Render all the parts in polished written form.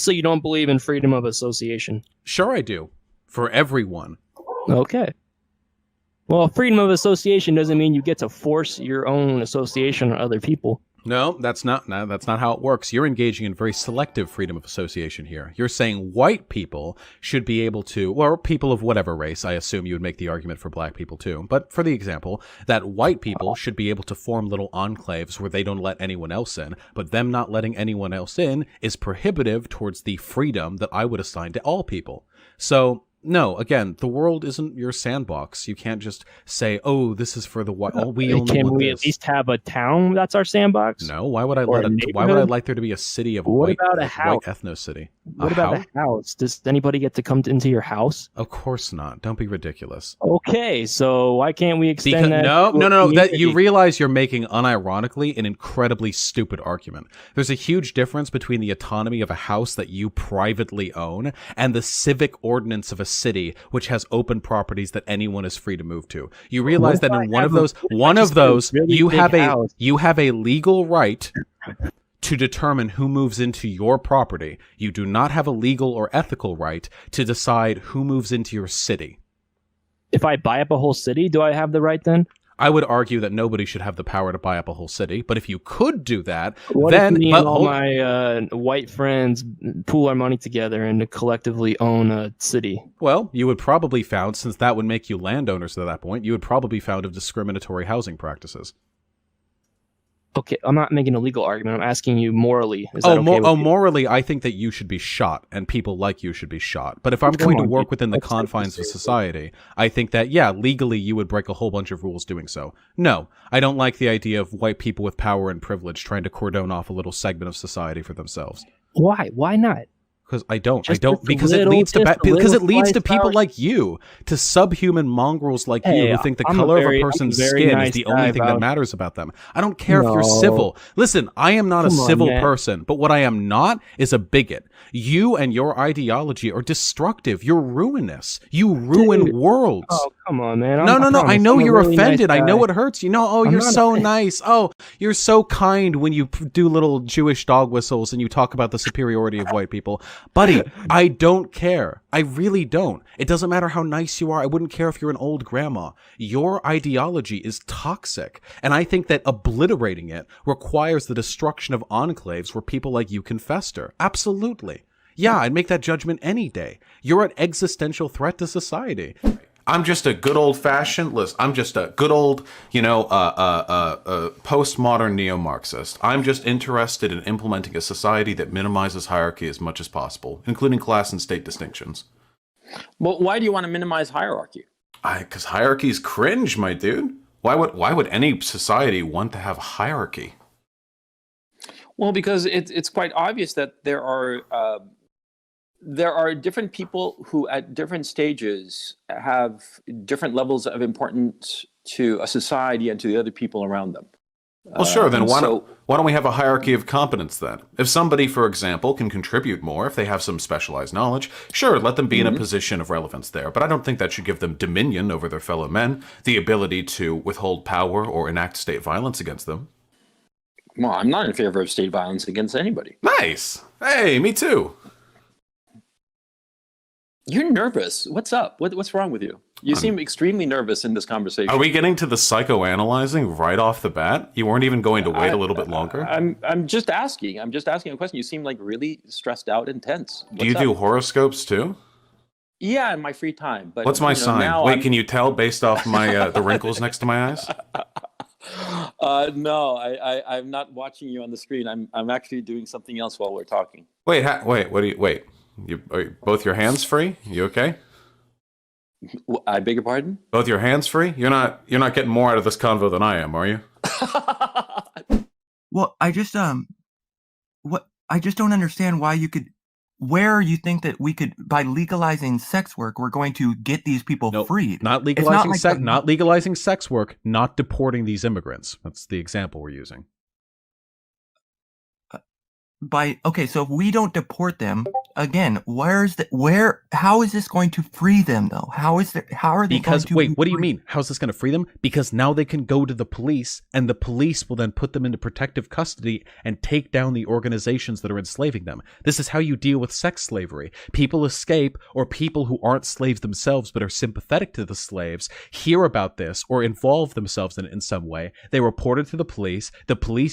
obviously you don't believe in freedom of association. Sure I do. For everyone. Okay. Well, freedom of association doesn't mean you get to force your own association on other people. No, that's not how it works. You're engaging in very selective freedom of association here. You're saying white people should be able to, or people of whatever race, I assume you would make the argument for black people too, but for the example, that white people should be able to form little enclaves where they don't let anyone else in, but them not letting anyone else in is prohibitive towards the freedom that I would assign to all people. So, no, again, the world isn't your sandbox. You can't just say, "Oh, this is for the white." Oh, we only Can want we this. at least have a town that's our sandbox? No, why would I Or why would I like there to be a city of What white, about a white house? ethnicity? What about a house? Does anybody get to come into your house? Of course not. Don't be ridiculous. Okay, so why can't we extend that? No. to a That you community? realize you're making unironically an incredibly stupid argument. There's a huge difference between the autonomy of a house that you privately own and the civic ordinance of a city, which has open properties that anyone is free to move to. You realize that in one of those, really you big have house? you have a legal right to determine who moves into your property. You do not have a legal or ethical right to decide who moves into your city. If I buy up a whole city, do I have the right then? I would argue that nobody should have the power to buy up a whole city, but if you could do that, What then if me and all my white friends pool our money together and to collectively own a city? well, you would probably found, since that would make you landowners at that point, you would probably be found of discriminatory housing practices. Okay, I'm not making a legal argument. I'm asking you morally. Is that okay with you? Morally, I think that you should be shot, and people like you should be shot. But if I'm going to work within the confines of society, I think that, yeah, legally you would break a whole bunch of rules doing so. No, I don't like the idea of white people with power and privilege trying to cordon off a little segment of society for themselves. Why? Why not? Because I don't, Just because a it little- leads to just a because it little leads to slice people out. like you, to subhuman mongrels like you Hey, who think the I'm a color very- of a I'm a person's very skin nice is the guy, only thing that Vaush. matters about them. I don't care if you're No. civil. Listen, I am not a Come on, civil man. person, but what I am not is a bigot. You and your ideology are destructive. You're ruinous. You ruin Dude. worlds. Oh, come on, man. No. I promise, know I'm a you're really nice offended. I know guy. it hurts. You know, oh, I'm you're not so offended. nice. Oh, you're so kind when you do little Jewish dog whistles and you talk about the superiority of white people. Buddy, I don't care. I really don't. It doesn't matter how nice you are. I wouldn't care if you're an old grandma. Your ideology is toxic. And I think that obliterating it requires the destruction of enclaves where people like you can fester. Absolutely. Yeah, I'd make that judgment any day. You're an existential threat to society. I'm just a good old-fashioned I'm just a good old, postmodern neo-Marxist. I'm just interested in implementing a society that minimizes hierarchy as much as possible, including class and state distinctions. Well, why do you want to minimize hierarchy? Because hierarchy's cringe, my dude. Why would any society want to have a hierarchy? Well, because it's quite obvious that there are different people who at different stages have different levels of importance to a society and to the other people around them. Well, sure, then why don't we have a hierarchy of competence then? If somebody, for example, can contribute more, if they have some specialized knowledge, sure, let them be in a position of relevance there. But I don't think that should give them dominion over their fellow men, the ability to withhold power or enact state violence against them. Well, I'm not in favor of state violence against anybody. Nice! Hey, me too! You're nervous. What's up? What's wrong with you? You seem extremely nervous in this conversation. Are we getting to the psychoanalyzing right off the bat? You weren't even going to wait a little bit longer? I'm just asking. I'm just asking a question. You seem like really stressed out and tense. Do you do horoscopes too? Yeah, in my free time. But What's my sign? now Wait, can you tell based off my the wrinkles next to my eyes? No, I'm not watching you on the screen. I'm actually doing something else while we're talking. Wait. Are both your hands free? You okay? I beg your pardon? Both your hands free? You're not getting more out of this convo than I am, are you? Well, I just don't understand why where you think that we could, by legalizing sex work, we're going to get these people freed. Not legalizing not legalizing sex work, not deporting these immigrants. That's the example we're using. So if we don't deport them, again, how is this going to free them though? How are they going to wait, what do you mean? How's this going to free them? Because now they can go to the police, and the police will then put them into protective custody and take down the organizations that are enslaving them. This is how you deal with sex slavery. People escape, or people who aren't slaves themselves but are sympathetic to the slaves hear about this or involve themselves in it in some way. They report it to the police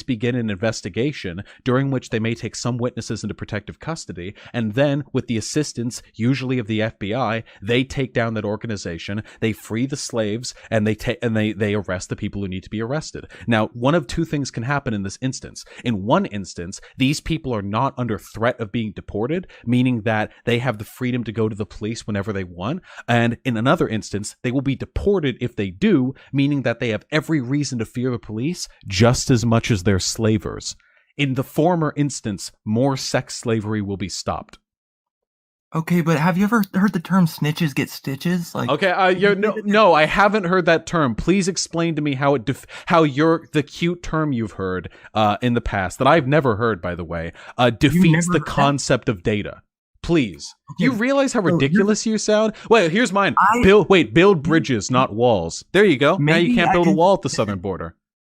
begin an investigation during which they may take some witnesses into protective custody, and then with the assistance usually of the FBI, they take down that organization, they free the slaves, and they arrest the people who need to be arrested. Now, one of two things can happen in this instance. In one instance, these people are not under threat of being deported, meaning that they have the freedom to go to the police whenever they want, and in another instance, they will be deported if they do, meaning that they have every reason to fear the police just as much as their slavers. In the former instance, more sex slavery will be stopped. Okay, but have you ever heard the term "snitches get stitches"? No, I haven't heard that term. Please explain to me how the cute term you've heard in the past that I've never heard, by the way, defeats the concept of data. Please. Okay. Do you realize how ridiculous you sound? Wait, here's mine. Build bridges, not walls. There you go. Now you can't build a wall at the southern border.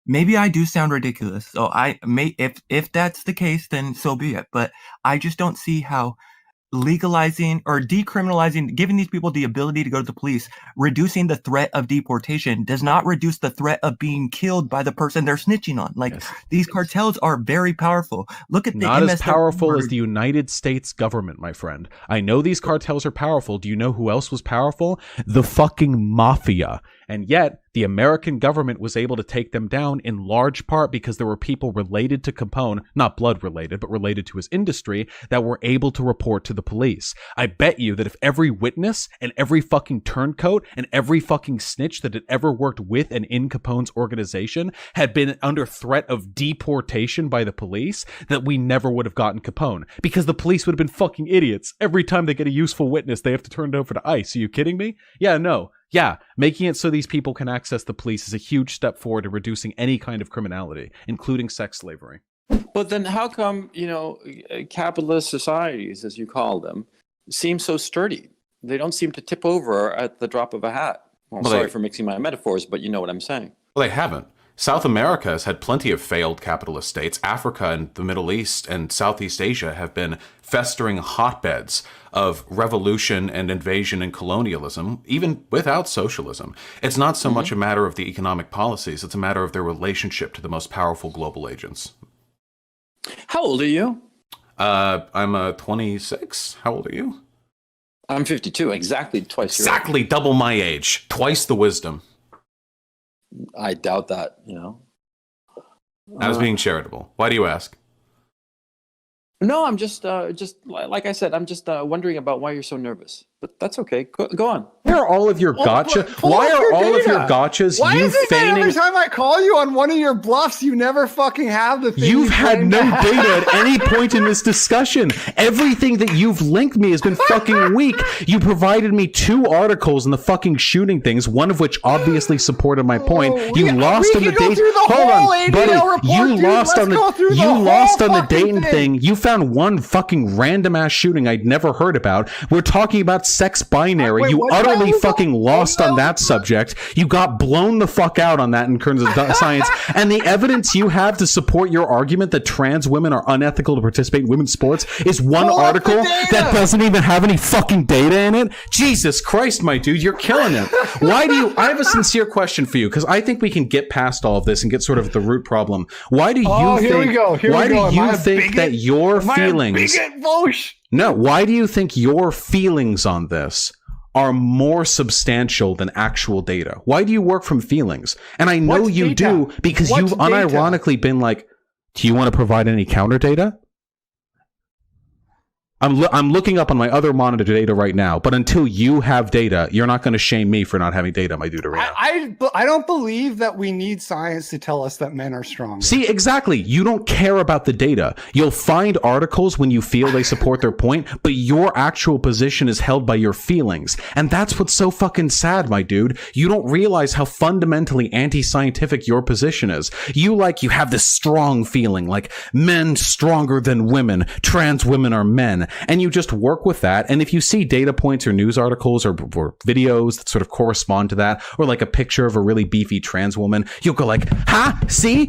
Maybe I do sound ridiculous. So if that's the case, then so be it. But I just don't see how legalizing or decriminalizing, giving these people the ability to go to the police, reducing the threat of deportation does not reduce the threat of being killed by the person they're snitching on. These cartels are very powerful. Look at the not as powerful as the United States government, my friend. I know these cartels are powerful. Do you know who else was powerful? The fucking mafia. And yet, the American government was able to take them down in large part because there were people related to Capone, not blood related, but related to his industry, that were able to report to the police. I bet you that if every witness and every fucking turncoat and every fucking snitch that had ever worked with and in Capone's organization had been under threat of deportation by the police, that we never would have gotten Capone. Because the police would have been fucking idiots. Every time they get a useful witness, they have to turn it over to ICE. Are you kidding me? Yeah, no. Yeah, making it so these people can access the police is a huge step forward in reducing any kind of criminality, including sex slavery. But then how come, capitalist societies, as you call them, seem so sturdy? They don't seem to tip over at the drop of a hat. Well, sorry for mixing my metaphors, but you know what I'm saying. Well, they haven't. South America has had plenty of failed capitalist states. Africa and the Middle East and Southeast Asia have been festering hotbeds of revolution and invasion and colonialism, even without socialism. It's not so much a matter of the economic policies, it's a matter of their relationship to the most powerful global agents. How old are you? I'm 26. How old are you? I'm 52, exactly twice your age. Exactly double my age. Twice the wisdom. I doubt that, I was being charitable. Why do you ask? No, I'm just like I said, I'm just wondering about why you're so nervous. But that's okay. Go on. Why are all of your gotcha? Why are all of your gotchas? Why is it that every time I call you on one of your bluffs, you never fucking have the thing? You've had no data at any point in this discussion. Everything that you've linked me has been fucking weak. You provided me 2 articles in the fucking shooting things, one of which obviously supported my point. You lost on the date. Hold on, buddy. You lost on the Dayton thing. You found one fucking random ass shooting I'd never heard about. We're talking about sex binary. Wait, you utterly fucking lost on that subject. You got blown the fuck out on that in terms of science. And the evidence you have to support your argument that trans women are unethical to participate in women's sports is one article that doesn't even have any fucking data in it. Jesus Christ, my dude, you're killing it. I have a sincere question for you, because I think we can get past all of this and get sort of the root problem. Why do you think that your feelings... No, why do you think your feelings on this are more substantial than actual data? Why do you work from feelings? And I know you do, because you've unironically been like, do you want to provide any counter data? I'm looking up on my other monitor data right now, but until you have data, you're not going to shame me for not having data, my dude. I don't believe that we need science to tell us that men are strong. See, exactly. You don't care about the data. You'll find articles when you feel they support their point, but your actual position is held by your feelings. And that's what's so fucking sad, my dude. You don't realize how fundamentally anti-scientific your position is. You have this strong feeling, like men stronger than women, trans women are men. And you just work with that. And if you see data points or news articles or videos that sort of correspond to that, or like a picture of a really beefy trans woman, you'll go like, ha, see,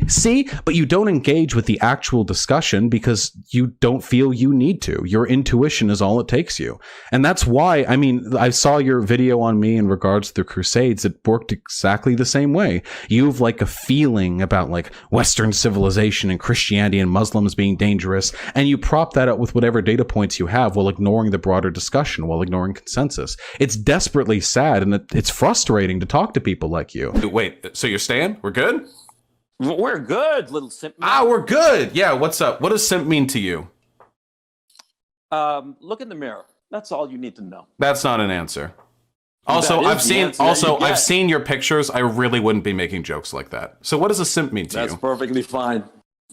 but you don't engage with the actual discussion because you don't feel you need to. Your intuition is all it takes you. And that's why, I mean, I saw your video on me in regards to the Crusades. It worked exactly the same way. You've like a feeling about like Western civilization and Christianity and Muslims being dangerous, and you prop that up with whatever data points you have while ignoring the broader discussion, while ignoring consensus. It's desperately sad, and it's frustrating to talk to people like you. Wait, so you're staying? We're good? We're good, little simp. We're good. Yeah, what's up? What does simp mean to you? Look in the mirror. That's all you need to know. That's not an answer. Also, I've seen your pictures. I really wouldn't be making jokes like that. So what does a simp mean to you? That's perfectly fine.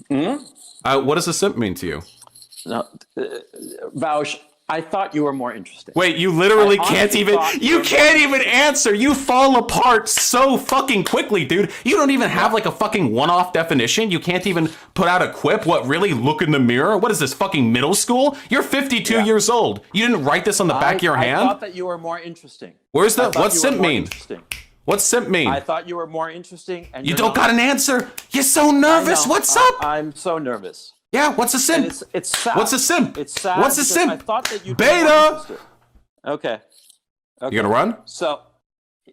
What does a simp mean to you? No, Vaush, I thought you were more interesting. Wait, you literally can't even answer. You fall apart so fucking quickly, dude. You don't even have like a fucking one-off definition. You can't even put out a quip. What, really? Look in the mirror? What is this, fucking middle school? You're 52 years old. You didn't write this on the back of your hand? I thought that you were more interesting. What's simp mean? What's simp mean? I thought you were more interesting. And you don't got an answer. You're so nervous. What's up? I'm so nervous. Yeah, what's a simp? It's sad. What's a simp? It's sad. What's a simp? I thought that you'd Beta. Okay. You gonna run? So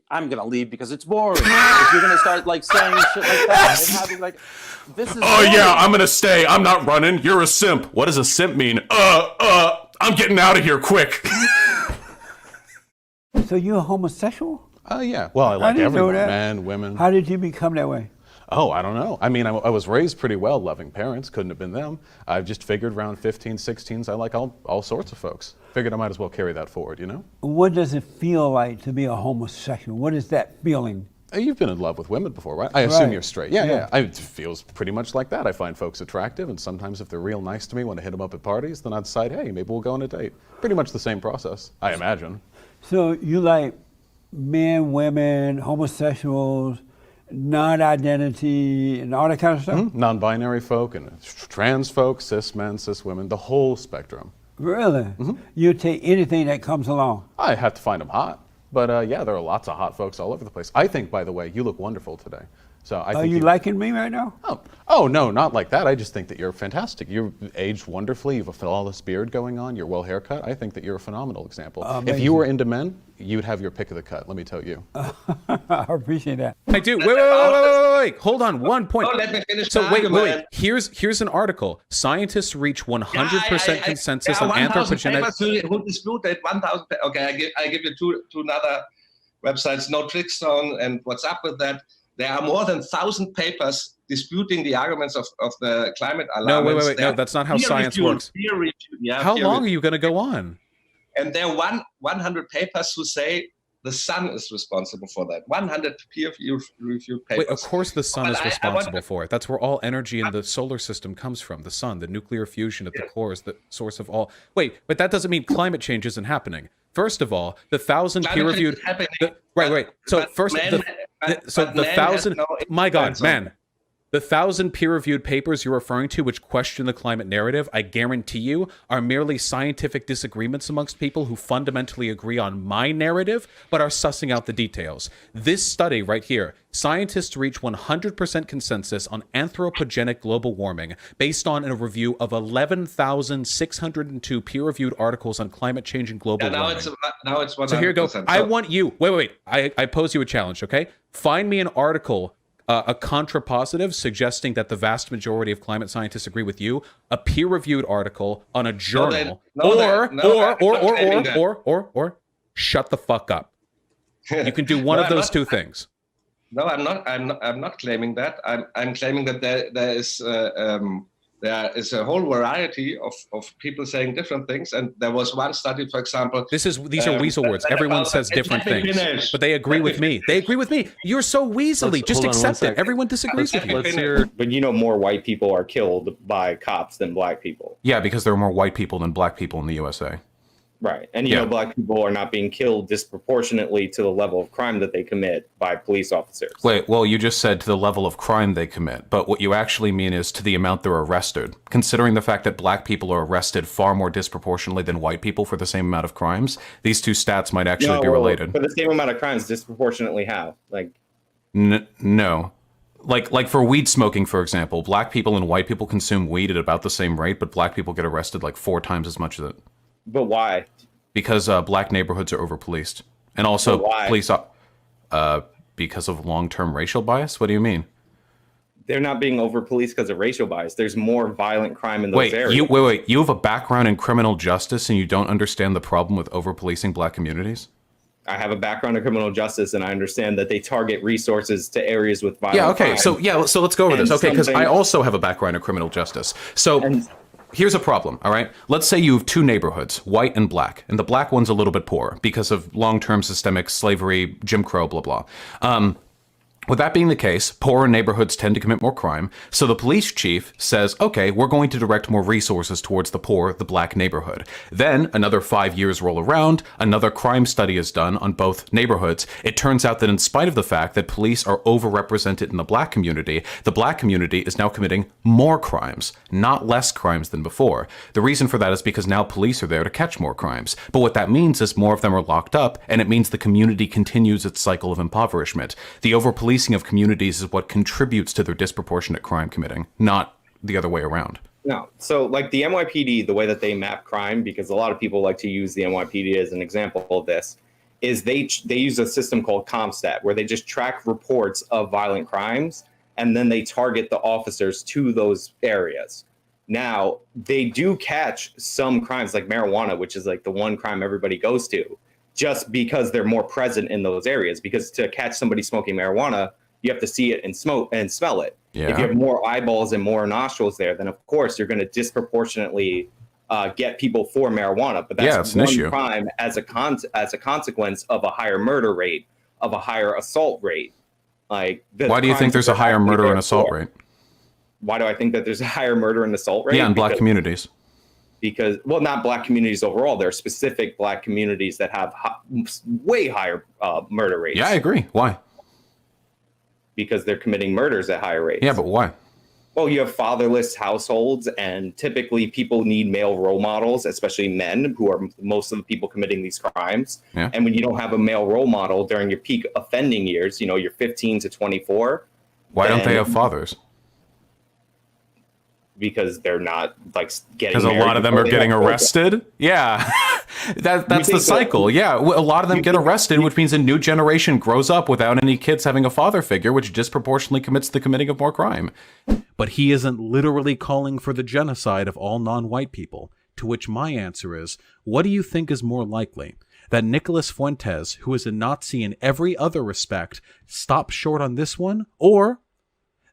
I'm gonna leave because it's boring. If you're gonna start like saying shit like that and having like this is. Oh yeah, I'm gonna stay. I'm not running. You're a simp. What does a simp mean? I'm getting out of here quick. So you're a homosexual? Yeah. Well, I like everyone, men, women. How did you become that way? Oh, I don't know. I mean, I was raised pretty well, loving parents. Couldn't have been them. I've just figured around 15, 16s, I like all sorts of folks. Figured I might as well carry that forward, you know? What does it feel like to be a homosexual? What is that feeling? You've been in love with women before, right? I assume you're straight. Yeah. It feels pretty much like that. I find folks attractive, and sometimes if they're real nice to me, when I hit them up at parties, then I decide, hey, maybe we'll go on a date. Pretty much the same process, I imagine. So you like men, women, homosexuals, non-identity, and all that kind of stuff? Mm-hmm. Non-binary folk and trans folk, cis men, cis women, the whole spectrum. Really? Mm-hmm. You take anything that comes along? I have to find them hot. But yeah, there are lots of hot folks all over the place. I think, by the way, you look wonderful today. So I think you liking me right now? Oh, no, not like that. I just think that you're fantastic. You're aged wonderfully. You have a flawless beard going on. You're well haircut. I think that you're a phenomenal example. If you were into men, you'd have your pick of the cut, let me tell you. I appreciate that. I do. Wait. Hold on, one point. Oh, let me finish. So wait. Here's an article. Scientists reach 100% consensus on anthropogenic. Who disputed 1,000? Okay, I give you two other websites, No Trickstone and What's Up With That. There are more than 1,000 papers disputing the arguments of the climate alarmists. No, wait. No, that's not how science works. How long are you going to go on? And there are 100 papers who say the sun is responsible for that. 100 peer-reviewed papers. Wait, of course the sun is responsible for it. That's where all energy in the solar system comes from. The sun, the nuclear fusion at the core is the source of all. Wait, but that doesn't mean climate change isn't happening. First of all, the 1,000 peer-reviewed. Right. So first, the 1,000. My God, man. The 1,000 peer-reviewed papers you're referring to, which question the climate narrative, I guarantee you, are merely scientific disagreements amongst people who fundamentally agree on my narrative, but are sussing out the details. This study right here, scientists reach 100% consensus on anthropogenic global warming based on a review of 11,602 peer-reviewed articles on climate change and global warming. Now it's 100%. So here you go. I want you. Wait. I pose you a challenge. Okay, find me an article. A contrapositive suggesting that the vast majority of climate scientists agree with you, a peer-reviewed article on a journal, or shut the fuck up. You can do one of those two things. No, I'm not. I'm not claiming that. I'm claiming that there is there is a whole variety of people saying different things. And there was one study, for example. These are weasel words. Everyone says different things, but they agree with me. They agree with me. You're so weaselly. Just accept it. Everyone disagrees with you. Let's hear. But you know, more white people are killed by cops than black people. Yeah, because there are more white people than black people in the USA. Right. And you know, black people are not being killed disproportionately to the level of crime that they commit by police officers. Wait, well, you just said to the level of crime they commit, but what you actually mean is to the amount they're arrested. Considering the fact that black people are arrested far more disproportionately than white people for the same amount of crimes, these two stats might actually be related. For the same amount of crimes, disproportionately how? Like, no. Like for weed smoking, for example, black people and white people consume weed at about the same rate, but black people get arrested like 4 times as much as it. But why? Because black neighborhoods are over-policed. And also police because of long-term racial bias? What do you mean? They're not being over-policed because of racial bias. There's more violent crime in those areas. Wait. You have a background in criminal justice and you don't understand the problem with over-policing black communities? I have a background in criminal justice and I understand that they target resources to areas with violent crime. So let's go over this. Okay, because I also have a background in criminal justice. Here's a problem, all right? Let's say you have 2 neighborhoods, white and black, and the black one's a little bit poor because of long-term systemic slavery, Jim Crow, blah, blah. With that being the case, poorer neighborhoods tend to commit more crime, so the police chief says, okay, we're going to direct more resources towards the poor, the black neighborhood. Then, another 5 years roll around, another crime study is done on both neighborhoods. It turns out that in spite of the fact that police are overrepresented in the black community is now committing more crimes, not less crimes than before. The reason for that is because now police are there to catch more crimes. But what that means is more of them are locked up, and it means the community continues its cycle of impoverishment. The overpolicing of communities is what contributes to their disproportionate crime committing, not the other way around. No. So like the NYPD, the way that they map crime, because a lot of people like to use the NYPD as an example of this, is they use a system called CompStat, where they just track reports of violent crimes, and then they target the officers to those areas. Now, they do catch some crimes like marijuana, which is like the one crime everybody goes to, just because they're more present in those areas. Because to catch somebody smoking marijuana, you have to see it and smell it. Yeah. If you have more eyeballs and more nostrils there, then of course you're going to disproportionately get people for marijuana. But that's one issue. Crime as a consequence of a higher murder rate, of a higher assault rate. Like, why do you think there's a higher murder and assault rate? Why do I think that there's a higher murder and assault rate? Yeah, in black communities. Because, well, not black communities overall. There are specific black communities that have way higher murder rates. Yeah, I agree. Why? Because they're committing murders at higher rates. Yeah, but why? Well, you have fatherless households, and typically people need male role models, especially men, who are most of the people committing these crimes. Yeah. And when you don't have a male role model during your peak offending years, you know, you're 15 to 24. Why don't they have fathers? Because they're not like getting. Because a lot of them are getting arrested. Yeah, that's the cycle. Yeah, a lot of them get arrested, which means a new generation grows up without any kids having a father figure, which disproportionately commits the committing of more crime. But he isn't literally calling for the genocide of all non-white people. To which my answer is, what do you think is more likely? That Nicolas Fuentes, who is a Nazi in every other respect, stops short on this one, or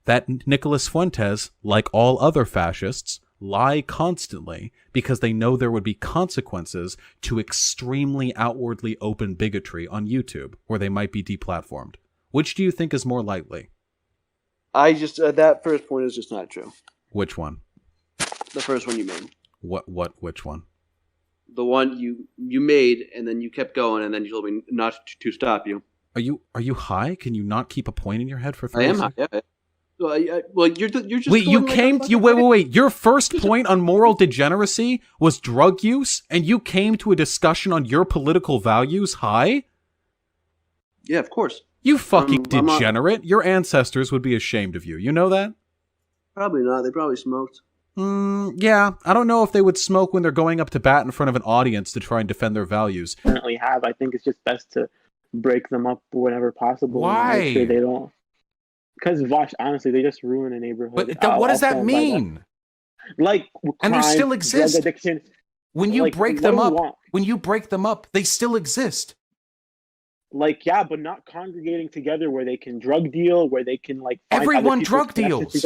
that Nicolas Fuentes, like all other fascists, lie constantly because they know there would be consequences to extremely outwardly open bigotry on YouTube, where they might be deplatformed? Which do you think is more likely? That first point is just not true. Which one? The first one you made. Which one? The one you made, and then you kept going, and then you told me not to stop you. Are you high? Can you not keep a point in your head for 30 seconds? I am high. Yeah. Well, you're just. Wait. Wait. Your first point on moral degeneracy was drug use, and you came to a discussion on your political values high? Yeah, of course. You fucking degenerate. Your ancestors would be ashamed of you. You know that? Probably not. They probably smoked. Yeah. I don't know if they would smoke when they're going up to bat in front of an audience to try and defend their values. Definitely have. I think it's just best to break them up whenever possible. Why? Make sure they don't. Because Vaush, honestly, they just ruin a neighborhood. But what does that mean? Like, and they still exist. Drug addiction. When you break them up, they still exist. Like, yeah, but not congregating together where they can drug deal, where they can like. Everyone drug deals.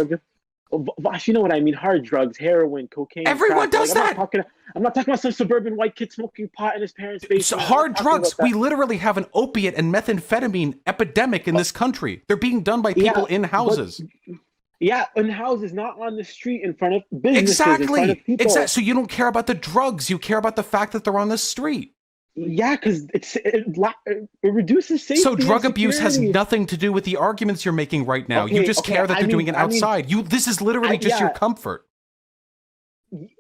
Vaush, you know what I mean? Hard drugs, heroin, cocaine. Everyone crack. does Like, that. I'm not talking about some suburban white kid smoking pot in his parents' basement. So I'm hard not talking drugs. about We that. literally have an opiate and methamphetamine epidemic in this country. They're being done by people in houses. Yeah, in houses, not on the street in front of businesses. Exactly. In front of people. Exactly. So you don't care about the drugs. You care about the fact that they're on the street. Yeah, because it reduces safety. So drug and abuse has security. nothing to do with the arguments you're making right now. You just care that they're doing it outside. This is literally just your comfort.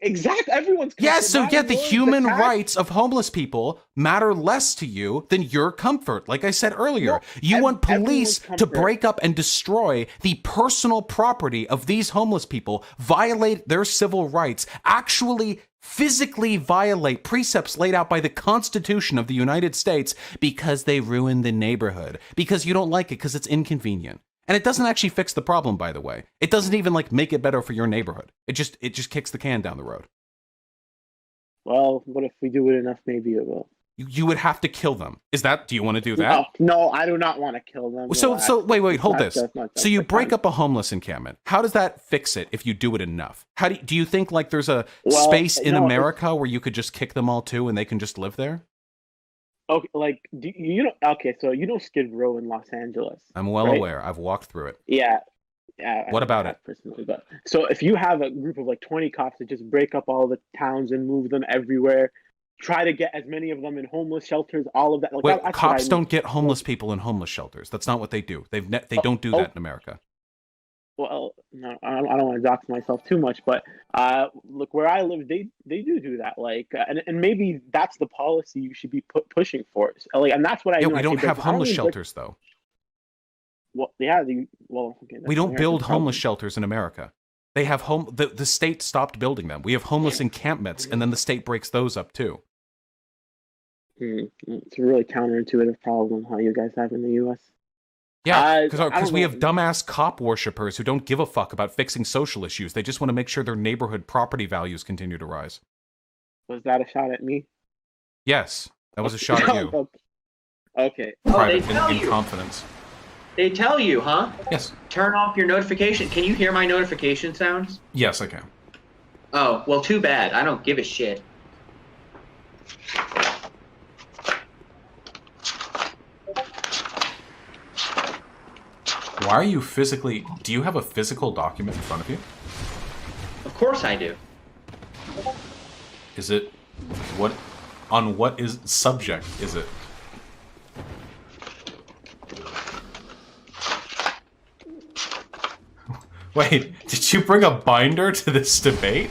Exactly. Everyone's comfort. Yes, so Not the yours, human fact. rights of homeless people matter less to you than your comfort. Like I said earlier, you want police to break up and destroy the personal property of these homeless people, violate their civil rights, actually physically violate precepts laid out by the Constitution of the United States because they ruin the neighborhood, because you don't like it, because it's inconvenient. And it doesn't actually fix the problem, by the way. It doesn't even like make it better for your neighborhood. It just kicks the can down the road. Well, what if we do it enough? Maybe it will. You would have to kill them. Do you want to do that? No, I do not want to kill them. So wait, hold this. Not So you break up a homeless encampment. How does that fix it if you do it enough? How do you think like there's a space in America where you could just kick them all too and they can just live there? Okay, like you know. Okay, so you know Skid Row in Los Angeles. I'm well right? aware. I've walked through it. Yeah. What about it? Personally, but so if you have a group of like 20 cops that just break up all the towns and move them everywhere, try to get as many of them in homeless shelters, all of that. Like, that's cops don't get homeless people in homeless shelters. That's not what they do. They don't do that in America. Well, no, I don't want to dox myself too much, but look, where I live, they do that. Like, and maybe that's the policy you should be pushing for. Like, and that's what I. Yeah, mean, we don't have homeless shelters though. Well, yeah, okay, we don't build homeless shelters in America. They have the state stopped building them. We have homeless encampments, and then the state breaks those up too. It's a really counterintuitive problem how you guys have in the U.S. Yeah, because we have dumbass cop worshippers who don't give a fuck about fixing social issues. They just want to make sure their neighborhood property values continue to rise. Was that a shot at me? Yes, that was a shot at you. Okay. Private in confidence. They tell you, huh? Yes. Turn off your notification. Can you hear my notification sounds? Yes, I can. Oh, well, too bad. I don't give a shit. Why are you physically... Do you have a physical document in front of you? Of course I do. Is it... What... On what subject is it? Wait, did you bring a binder to this debate?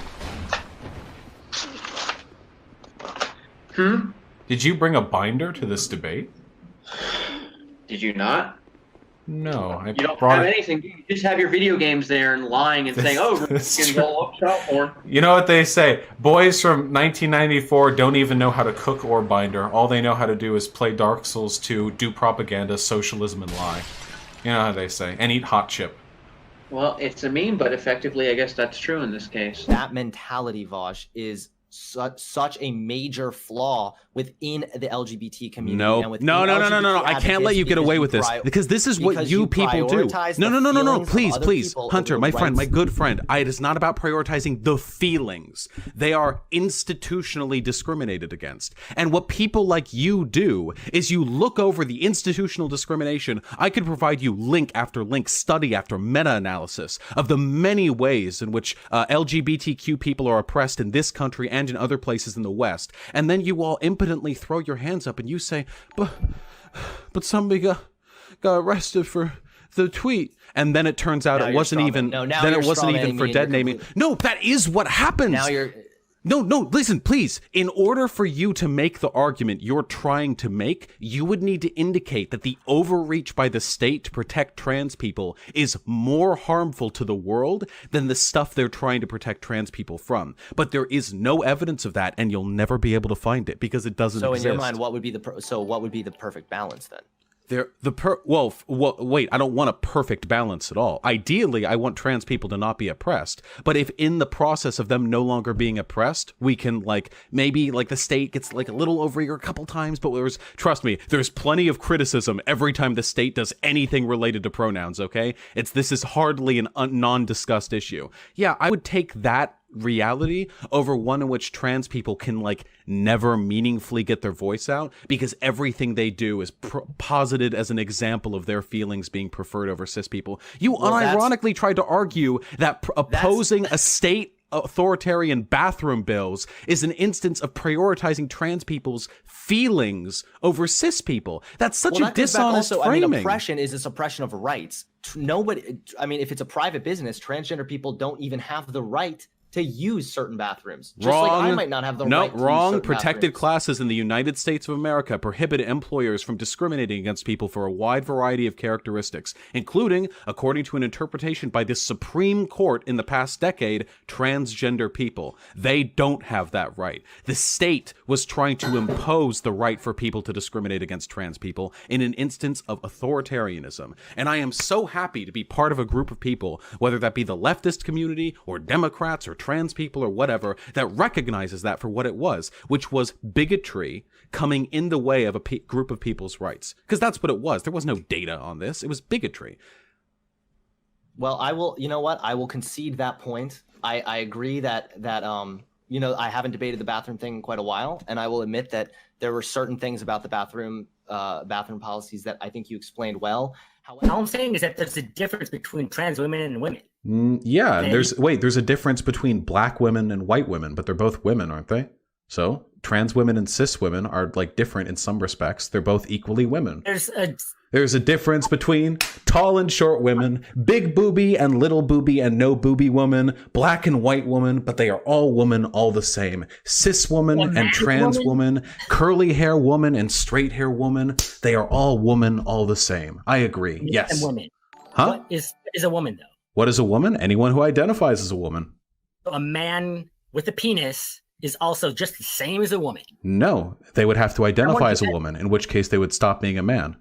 Did you bring a binder to this debate? Did you not? No, I You don't have anything. You just have your video games there and lying and saying, "Oh, it's all up shop porn." You know what they say? Boys from 1994 don't even know how to cook or binder. All they know how to do is play Dark Souls 2, do propaganda, socialism, and lie. You know how they say. And eat hot chip. Well, it's a meme, but effectively, I guess that's true in this case. That mentality, Vaush, is such a major flaw within the LGBT community. No, and within no. I can't let you get away with this because this is what you people do. No. Please. Hunter, my friend, my good friend. It is not about prioritizing the feelings. They are institutionally discriminated against. And what people like you do is you look over the institutional discrimination. I could provide you link after link, study after meta-analysis of the many ways in which LGBTQ people are oppressed in this country and in other places in the West, and then you all impotently throw your hands up and you say, but somebody got arrested for the tweet, and then it turns out it wasn't even for dead naming. No, that is what happens. Now you're No, listen, please. In order for you to make the argument you're trying to make, you would need to indicate that the overreach by the state to protect trans people is more harmful to the world than the stuff they're trying to protect trans people from. But there is no evidence of that, and you'll never be able to find it because it doesn't exist. So in your mind, what would be the perfect balance then? Wait, I don't want a perfect balance at all. Ideally, I want trans people to not be oppressed. But if in the process of them no longer being oppressed, we can like maybe like the state gets like a little over here a couple times, but trust me, there's plenty of criticism every time the state does anything related to pronouns, okay? This is hardly an non-discussed issue. Yeah, I would take that reality over one in which trans people can like never meaningfully get their voice out because everything they do is posited as an example of their feelings being preferred over cis people. You unironically tried to argue that opposing a state authoritarian bathroom bills is an instance of prioritizing trans people's feelings over cis people. That's such a dishonest framing. I mean, oppression is a suppression of rights. Nobody, I mean, if it's a private business, transgender people don't even have the right to use certain bathrooms. Just like I might not have the right to use certain Protected bathrooms. classes in the United States of America prohibit employers from discriminating against people for a wide variety of characteristics, including, according to an interpretation by the Supreme Court in the past decade, transgender people. They don't have that right. The state was trying to impose the right for people to discriminate against trans people in an instance of authoritarianism. And I am so happy to be part of a group of people, whether that be the leftist community or Democrats or trans people or whatever, that recognizes that for what it was, which was bigotry coming in the way of a group of people's rights. Because that's what it was. There was no data on this. It was bigotry. Well, you know what? I will concede that point. I agree that you know, I haven't debated the bathroom thing in quite a while, and I will admit that there were certain things about the bathroom policies that I think you explained well. All I'm saying is that there's a difference between trans women and women. Yeah, there's a difference between black women and white women, but they're both women, aren't they? So trans women and cis women are like different in some respects. They're both equally women. There's a difference between tall and short women, big booby and little booby and no booby woman, black and white woman, but they are all women all the same. Cis woman and trans woman, curly hair woman and straight hair woman, they are all woman all the same. I agree. Yes. And women. Huh? What is a woman though? What is a woman? Anyone who identifies as a woman. A man with a penis is also just the same as a woman. No, they would have to identify as a woman, in which case they would stop being a man.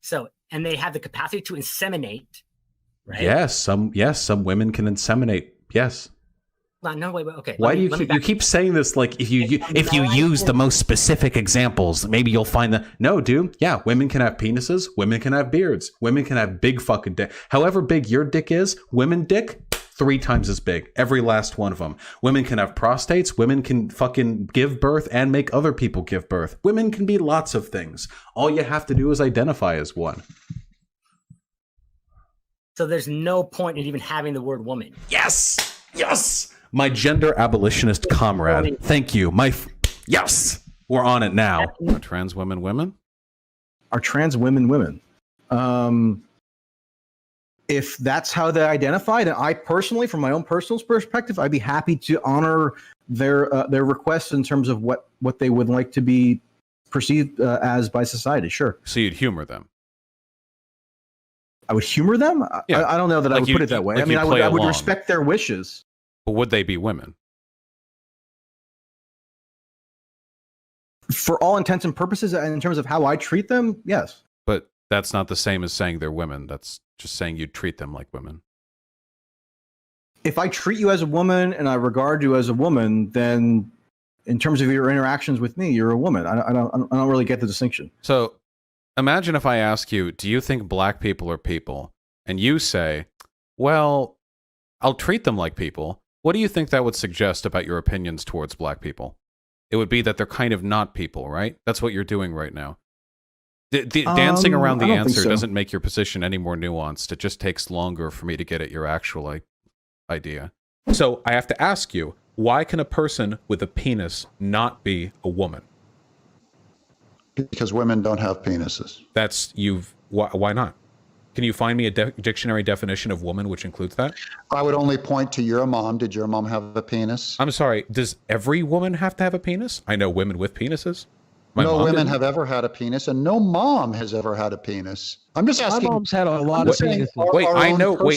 So, and they have the capacity to inseminate, right? Yes, some women can inseminate. Yes. No, wait, okay. Why do you keep saying this? Like if you use the most specific examples, maybe you'll find that. No, dude. Yeah, women can have penises. Women can have beards. Women can have big fucking dick. However big your dick is, women dick 3 times as big. Every last one of them. Women can have prostates. Women can fucking give birth and make other people give birth. Women can be lots of things. All you have to do is identify as one. So there's no point in even having the word woman. Yes. Yes. My gender abolitionist comrade. Thank you. Yes. We're on it now. Are trans women women? Are trans women women? If that's how they identify, then I personally, from my own personal perspective, I'd be happy to honor their requests in terms of what they would like to be perceived as by society. Sure. So you'd humor them. I would humor them? Yeah. I don't know that I would put it that way. I mean, I would respect their wishes. But would they be women? For all intents and purposes, and in terms of how I treat them, yes. But that's not the same as saying they're women. That's just saying you treat them like women. If I treat you as a woman and I regard you as a woman, then in terms of your interactions with me, you're a woman. I don't really get the distinction. So imagine if I ask you, do you think black people are people? And you say, well, I'll treat them like people. What do you think that would suggest about your opinions towards black people? It would be that they're kind of not people, right? That's what you're doing right now. Dancing around the answer doesn't make your position any more nuanced. It just takes longer for me to get at your actual idea. So I have to ask you, why can a person with a penis not be a woman? Because women don't have penises. Why not? Can you find me a dictionary definition of woman which includes that? I would only point to your mom. Did your mom have a penis? I'm sorry, does every woman have to have a penis? I know women with penises. No women have ever had a penis, and no mom has ever had a penis. I'm just asking. My mom's had a lot of penises.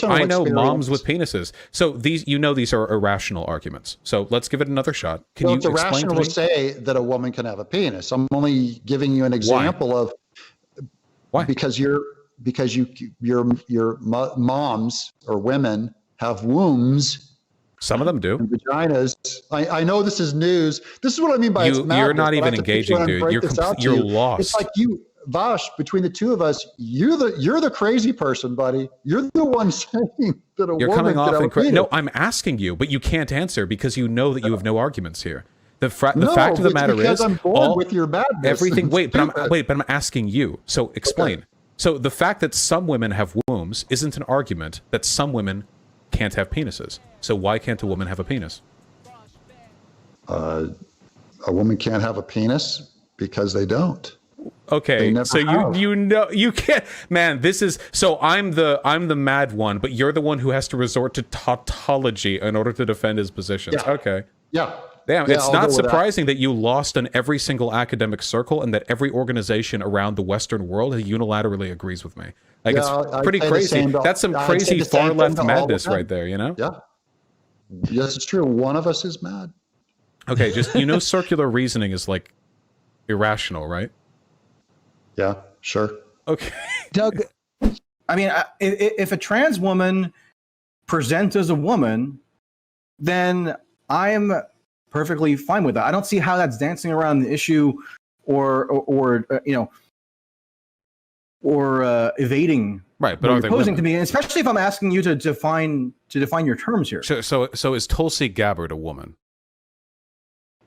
I know moms with penises. So these are irrational arguments. So let's give it another shot. Can you it's irrational to say that a woman can have a penis. I'm only giving you an example of Why? Because your moms or women have wombs. Some of them do. And vaginas. I know this is news. This is what I mean by it's madness. You're not even engaging, dude. You're lost. It's like you, Vaush, between the two of us, you're the crazy person, buddy. You're the one saying that You're woman coming off could and have a no, penis. I'm asking you, but you can't answer because you know that you have no arguments here. The fact of the matter is, I'm bored with your madness. everything. Wait, but I'm asking you. So explain. Okay. So the fact that some women have wombs isn't an argument that some women can't have penises. So why can't a woman have a penis? A woman can't have a penis because they don't. Okay, so you know you can't, man. This is so I'm the mad one, but you're the one who has to resort to tautology in order to defend his positions. Yeah. Okay. Yeah. Damn, it's not surprising that you lost in every single academic circle and that every organization around the Western world unilaterally agrees with me. Like, it's pretty crazy. That's some crazy far left madness right there, you know? Yeah. Yes, it's true. One of us is mad. Okay, just, circular reasoning is like irrational, right? Yeah, sure. Okay. Doug, I mean, if a trans woman presents as a woman, then I'm perfectly fine with that. I don't see how that's dancing around the issue or evading, right? But are they opposing to me, especially if I'm asking you to define your terms here. So is Tulsi Gabbard a woman?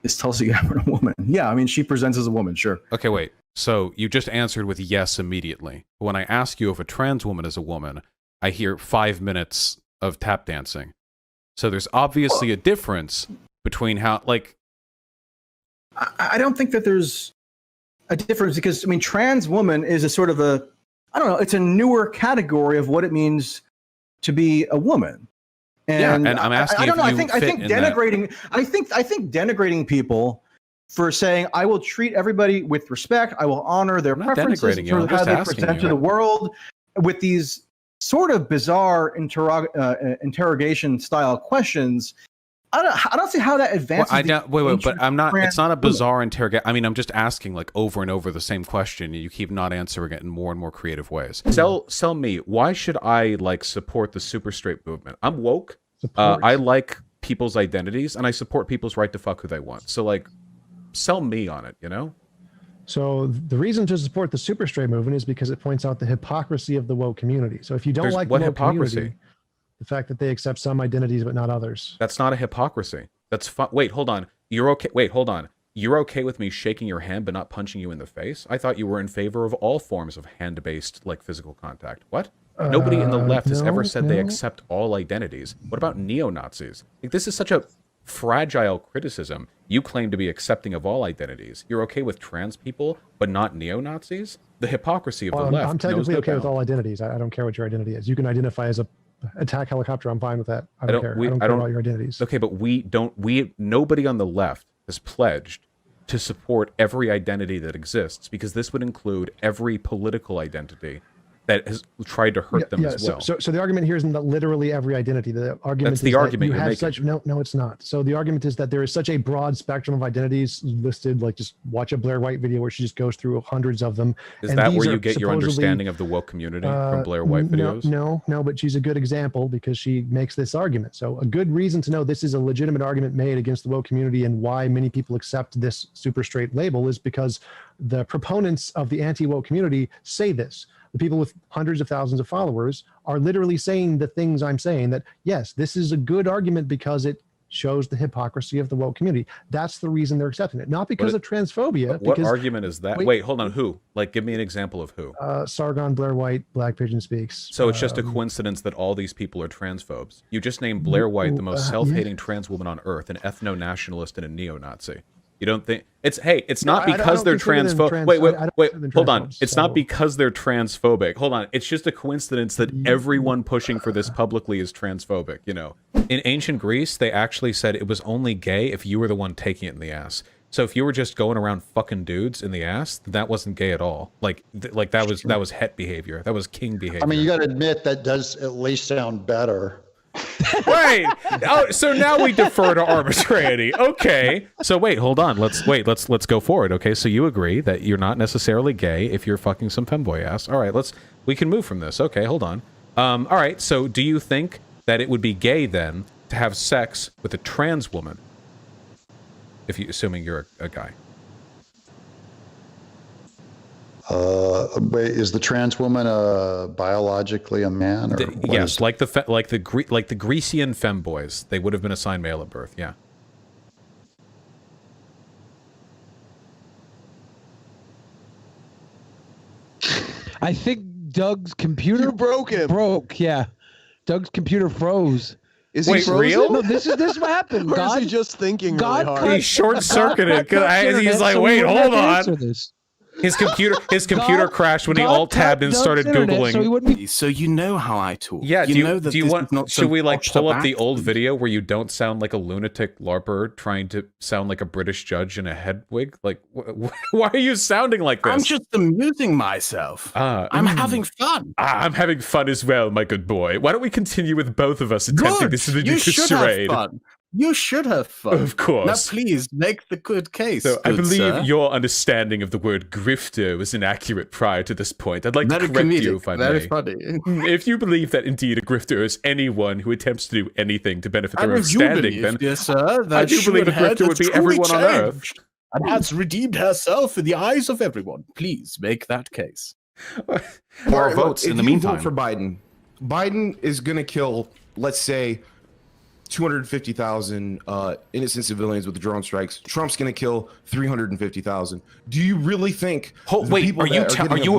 Is Tulsi Gabbard a woman? Yeah, I mean, she presents as a woman, sure. Okay, wait. So you just answered with yes immediately. But when I ask you if a trans woman is a woman, I hear 5 minutes of tap dancing. So there's obviously a difference between how, like... I don't think that there's a difference because, I mean, trans woman is a sort of a, I don't know, it's a newer category of what it means to be a woman. And, and I'm asking I don't know, I think denigrating, I think denigrating people for saying, I will treat everybody with respect, I will honor their preferences for how they present to the world with these sort of bizarre interrogation style questions. I don't see how that advances. But I'm not. It's not a bizarre interrogation. I mean, I'm just asking like over and over the same question, and you keep not answering it in more and more creative ways. Sell me. Why should I like support the super straight movement? I'm woke. I like people's identities, and I support people's right to fuck who they want. So like, sell me on it. So the reason to support the super straight movement is because it points out the hypocrisy of the woke community. So if you don't like the woke community, the fact that they accept some identities but not others. That's not a hypocrisy. That's wait, hold on. You're okay. Wait, hold on. You're okay with me shaking your hand but not punching you in the face? I thought you were in favor of all forms of hand-based like physical contact. What? Nobody in the left has ever said they accept all identities. What about neo-Nazis? Like, this is such a fragile criticism. You claim to be accepting of all identities. You're okay with trans people but not neo-Nazis? The hypocrisy of the left. I'm technically okay with all identities. I don't care what your identity is. You can identify as a attack helicopter. I'm fine with that. I don't care. I don't care about your identities. Okay, but nobody on the left has pledged to support every identity that exists, because this would include every political identity that has tried to hurt them as well. So the argument here isn't that literally every identity. The argument That's the argument that you you're have making. such no, it's not. So the argument is that there is such a broad spectrum of identities listed. Like, just watch a Blair White video where she just goes through hundreds of them. Is that where you get your understanding of the woke community, from Blair White videos? No, but she's a good example because she makes this argument. So a good reason to know this is a legitimate argument made against the woke community and why many people accept this super straight label is because the proponents of the anti-woke community say this. The people with hundreds of thousands of followers are literally saying the things I'm saying, that yes, this is a good argument because it shows the hypocrisy of the woke community. That's the reason they're accepting it, not because of transphobia. What argument is that? Wait, hold on. Who? Like, give me an example of who. Sargon, Blair White, Black Pigeon Speaks. So it's just a coincidence that all these people are transphobes. You just named Blair White the most self-hating trans woman on earth, an ethno-nationalist and a neo-Nazi. You don't think it's not because they're transphobic. Wait, hold on. It's not because they're transphobic. Hold on. It's just a coincidence that everyone pushing for this publicly is transphobic, In ancient Greece, they actually said it was only gay if you were the one taking it in the ass. So if you were just going around fucking dudes in the ass, that wasn't gay at all. Like that was het behavior. That was king behavior. I mean, you got to admit that does at least sound better. Wait. Oh, so now we defer to arbitrarity. Okay. So wait, hold on. Let's go forward. Okay. So you agree that you're not necessarily gay if you're fucking some femboy ass. All right. We can move from this. Okay. Hold on. All right. So do you think that it would be gay then to have sex with a trans woman? Assuming you're a guy. Wait, is the trans woman biologically a man? Or Yes, like the Grecian femboys, they would have been assigned male at birth. Yeah. I think Doug's computer broke. Yeah, Doug's computer froze. Is he frozen? Real? No, this is what happened. Or is he just thinking really hard? He short-circuited because he's like, wait, hold on. His computer crashed when he alt-tabbed and started Googling. So you know how I talk. Yeah, you know that should we like pull up the old video where you don't sound like a lunatic LARPer trying to sound like a British judge in a head wig? Like, why are you sounding like this? I'm just amusing myself. I'm having fun. I'm having fun as well, my good boy. Why don't we continue with both of us attempting this charade? Have fun. You should have fun. Of course. Now, please, make the good case. So I believe sir. your understanding of the word grifter was inaccurate prior to this point. I'd like to correct you if I may. Very funny. If you believe that indeed a grifter is anyone who attempts to do anything to benefit their own standing, then dear sir, I do believe a grifter would be everyone on Earth. And has redeemed herself in the eyes of everyone. Please make that case. More votes in the meantime. Vote for Biden is going to kill, let's say, 250,000 innocent civilians with the drone strikes. Trump's going to kill 350,000. Do you really think? Wait, are you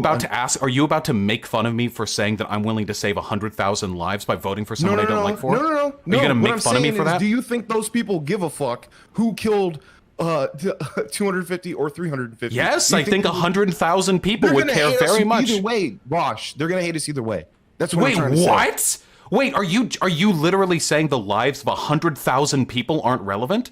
about to make fun of me for saying that I'm willing to save 100,000 lives by voting for someone I don't like for? No. Are you going to make fun of me for that? Do you think those people give a fuck who killed 250 or 350? Yes, I think 100,000 people would care very much. Either way, Vaush, they're going to hate us either way. That's what I'm trying to say. Wait, what? Wait, are you literally saying the lives of 100,000 people aren't relevant?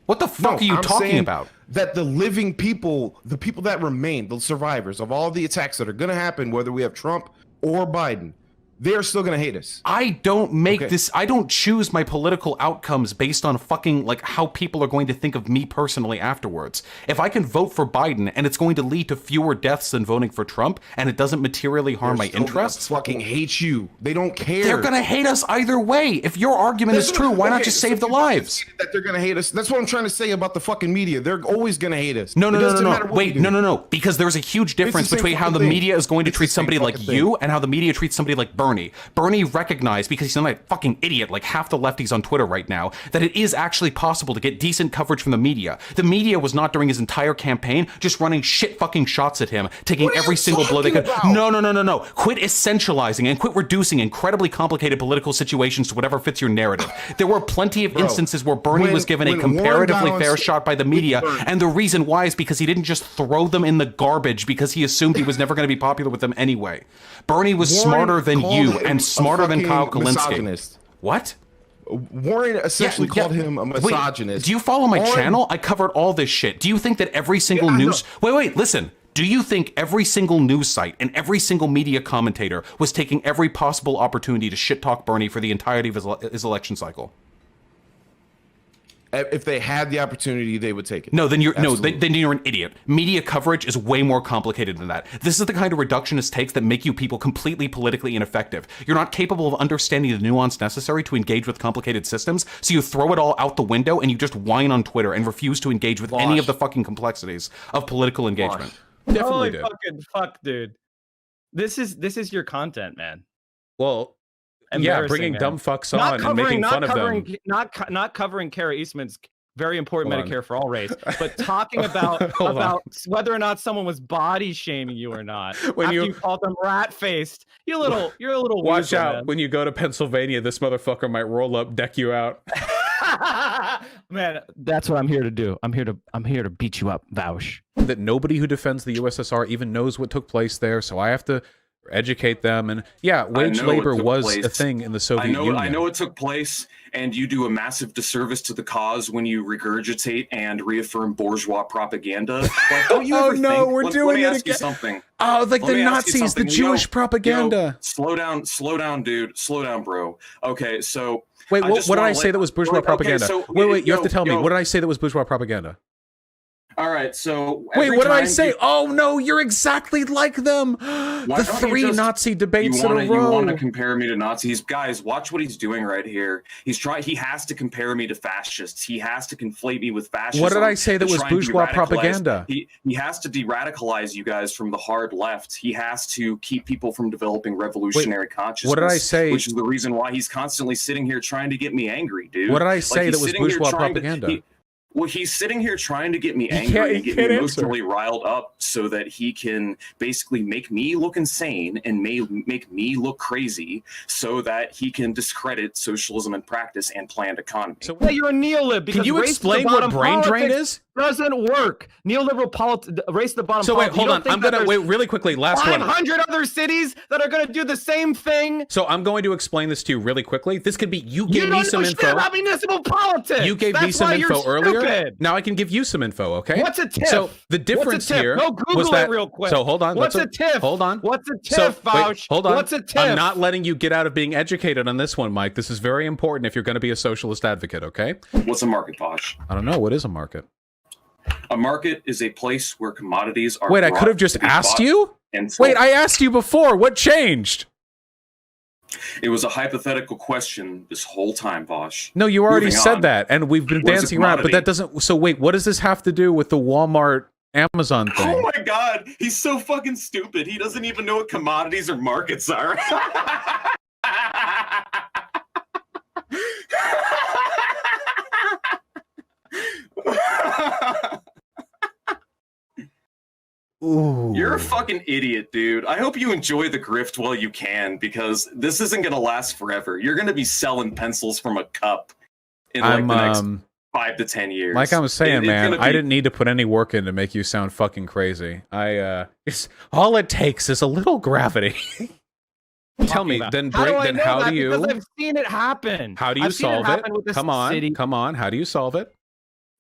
What the fuck are you talking about? That the living people, the people that remain, the survivors of all the attacks that are going to happen, whether we have Trump or Biden, they're still going to hate us. I don't make this. I don't choose my political outcomes based on fucking like how people are going to think of me personally afterwards. If I can vote for Biden and it's going to lead to fewer deaths than voting for Trump and it doesn't materially harm my interests, fucking hate you. They don't care. They're going to hate us either way. If your argument is true, why not just save the lives? That they're going to hate us. That's what I'm trying to say about the fucking media. They're always going to hate us. No. Wait, no. Because there's a huge difference between how the media is going to treat somebody like you and how the media treats somebody like Bernie. Bernie recognized, because he's not a fucking idiot like half the lefties on Twitter right now, that it is actually possible to get decent coverage from the media. The media was not during his entire campaign just running shit fucking shots at him, taking every single blow they could. No. Quit essentializing and quit reducing incredibly complicated political situations to whatever fits your narrative. There were plenty of instances where Bernie was given a comparatively fair shot by the media, and the reason why is because he didn't just throw them in the garbage because he assumed he was never going to be popular with them anyway. Bernie was smarter than you and smarter than Kyle Kalinske. What? Warren essentially called him a misogynist. Wait, do you follow my channel? I covered all this shit. Do you think that every single news... Wait, listen. Do you think every single news site and every single media commentator was taking every possible opportunity to shit talk Bernie for the entirety of his election cycle? If they had the opportunity, they would take it. No, then you're an idiot. Media coverage is way more complicated than that. This is the kind of reductionist takes that make you people completely politically ineffective. You're not capable of understanding the nuance necessary to engage with complicated systems, so you throw it all out the window and you just whine on Twitter and refuse to engage with any of the fucking complexities of political engagement. Definitely did. Fucking fuck, dude. This is your content, man. Well, yeah, bringing dumb fucks on and making fun of them. Not covering Kara Eastman's very important Medicare for all race, but talking about whether or not someone was body shaming you or not. When you called them rat faced, you're a little watch weird, out man. when you go to Pennsylvania. This motherfucker might roll up, deck you out. Man, that's what I'm here to do. I'm here to beat you up, Vaush. That nobody who defends the USSR even knows what took place there, so I have to educate them, and yeah, wage labor was a thing in the Soviet Union. I know it took place, and you do a massive disservice to the cause when you regurgitate and reaffirm bourgeois propaganda. Like, don't you ever no, think, we're let doing me it ask you again. something. Oh, like Let the me ask you Nazis, the something. Jewish propaganda. Slow down, dude. Slow down, bro. Okay, so wait, what did I wanna say that was bourgeois propaganda? Okay, so, wait, you have to tell me. What did I say that was bourgeois propaganda? All right, so wait, what did I say? Oh no, you're exactly like them. The three Nazi debates in a row. You want to compare me to Nazis, guys? Watch what he's doing right here. He has to compare me to fascists. He has to conflate me with fascism. What did I say that was bourgeois propaganda? He has to de-radicalize you guys from the hard left. He has to keep people from developing revolutionary consciousness. What did I say? Which is the reason why he's constantly sitting here trying to get me angry, dude. What did I say that was bourgeois propaganda? Well, he's sitting here trying to get me angry and get me emotionally riled up so that he can basically make me look insane and make me look crazy so that he can discredit socialism in practice and planned economy. So you're a neolib because can you explain what brain drain is? Doesn't work. Neoliberal race to the bottom. So wait, hold on. I'm gonna wait really quickly. Last 500 other cities that are gonna do the same thing. So I'm going to explain this to you really quickly. This could be you gave me some info. You don't know shit about municipal politics. You gave me some info earlier. Stupid. Now I can give you some info. Okay. What's a TIF? So the difference here no, Google was that. It real quick. So hold on. What's a TIF? Hold on. What's a TIF, Vaush? Hold on. What's a TIF? I'm not letting you get out of being educated on this one, Mike. This is very important if you're going to be a socialist advocate. Okay. What's a market, Vaush? I don't know. What is a market? A market is a place where commodities are. Wait, I could have just asked you? Wait, I asked you before. What changed? It was a hypothetical question this whole time, Vaush. No, you already said that, and we've been dancing around, but that doesn't... So wait, what does this have to do with the Walmart Amazon thing? Oh my god, he's so fucking stupid. He doesn't even know what commodities or markets are. Ooh. You're a fucking idiot, dude. I hope you enjoy the grift while you can, because this isn't going to last forever. You're going to be selling pencils from a cup in like the next 5 to 10 years. Like I was saying, man, I didn't need to put any work in to make you sound fucking crazy. It's all it takes is a little gravity. Tell me, then how do you? Because I've seen it happen. How do you solve it? Come on. How do you solve it?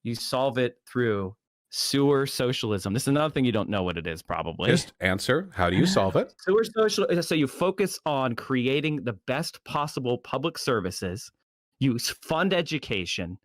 You solve it through sewer socialism. This is another thing you don't know what it is, probably. Just answer. How do you solve it? Sewer socialism. So you focus on creating the best possible public services. You fund education.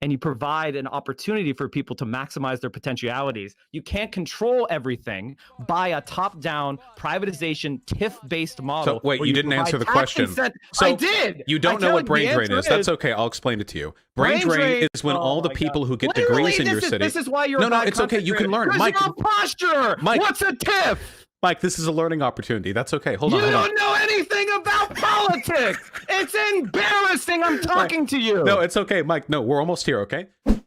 And you provide an opportunity for people to maximize their potentialities. You can't control everything by a top-down privatization TIF-based model. So wait, you didn't answer the question. So I did. You don't know what brain drain is. That's okay. I'll explain it to you. Brain drain is when all the people who get degrees in your city. This is why you're no, it's okay. You can learn. Mike, you're a posturer. Mike, what's a TIF? Mike, this is a learning opportunity. That's okay. Hold on. You don't know anything about politics. It's embarrassing. I'm talking to you. No, it's okay, Mike. No, we're almost here. Okay. Oh,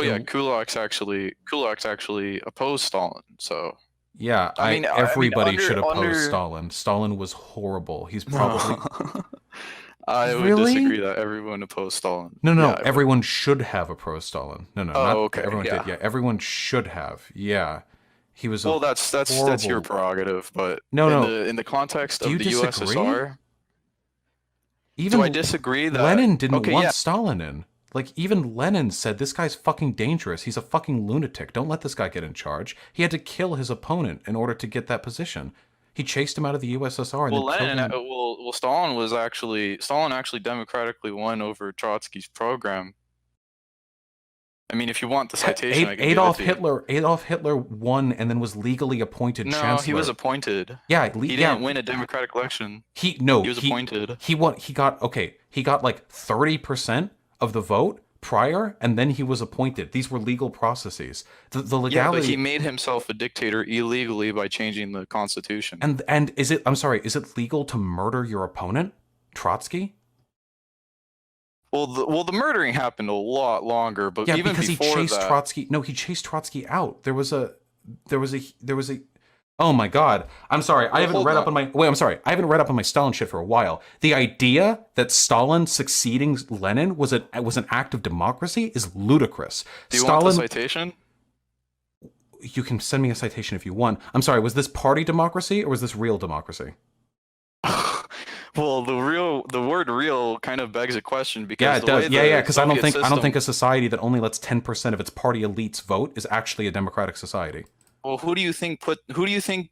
yeah, Kulak's actually opposed Stalin. So yeah, everybody should oppose Stalin. Stalin was horrible. He's probably. I would disagree that everyone opposed Stalin. No, yeah, everyone should have opposed Stalin. No, not okay. Everyone did. Yeah, everyone should have. Yeah. He was well. That's your prerogative, but in the context of the USSR, even do I disagree that Lenin didn't want Stalin in? Like even Lenin said, "This guy's fucking dangerous. He's a fucking lunatic. Don't let this guy get in charge." He had to kill his opponent in order to get that position. He chased him out of the USSR. And Stalin actually democratically won over Trotsky's program. I mean, if you want the citation, Adolf Hitler won and then was legally appointed chancellor. No, he was appointed. Yeah, he didn't win a democratic election. He was appointed. He won. He got like 30% of the vote prior, and then he was appointed. These were legal processes. The legality. Yeah, but he made himself a dictator illegally by changing the constitution. And is it? I'm sorry. Is it legal to murder your opponent, Trotsky? Well, the murdering happened a lot longer, but yeah, even because before he chased that, Trotsky. No, he chased Trotsky out. There was a. Oh my God! I'm sorry. I haven't read up on my. Wait, I'm sorry. I haven't read up on my Stalin shit for a while. The idea that Stalin succeeding Lenin was an act of democracy is ludicrous. Do you want the citation? you can send me a citation if you want. I'm sorry, was this party democracy or was this real democracy? Well, the word "real" kind of begs a question because Yeah, it does. Yeah, because I don't Soviet think a society that only lets 10% of its party elites vote is actually a democratic society. Well, who do you think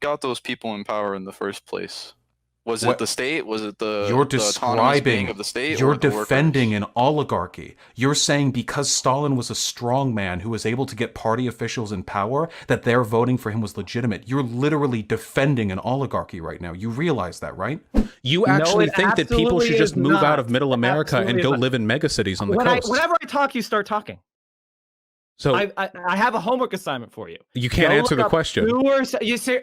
got those people in power in the first place? Was it the state? Was it the autonomous being of the state? You're or the defending workers? an oligarchy. You're saying because Stalin was a strong man who was able to get party officials in power, that their voting for him was legitimate. You're literally defending an oligarchy right now. You realize that, right? You actually it think that people should absolutely just is move not. out of Middle America and Absolutely go is not. live in megacities on the coast? Whenever I talk, you start talking. So I have a homework assignment for you. You can't Go answer look the up question.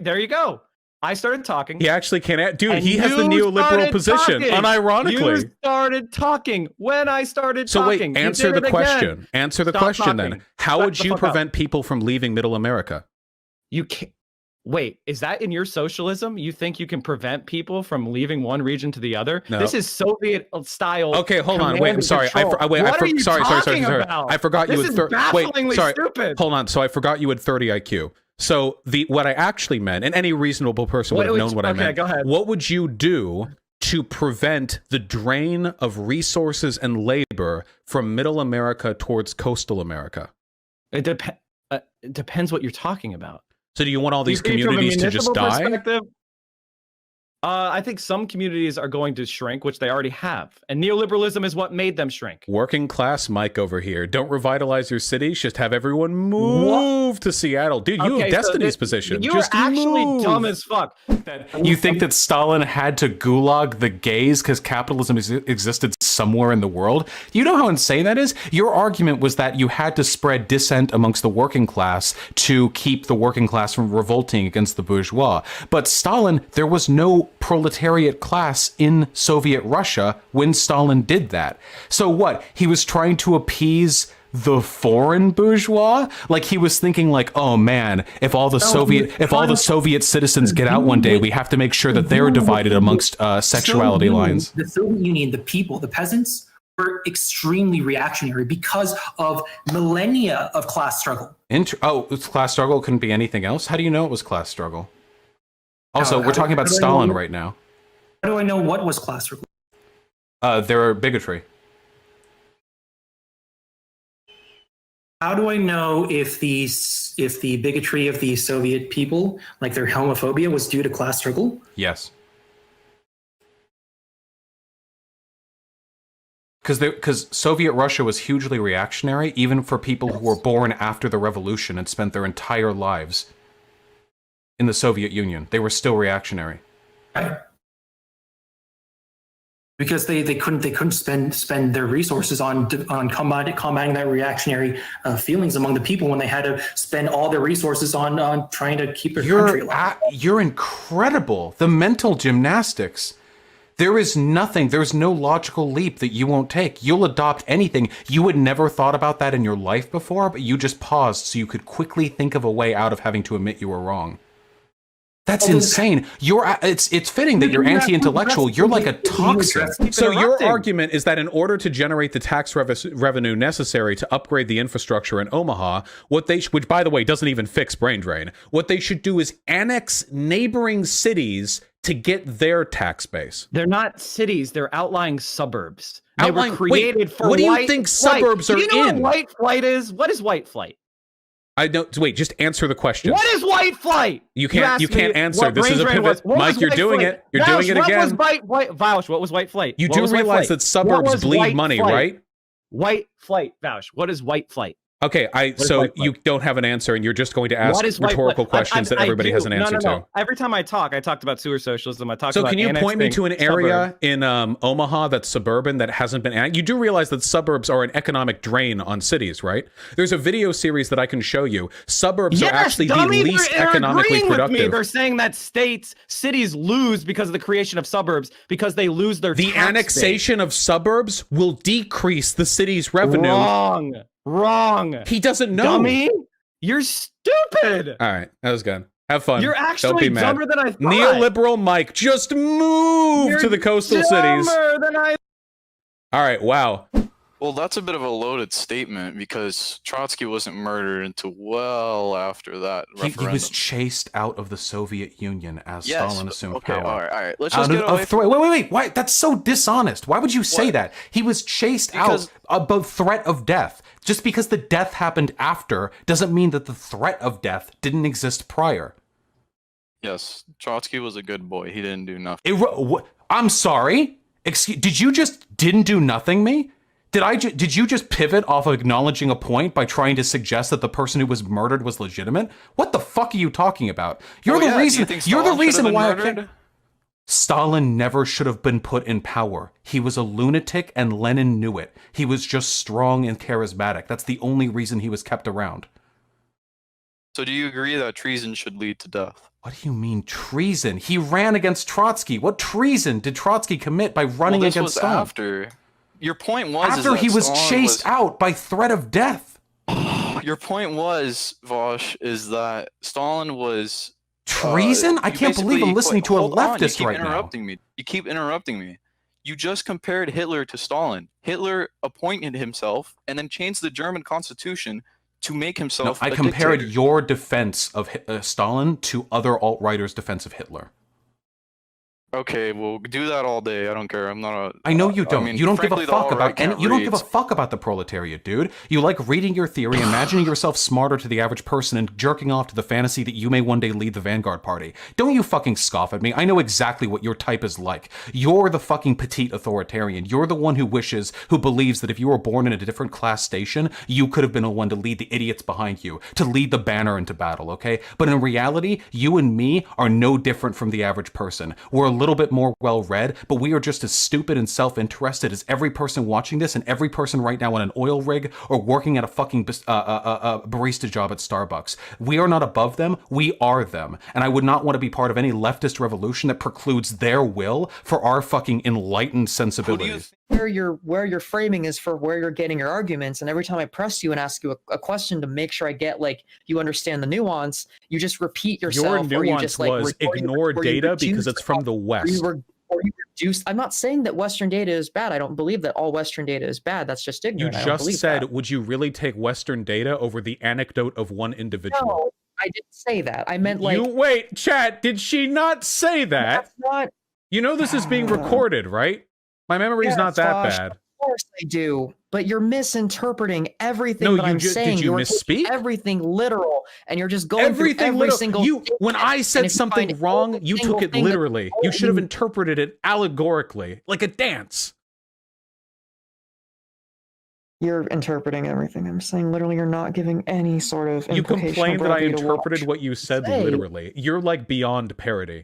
There you go. I started talking. He actually can't. Dude, and he has the you neoliberal started position, talking. unironically. You started talking when I started So talking. wait, You answer did the it question. again. Answer the Stop question talking. then. How Shut would the you fuck up. prevent people from leaving Middle America? You can't. Wait, is that in your socialism? You think you can prevent people from leaving one region to the other? No. This is Soviet style. Okay, hold on. command Wait, I'm and sorry. control. What are you Sorry. talking about? I forgot you This had is 30. Wait, bafflingly sorry. stupid. Hold on. So I forgot you had 30 IQ. So what I actually meant, and any reasonable person would have known what I meant. Go ahead. What would you do to prevent the drain of resources and labor from Middle America towards Coastal America? It depends what you're talking about. So do you want all these Do you think from a communities to just municipal die? perspective? I think some communities are going to shrink, which they already have. And neoliberalism is what made them shrink. Working class Mike over here. Don't revitalize your cities. Just have everyone move to Seattle. Dude, you have Destiny's position. You're Just actually move. dumb as fuck. You think that Stalin had to gulag the gays because capitalism existed somewhere in the world? You know how insane that is? Your argument was that you had to spread dissent amongst the working class to keep the working class from revolting against the bourgeois. But Stalin, there was no proletariat class in Soviet Russia when Stalin did that. So what? He was trying to appease the foreign bourgeois? Like he was thinking like, oh man, if all the Soviet citizens get out one day, we have to make sure that they're divided amongst sexuality lines. The Soviet Union, the people, the peasants were extremely reactionary because of millennia of class struggle. It's class struggle couldn't be anything else? How do you know it was class struggle? Also, we're talking about Stalin right now. How do I know what was class struggle? There are bigotry. How do I know if the bigotry of the Soviet people, like their homophobia, was due to class struggle? Yes. Because Soviet Russia was hugely reactionary, even for people who were born after the revolution and spent their entire lives in the Soviet Union. They were still reactionary. Right. Because they couldn't spend their resources on combating that reactionary feelings among the people when they had to spend all their resources on trying to keep their country alive. You're incredible. The mental gymnastics. There's no logical leap that you won't take. You'll adopt anything. You would never thought about that in your life before, but you just paused so you could quickly think of a way out of having to admit you were wrong. That's insane. It's fitting that you're anti-intellectual. You're like a toxin. So your argument is that in order to generate the tax revenue necessary to upgrade the infrastructure in Omaha, which by the way doesn't even fix brain drain, what they should do is annex neighboring cities to get their tax base. They're not cities; they're outlying suburbs. They were created for what do you white think flight. suburbs are Do you know in? what white flight is? What is white flight? I don't. Wait, just answer the question. What is white flight? You can't answer. what This is a brain drain pivot. was. What Mike, was you're white doing flight? it. You're doing it again. Vaush, what was white flight? You What do was white realize flight? that suburbs What was bleed white money, flight? right? White flight, Vaush. What is white flight? Okay, so you don't have an answer, and you're just going to ask rhetorical questions that everybody has an answer to. Every time I talked about sewer socialism. I talked So about can you point me to an annexing area suburbs. in Omaha that's suburban that hasn't been annexed? You do realize that suburbs are an economic drain on cities, right? There's a video series that I can show you. Suburbs are actually the least they're economically agreeing with me. productive. They're saying that cities lose because of the creation of suburbs because they lose their The tax annexation of suburbs will decrease the city's revenue. Wrong. He doesn't know. Dummy. You're stupid. All right, that was good. Have fun. You're Don't actually be mad. dumber than I thought. Neoliberal Mike, just move You're to the coastal cities. dumber than I. All right, wow. Well, that's a bit of a loaded statement because Trotsky wasn't murdered until well after that referendum. He was chased out of the Soviet Union as Stalin assumed power. All right. Let's just get away Wait. Why? That's so dishonest. Why would you say that? He was chased out above threat of death. Just because the death happened after doesn't mean that the threat of death didn't exist prior. Yes, Trotsky was a good boy. He didn't do nothing. I'm sorry. Did you just didn't do nothing me? Did you just pivot off of acknowledging a point by trying to suggest that the person who was murdered was legitimate? What the fuck are you talking about? You're the reason why I can't. Stalin never should have been put in power. He was a lunatic and Lenin knew it. He was just strong and charismatic. That's the only reason he was kept around. So do you agree that treason should lead to death? What do you mean treason? He ran against Trotsky. What treason did Trotsky commit by running against Stalin? After. Your point was after he was chased out by threat of death. Your point was, Vaush, is that Stalin was treason? I can't believe I'm listening to a leftist right now. You keep interrupting me. You just compared Hitler to Stalin. Hitler appointed himself and then changed the German constitution to make himself. No, I compared your defense of Stalin to other alt-righters' defense of Hitler. Okay, well, do that all day. I don't care. I'm not a. I know you don't. I mean, you don't give a fuck about any. You don't give a fuck about the proletariat, dude. You like reading your theory, imagining yourself smarter to the average person, and jerking off to the fantasy that you may one day lead the Vanguard Party. Don't you fucking scoff at me. I know exactly what your type is like. You're the fucking petite authoritarian. You're the one who believes that if you were born in a different class station, you could have been the one to lead the idiots behind you, to lead the banner into battle. Okay, but in reality, you and me are no different from the average person. We're a little bit more well-read, but we are just as stupid and self-interested as every person watching this and every person right now on an oil rig or working at a fucking barista job at Starbucks. We are not above them, we are them. And I would not want to be part of any leftist revolution that precludes their will for our fucking enlightened sensibilities. Where your framing is for where you're getting your arguments, and every time I press you and ask you a question to make sure I get you understand the nuance, you just repeat yourself. Your nuance you just, was ignore data because it's from the West. I'm not saying that Western data is bad. I don't believe that all Western data is bad. That's just ignorant. You just said, would you really take Western data over the anecdote of one individual? No, I didn't say that. I meant wait, chat, did she not say that? That's not. You know this is being recorded, right? My memory is not that bad. Of course I do, but you're misinterpreting everything that I'm saying. Did you misspeak? Everything literal, and you're just going through every single. When I said something wrong, you took it literally. You should have interpreted it allegorically, like a dance. You're interpreting everything I'm saying literally. You're not giving any sort of. You complained that I interpreted what you said literally. You're like beyond parody.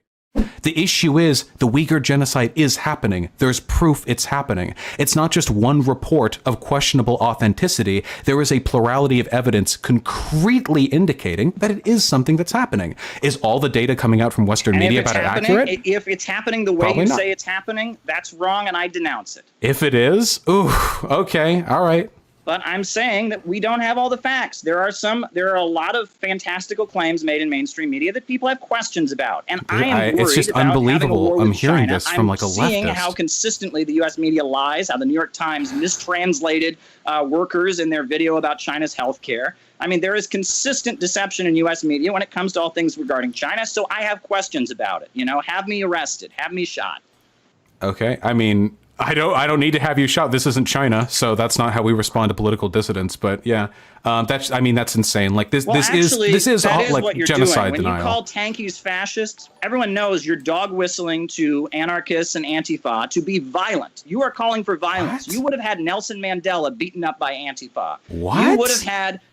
The issue is the Uyghur genocide is happening. There's proof it's happening. It's not just one report of questionable authenticity. There is a plurality of evidence concretely indicating that it is something that's happening. Is all the data coming out from Western media about it accurate? If it's happening the way you say it's happening, that's wrong, and I denounce it. If it is, ooh, okay, all right. But I'm saying that we don't have all the facts. There are a lot of fantastical claims made in mainstream media that people have questions about. And I am worried it's just about unbelievable. I'm hearing China. this from like a leftist. I'm seeing how consistently the U.S. media lies, how the New York Times mistranslated workers in their video about China's healthcare. I mean, there is consistent deception in U.S. media when it comes to all things regarding China. So I have questions about it. Have me arrested, have me shot. Okay, I mean, I don't need to have you shot. This isn't China, so that's not how we respond to political dissidents. But yeah, that's insane. Like this is like genocide doing. When denial. You call tankies fascists, everyone knows you're dog whistling to anarchists and Antifa to be violent. You are calling for violence. What? You would have had Nelson Mandela beaten up by Antifa. What?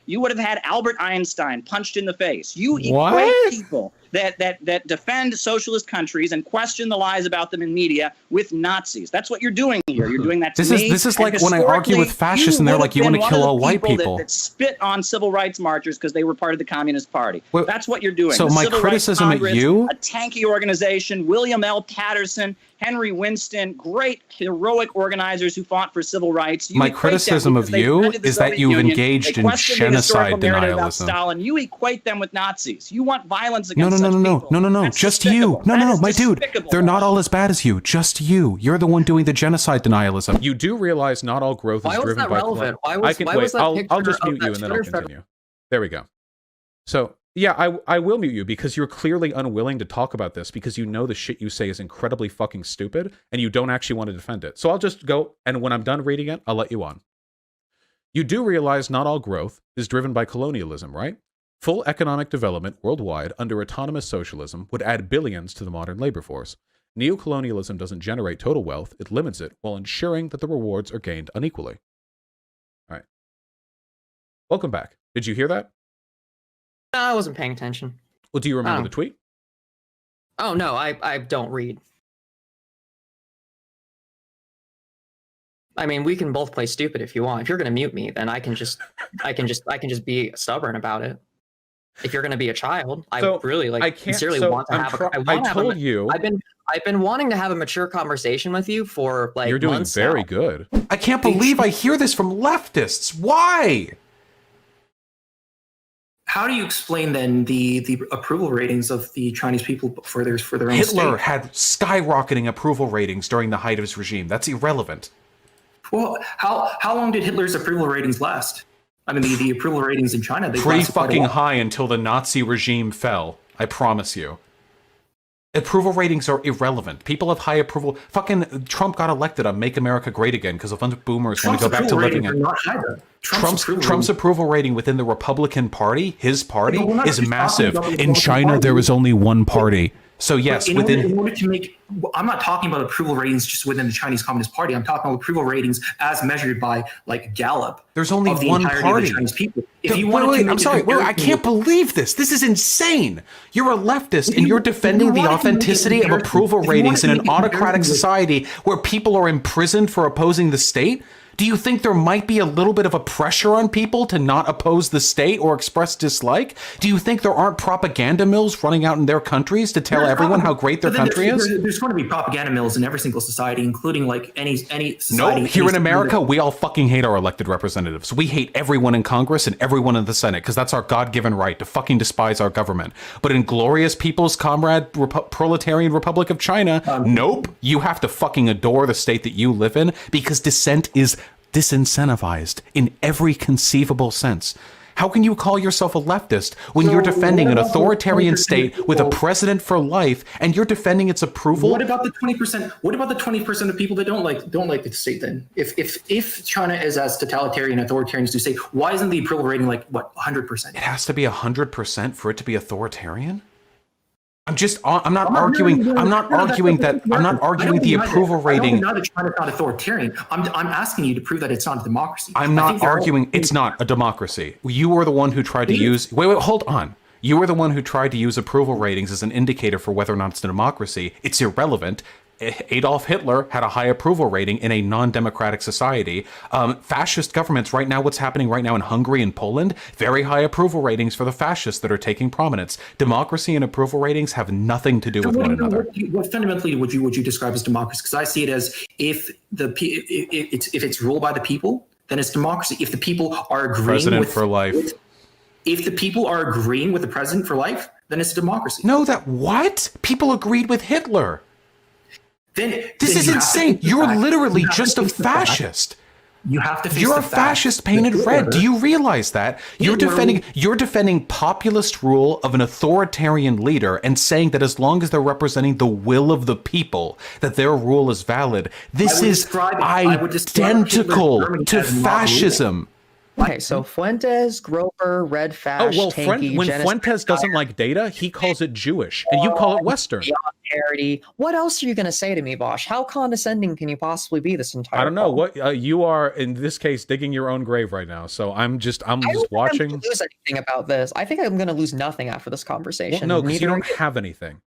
You would have had Albert Einstein punched in the face. You equate people that defend socialist countries and question the lies about them in media with Nazis. That's what you're doing here. You're doing that to me. This is like when I argue with fascists and they're like, you want to kill all white people. That spit on civil rights marchers because they were part of the Communist Party. That's what you're doing. So my criticism at you, a Tankie organization, William L. Patterson, Henry Winston, great heroic organizers who fought for civil rights. My criticism of you is that you've engaged in genocide denialism. Stalin. You equate them with Nazis. You want violence against No. Just you. No, my dude. They're not all as bad as you. Just you. You're the one doing the genocide denialism. You do realize not all growth is driven by relevant? I'll just mute you and then I'll continue. There we go. So, yeah, I will mute you because you're clearly unwilling to talk about this because you know the shit you say is incredibly fucking stupid and you don't actually want to defend it. So I'll just go, and when I'm done reading it, I'll let you on. You do realize not all growth is driven by colonialism, right? Full economic development worldwide under autonomous socialism would add billions to the modern labor force. Neocolonialism doesn't generate total wealth, it limits it while ensuring that the rewards are gained unequally. All right. Welcome back. Did you hear that? No, I wasn't paying attention. Well, do you remember the tweet? Oh no, I don't read. I mean, we can both play stupid if you want. If you're gonna mute me, then I can just be stubborn about it. If you're gonna be a child, I really sincerely want to have. I've been wanting to have a mature conversation with you for like. You're doing months very now. good. I can't believe I hear this from leftists. Why? How do you explain then the approval ratings of the Chinese people for their own Hitler state? had skyrocketing approval ratings during the height of his regime. That's irrelevant. Well, how long did Hitler's approval ratings last? I mean, the approval ratings in China, they pretty lasted quite a fucking while. high until the Nazi regime fell. I promise you. Approval ratings are irrelevant. People have high approval. Fucking Trump got elected on Make America Great Again because a bunch of boomers want to go back to living in. Trump's approval rating within the Republican Party, his party, is massive. In China, there is only one party. So yes, in order to make, I'm not talking about approval ratings just within the Chinese Communist Party. I'm talking about approval ratings as measured by like Gallup. There's only one party. Chinese people. I can't believe this. This is insane. You're a leftist and you're defending the authenticity of approval ratings in an autocratic society where people are imprisoned for opposing the state. Do you think there might be a little bit of a pressure on people to not oppose the state or express dislike? Do you think there aren't propaganda mills running out in their countries to tell everyone how great their country is? There's going to be propaganda mills in every single society, including like any society. No, here in America, we all fucking hate our elected representatives. We hate everyone in Congress and everyone in the Senate because that's our God-given right to fucking despise our government. But in glorious people's comrade proletarian Republic of China, nope, you have to fucking adore the state that you live in because dissent is disincentivized in every conceivable sense. How can you call yourself a leftist when you're defending an authoritarian state with a president for life and you're defending its approval? What about the 20%? What about the 20% of people that don't like the state then? If China is as totalitarian authoritarian as you say, why isn't the approval rating like what 100%? It has to be 100% for it to be authoritarian? I'm not arguing the approval rating. I don't deny that China's not authoritarian. I'm asking you to prove that it's not a democracy. I'm not arguing it's not a democracy. You were the one who tried to use. Wait, hold on. You were the one who tried to use approval ratings as an indicator for whether or not it's a democracy. It's irrelevant. Adolf Hitler had a high approval rating in a non-democratic society. Fascist governments right now, what's happening right now in Hungary and Poland, very high approval ratings for the fascists that are taking prominence. Democracy and approval ratings have nothing to do with one another. What fundamentally would you describe as democracy? Because I see it as if it's ruled by the people, then it's democracy. If the people are agreeing President for life. If the people are agreeing with the president for life, then it's a democracy. No, what? People agreed with Hitler. This is insane. You're literally just a fascist. You have to face You're a fascist painted red. Do you realize that? You're defending populist rule of an authoritarian leader and saying that as long as they're representing the will of the people, that their rule is valid. This is identical to fascism. Okay, so Fuentes, Groper, Red Fash, Tankie, when Fuentes doesn't like data, he calls it Jewish, and you call it Western. Parody. What else are you going to say to me, Vaush? How condescending can you possibly be this entire? I don't know what you are in this case digging your own grave right now. So I'm just watching. I don't lose anything about this. I think I'm going to lose nothing after this conversation. Well, no, because you don't have anything.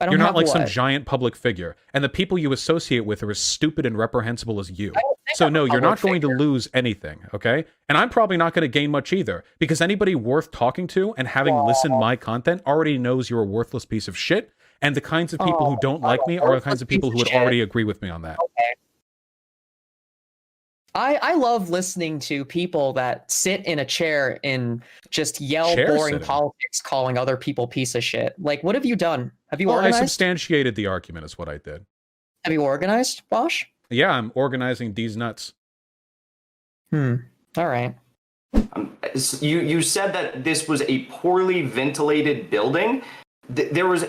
You're not like some giant public figure, and the people you associate with are as stupid and reprehensible as you. So no, you're not going to lose anything, okay? And I'm probably not going to gain much either, because anybody worth talking to and having listened my content already knows you're a worthless piece of shit, And the kinds of people who don't like me are the kinds of people who would already agree with me on that. Okay. I love listening to people that sit in a chair and just yell boring politics, calling other people piece of shit. Like, what have you done? Have you organized? I substantiated the argument is what I did. Have you organized, Vaush? Yeah, I'm organizing these nuts. All right. You said that this was a poorly ventilated building. There was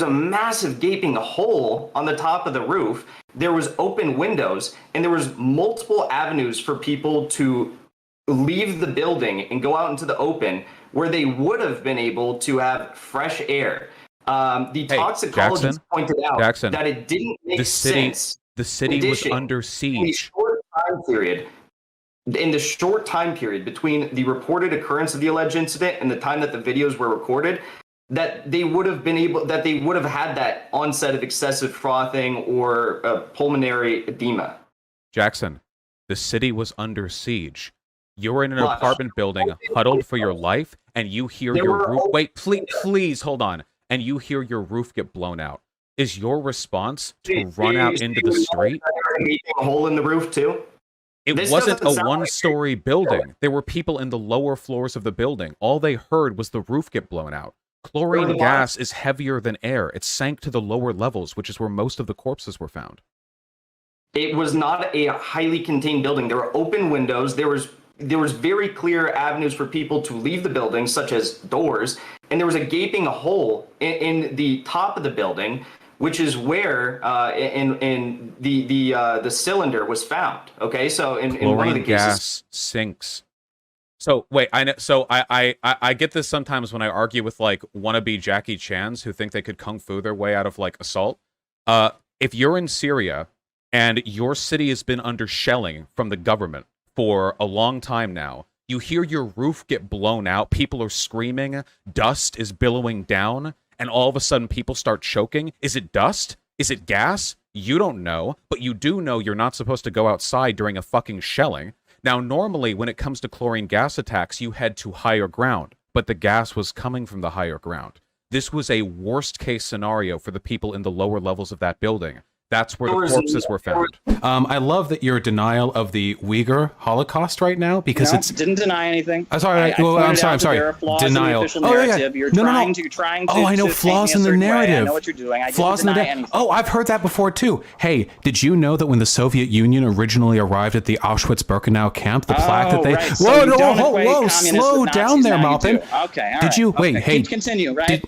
a massive gaping hole on the top of the roof. There was open windows, and there was multiple avenues for people to leave the building and go out into the open where they would have been able to have fresh air. The toxicologist pointed out that it didn't make sense. The city was under siege. In the short time period between the reported occurrence of the alleged incident and the time that the videos were recorded, that they would have had that onset of excessive frothing or pulmonary edema. Jackson, the city was under siege. You're in an apartment building, huddled for your life, and you hear your roof. Wait, please hold on. And you hear your roof get blown out. Is your response to run out into the street? A hole in the roof too. It wasn't a one-story building. There were people in the lower floors of the building. All they heard was the roof get blown out. Chlorine gas is heavier than air. It sank to the lower levels, which is where most of the corpses were found. It was not a highly contained building. There were open windows. There was very clear avenues for people to leave the building, such as doors, and there was a gaping hole in the top of the building, which is where the cylinder was found. Okay, so in one of the cases, gas sinks. So wait, I know. So I get this sometimes when I argue with like wannabe Jackie Chans who think they could kung fu their way out of like assault. If you're in Syria and your city has been under shelling from the government for a long time now, you hear your roof get blown out, people are screaming, dust is billowing down, and all of a sudden people start choking. Is it dust? Is it gas? You don't know, but you do know you're not supposed to go outside during a fucking shelling. Now, normally, when it comes to chlorine gas attacks, you head to higher ground, but the gas was coming from the higher ground. This was a worst-case scenario for the people in the lower levels of that building. That's where the corpses were found. I love that your denial of the Uyghur Holocaust right now, because didn't deny anything. I'm sorry. I'm sorry. There are flaws Denial. in the official narrative. You're trying to. I know flaws in the narrative. I know what you're doing. I flaws didn't in the deny anything. Oh, I've heard that before too. Hey, did you know that when the Soviet Union originally arrived at the Auschwitz-Birkenau camp, the plaque that they whoa, slow down there, Maupin. Okay. Did you wait? Okay. Hey, continue. Right?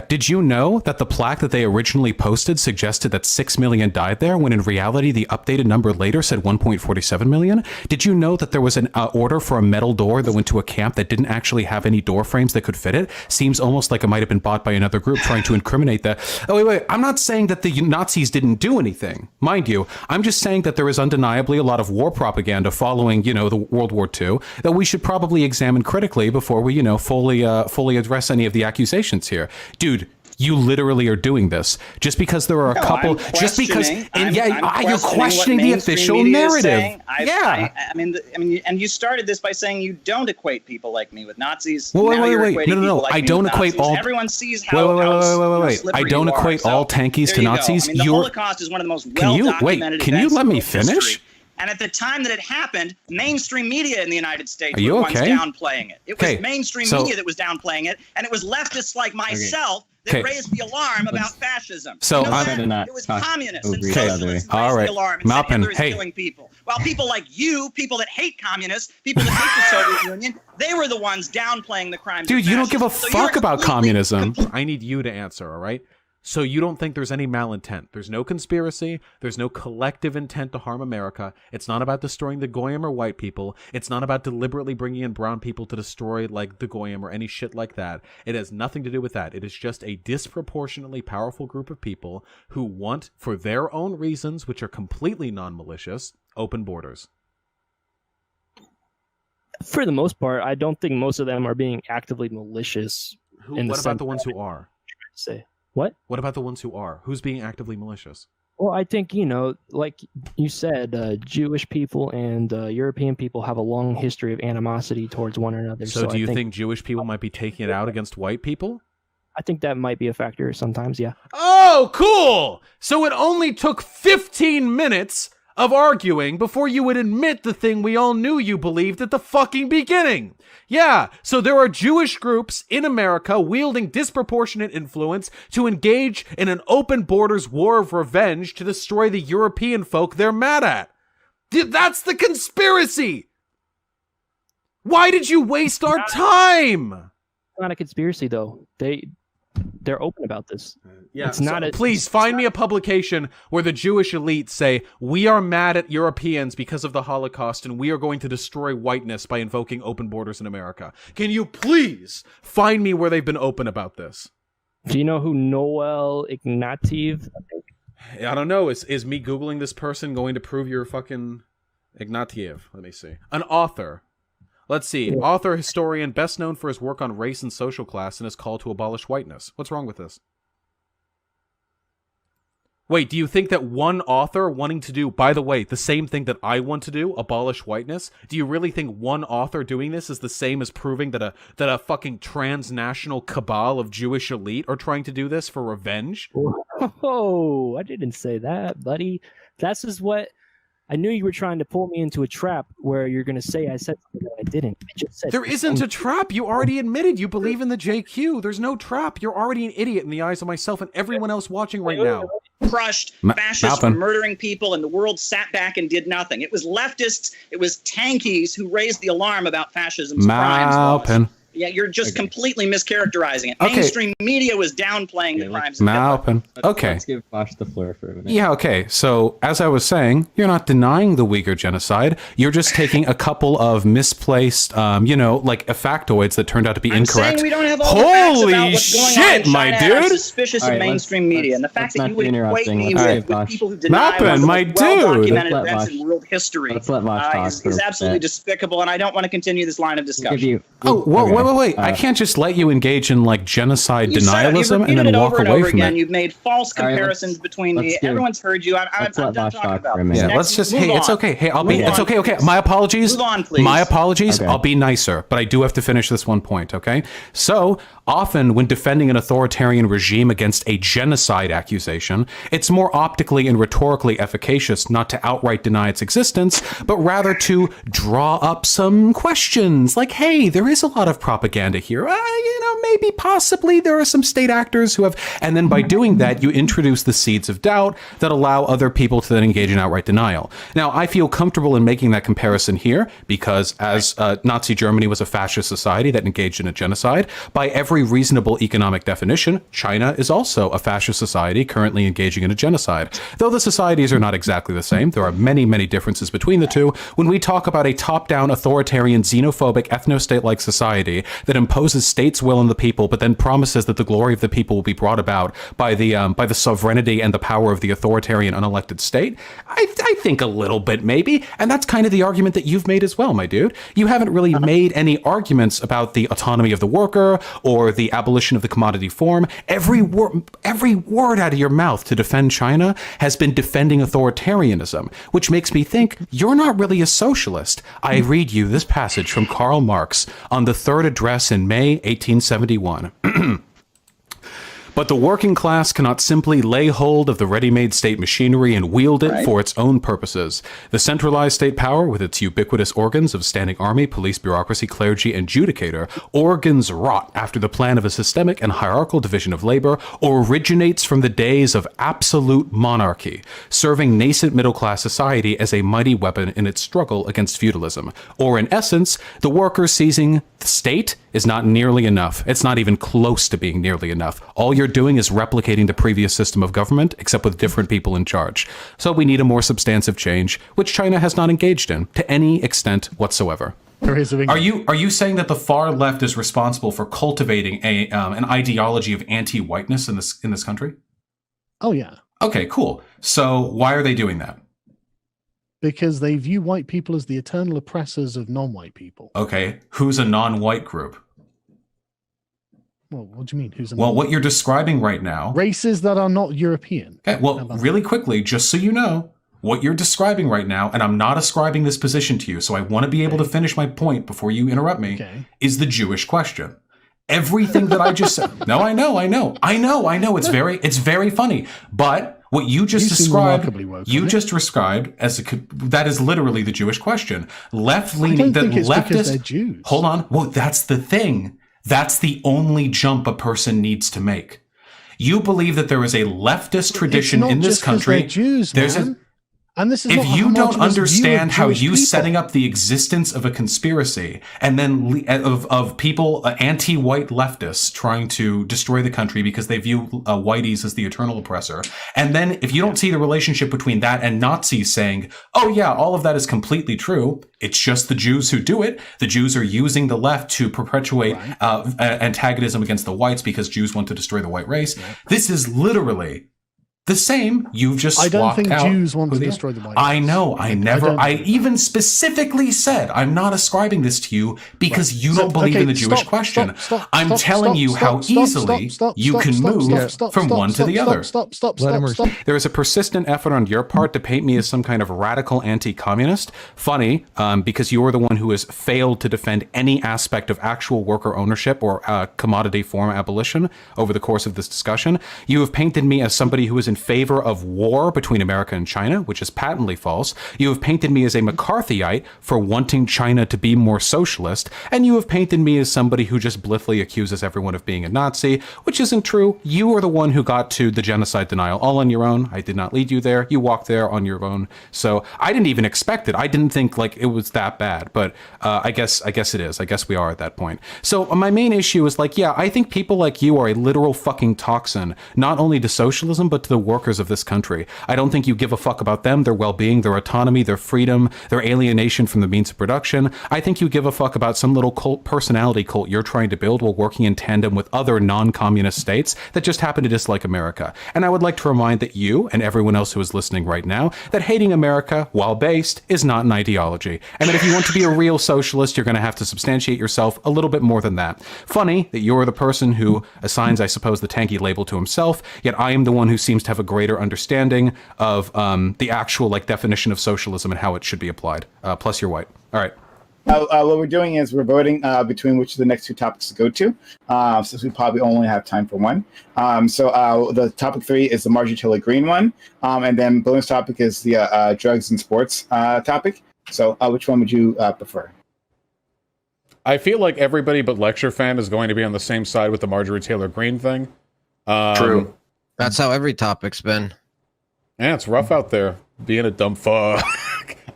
Did you know that the plaque that they originally posted suggested that 6 million died there, when in reality the updated number later said 1.47 million? Did you know that there was an order for a metal door that went to a camp that didn't actually have any door frames that could fit it? Seems almost like it might have been bought by another group trying to incriminate that. Oh, wait. I'm not saying that the Nazis didn't do anything, mind you. I'm just saying that there is undeniably a lot of war propaganda following, the World War II that we should probably examine critically before we, fully address any of the accusations here. Dude, you literally are doing this just because there are a couple. Just because, you're questioning the official narrative. I mean, and you started this by saying you don't equate people like me with Nazis. Wait. No. Like I don't equate all. Everyone sees how. Wait. I don't equate all tankies to Nazis. I mean, the Holocaust is one of the most well-documented. Can you let me finish? History. And at the time that it happened, mainstream media in the United States were the ones downplaying it. It was mainstream media that was downplaying it, and it was leftists like myself that raised the alarm about fascism. So it was communists and socialists that raised the alarm and said Hitler is killing people. While people like you, people that hate communists, people that hate the Soviet Union, they were the ones downplaying the crimes. Dude, you don't give a fuck about communism. I need you to answer, all right? So you don't think there's any malintent. There's no conspiracy. There's no collective intent to harm America. It's not about destroying the Goyim or white people. It's not about deliberately bringing in brown people to destroy like the Goyim or any shit like that. It has nothing to do with that. It is just a disproportionately powerful group of people who want, for their own reasons, which are completely non-malicious, open borders. For the most part, I don't think most of them are being actively malicious. What about the ones who are? Say. What? What about the ones who are? Who's being actively malicious? Well, I think, like you said, Jewish people and European people have a long history of animosity towards one another. So do you think Jewish people might be taking it out against white people? I think that might be a factor sometimes, yeah. Oh, cool! So it only took 15 minutes of arguing before you would admit the thing we all knew you believed at the fucking beginning. Yeah, so there are Jewish groups in America wielding disproportionate influence to engage in an open borders war of revenge to destroy the European folk they're mad at. That's the conspiracy! Why did you waste our time? It's not a conspiracy, though. They're open about this. Yeah, it's not. Please find me a publication where the Jewish elite say we are mad at Europeans because of the Holocaust and we are going to destroy whiteness by invoking open borders in America. Can you please find me where they've been open about this? Do you know who Noel Ignatiev? I don't know. Is me Googling this person going to prove you're fucking Ignatiev? Let me see. An author. Let's see. Yeah. Author, historian, best known for his work on race and social class and his call to abolish whiteness. What's wrong with this? Wait, do you think that one author wanting to do, by the way, the same thing that I want to do, abolish whiteness, do you really think one author doing this is the same as proving that a fucking transnational cabal of Jewish elite are trying to do this for revenge? Oh, I didn't say that, buddy. That's just what... I knew you were trying to pull me into a trap where you're going to say I said something that I didn't. I just said there isn't a trap. You already admitted you believe in the JQ. There's no trap. You're already an idiot in the eyes of myself and everyone else watching right now. Crushed fascists were murdering people and the world sat back and did nothing. It was leftists, it was tankies who raised the alarm about fascism's crimes. Maupin. Yeah, you're just completely mischaracterizing it. Okay. Mainstream media was downplaying the crimes. Maupin. Okay. Let's give Vaush the floor for a minute. Yeah, okay. So, as I was saying, you're not denying the Uyghur genocide. You're just taking a couple of misplaced, like factoids that turned out to be incorrect. Saying we don't have all the facts about what's going on in China my and are dude! suspicious of mainstream media. And the fact that you would equate me with people who deny Maupin, my dude! well-documented events in world history is absolutely despicable, and I don't want to continue this line of discussion. Wait. I can't just let you engage in genocide denialism and then walk away from it. You've made false comparisons between me. Everyone's heard you. I'm done talking about this. Yeah, let's just. Hey, it's okay. Hey, it's okay. Okay, my apologies. Move on, please. My apologies. Okay. I'll be nicer, but I do have to finish this one point. Okay. So often, when defending an authoritarian regime against a genocide accusation, it's more optically and rhetorically efficacious not to outright deny its existence, but rather to draw up some questions like, "Hey, there is a lot of propaganda here. Maybe, possibly, there are some state actors who have," and then by doing that, you introduce the seeds of doubt that allow other people to then engage in outright denial. Now, I feel comfortable in making that comparison here because as Nazi Germany was a fascist society that engaged in a genocide, by every reasonable economic definition, China is also a fascist society currently engaging in a genocide. Though the societies are not exactly the same, there are many, many differences between the two. When we talk about a top-down, authoritarian, xenophobic, ethno-state-like society that imposes state's will on the people, but then promises that the glory of the people will be brought about by the sovereignty and the power of the authoritarian unelected state, I think a little bit maybe, and that's kind of the argument that you've made as well, my dude. You haven't really made any arguments about the autonomy of the worker or the abolition of the commodity form. Every word out of your mouth to defend China has been defending authoritarianism, which makes me think you're not really a socialist. I read you this passage from Karl Marx on the third address in May 1871. But the working class cannot simply lay hold of the ready-made state machinery and wield it for its own purposes. The centralized state power, with its ubiquitous organs of standing army, police, bureaucracy, clergy, and judicature, organs wrought after the plan of a systemic and hierarchical division of labor, originates from the days of absolute monarchy, serving nascent middle-class society as a mighty weapon in its struggle against feudalism. Or in essence, the workers seizing the state is not nearly enough. It's not even close to being nearly enough. All you're doing is replicating the previous system of government, except with different people in charge. So we need a more substantive change, which China has not engaged in to any extent whatsoever. Are you saying that the far left is responsible for cultivating an ideology of anti-whiteness in this country? Oh yeah. Okay, cool. So why are they doing that? Because they view white people as the eternal oppressors of non-white people. Okay, who's a non-white group? Well, what do you mean? Who's a well, what you're describing right now... Races that are not European. Okay, well, really quickly, just so you know, what you're describing right now, and I'm not ascribing this position to you, so I want to be able to finish my point before you interrupt me, is the Jewish question. Everything that I just said. No, I know. It's very funny. But what you just described, as that is literally the Jewish question. Left-leaning, that leftist. Hold on. Well, that's the thing. That's the only jump a person needs to make. You believe that there is a leftist tradition in this country. Jews, there's man. And this is if not you don't understand how you people. setting up the existence of a conspiracy and then of people, anti-white leftists trying to destroy the country because they view whiteys as the eternal oppressor, and then if you don't see the relationship between that and Nazis saying, oh yeah, all of that is completely true, it's just the Jews who do it. The Jews are using the left to perpetuate antagonism against the whites because Jews want to destroy the white race. Yeah. This is literally the same. You've just swapped out. I don't think Jews want to destroy the white race. I know. I even specifically said I'm not ascribing this to you because you don't believe in the Jewish question. I'm telling you how easily you can move from one to the other. Stop. There is a persistent effort on your part to paint me as some kind of radical anti-communist. Funny, because you are the one who has failed to defend any aspect of actual worker ownership or commodity form abolition over the course of this discussion. You have painted me as somebody who is in favor of war between America and China, which is patently false. You have painted me as a McCarthyite for wanting China to be more socialist, and you have painted me as somebody who just blithely accuses everyone of being a Nazi, which isn't true. You are the one who got to the genocide denial all on your own. I did not lead you there. You walked there on your own. So I didn't even expect it. I didn't think like it was that bad, but I guess it is. I guess we are at that point. So my main issue is like, yeah, I think people like you are a literal fucking toxin, not only to socialism, but to the workers of this country. I don't think you give a fuck about them, their well-being, their autonomy, their freedom, their alienation from the means of production. I think you give a fuck about some little personality cult you're trying to build while working in tandem with other non-communist states that just happen to dislike America. And I would like to remind that you and everyone else who is listening right now that hating America, while based, is not an ideology. And that if you want to be a real socialist, you're going to have to substantiate yourself a little bit more than that. Funny that you're the person who assigns, I suppose, the Tankie label to himself, yet I am the one who seems to have a greater understanding of the actual like definition of socialism and how it should be applied. Plus you're white. All right. What we're doing is we're voting between which of the next two topics to go to, since we probably only have time for one. So the topic 3 is the Marjorie Taylor Greene one, and then bonus topic is the drugs and sports topic. So which one would you prefer? I feel like everybody but LectureFan is going to be on the same side with the Marjorie Taylor Greene thing. True. That's how every topic's been. Yeah, it's rough out there being a dumb fuck.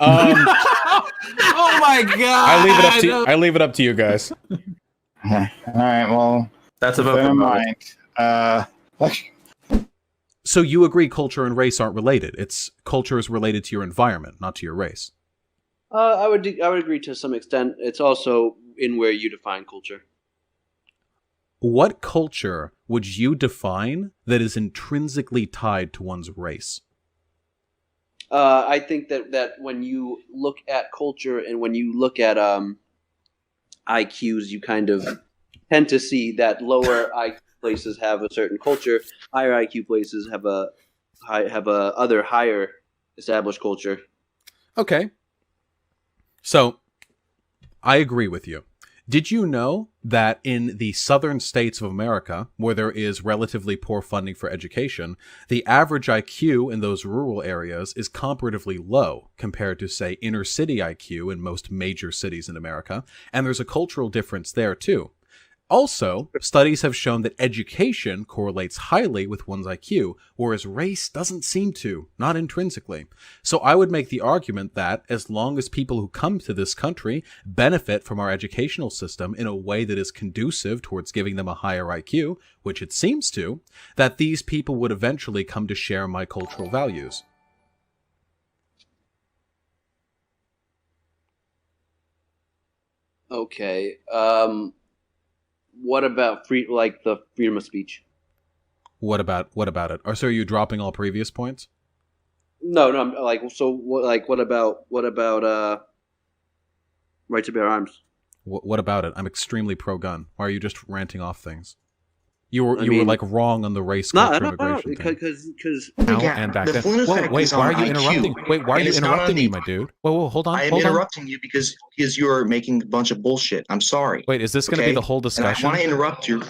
Oh my god! I leave it up to you guys. All right. Well, that's a vote for mind. So you agree culture and race aren't related? It's culture is related to your environment, not to your race. I would agree to some extent. It's also in where you define culture. What culture would you define that is intrinsically tied to one's race? I think that when you look at culture and when you look at IQs, you kind of tend to see that lower IQ places have a certain culture, higher IQ places have a other higher established culture. Okay. So, I agree with you. Did you know that in the southern states of America, where there is relatively poor funding for education, the average IQ in those rural areas is comparatively low compared to, say, inner city IQ in most major cities in America, and there's a cultural difference there too. Also, studies have shown that education correlates highly with one's IQ, whereas race doesn't seem to, not intrinsically. So I would make the argument that as long as people who come to this country benefit from our educational system in a way that is conducive towards giving them a higher IQ, which it seems to, that these people would eventually come to share my cultural values. Okay. What about the freedom of speech? What about it? Or so are you dropping all previous points? No. What about right to bear arms? What about it? I'm extremely pro-gun. Why are you just ranting off things? You were like wrong on the race culture immigration thing. Because and back then. Whoa, wait, why are you interrupting? Wait, why are you interrupting me, my dude? Whoa, hold on. I am interrupting you because you're making a bunch of bullshit. I'm sorry. Wait, is this going to be the whole discussion? And I want to interrupt you.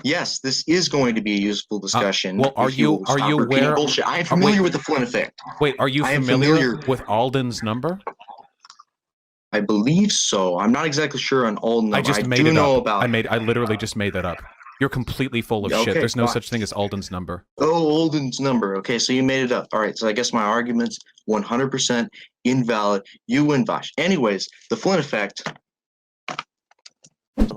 Yes, this is going to be a useful discussion. Well, are you aware? Bullshit. I am familiar with the Flynn effect. Wait, are you familiar with Alden's number? I believe so. I'm not exactly sure on Alden. I just made it up. I literally just made that up. You're completely full of shit. There's no such thing as Alden's number. Oh, Alden's number. Okay, so you made it up. All right, so I guess my argument's 100% invalid. You win, Vaush. Anyways, the Flynn effect.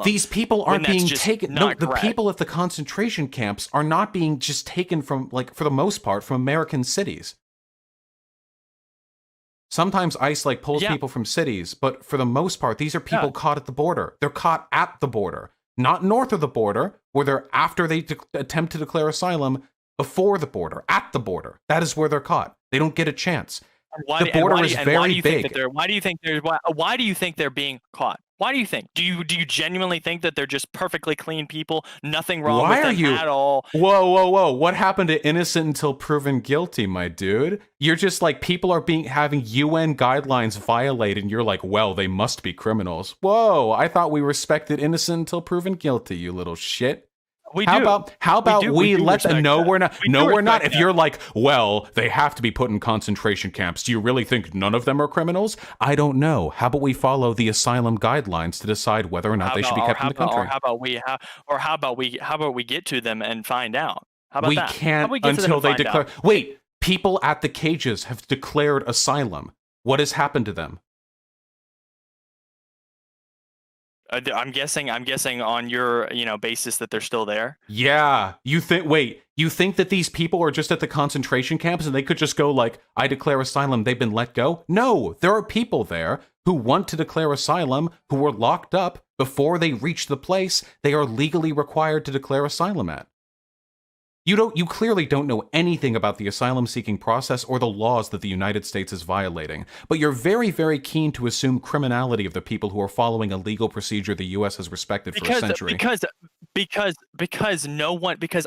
These people aren't being taken. No, the people at the concentration camps are not being just taken from, like, for the most part, from American cities. Sometimes ICE pulls people from cities, but for the most part, these are people caught at the border. They're caught at the border. Not north of the border, where they're after they attempt to declare asylum, before the border, at the border. That is where they're caught. They don't get a chance. The border is very big. Why do you think they're being caught? Why do you think? Do you genuinely think that they're just perfectly clean people? Nothing wrong with them at all? Whoa. What happened to innocent until proven guilty, my dude? You're just people are having UN guidelines violated, and you're like, well, they must be criminals. Whoa, I thought we respected innocent until proven guilty, you little shit. How about we let them know we're not? No, we're not. If you're like, well, they have to be put in concentration camps. Do you really think none of them are criminals? I don't know. How about we follow the asylum guidelines to decide whether or not they should be kept in the country? Or how about we get to them and find out? How about that? We can't until they declare. Wait, people at the cages have declared asylum. What has happened to them? I'm guessing on your basis that they're still there. Yeah, you think that these people are just at the concentration camps and they could just go I declare asylum, they've been let go? No, there are people there who want to declare asylum who were locked up before they reach the place they are legally required to declare asylum at. You clearly don't know anything about the asylum-seeking process or the laws that the United States is violating, but you're very, very keen to assume criminality of the people who are following a legal procedure the U.S. has respected for a century. Because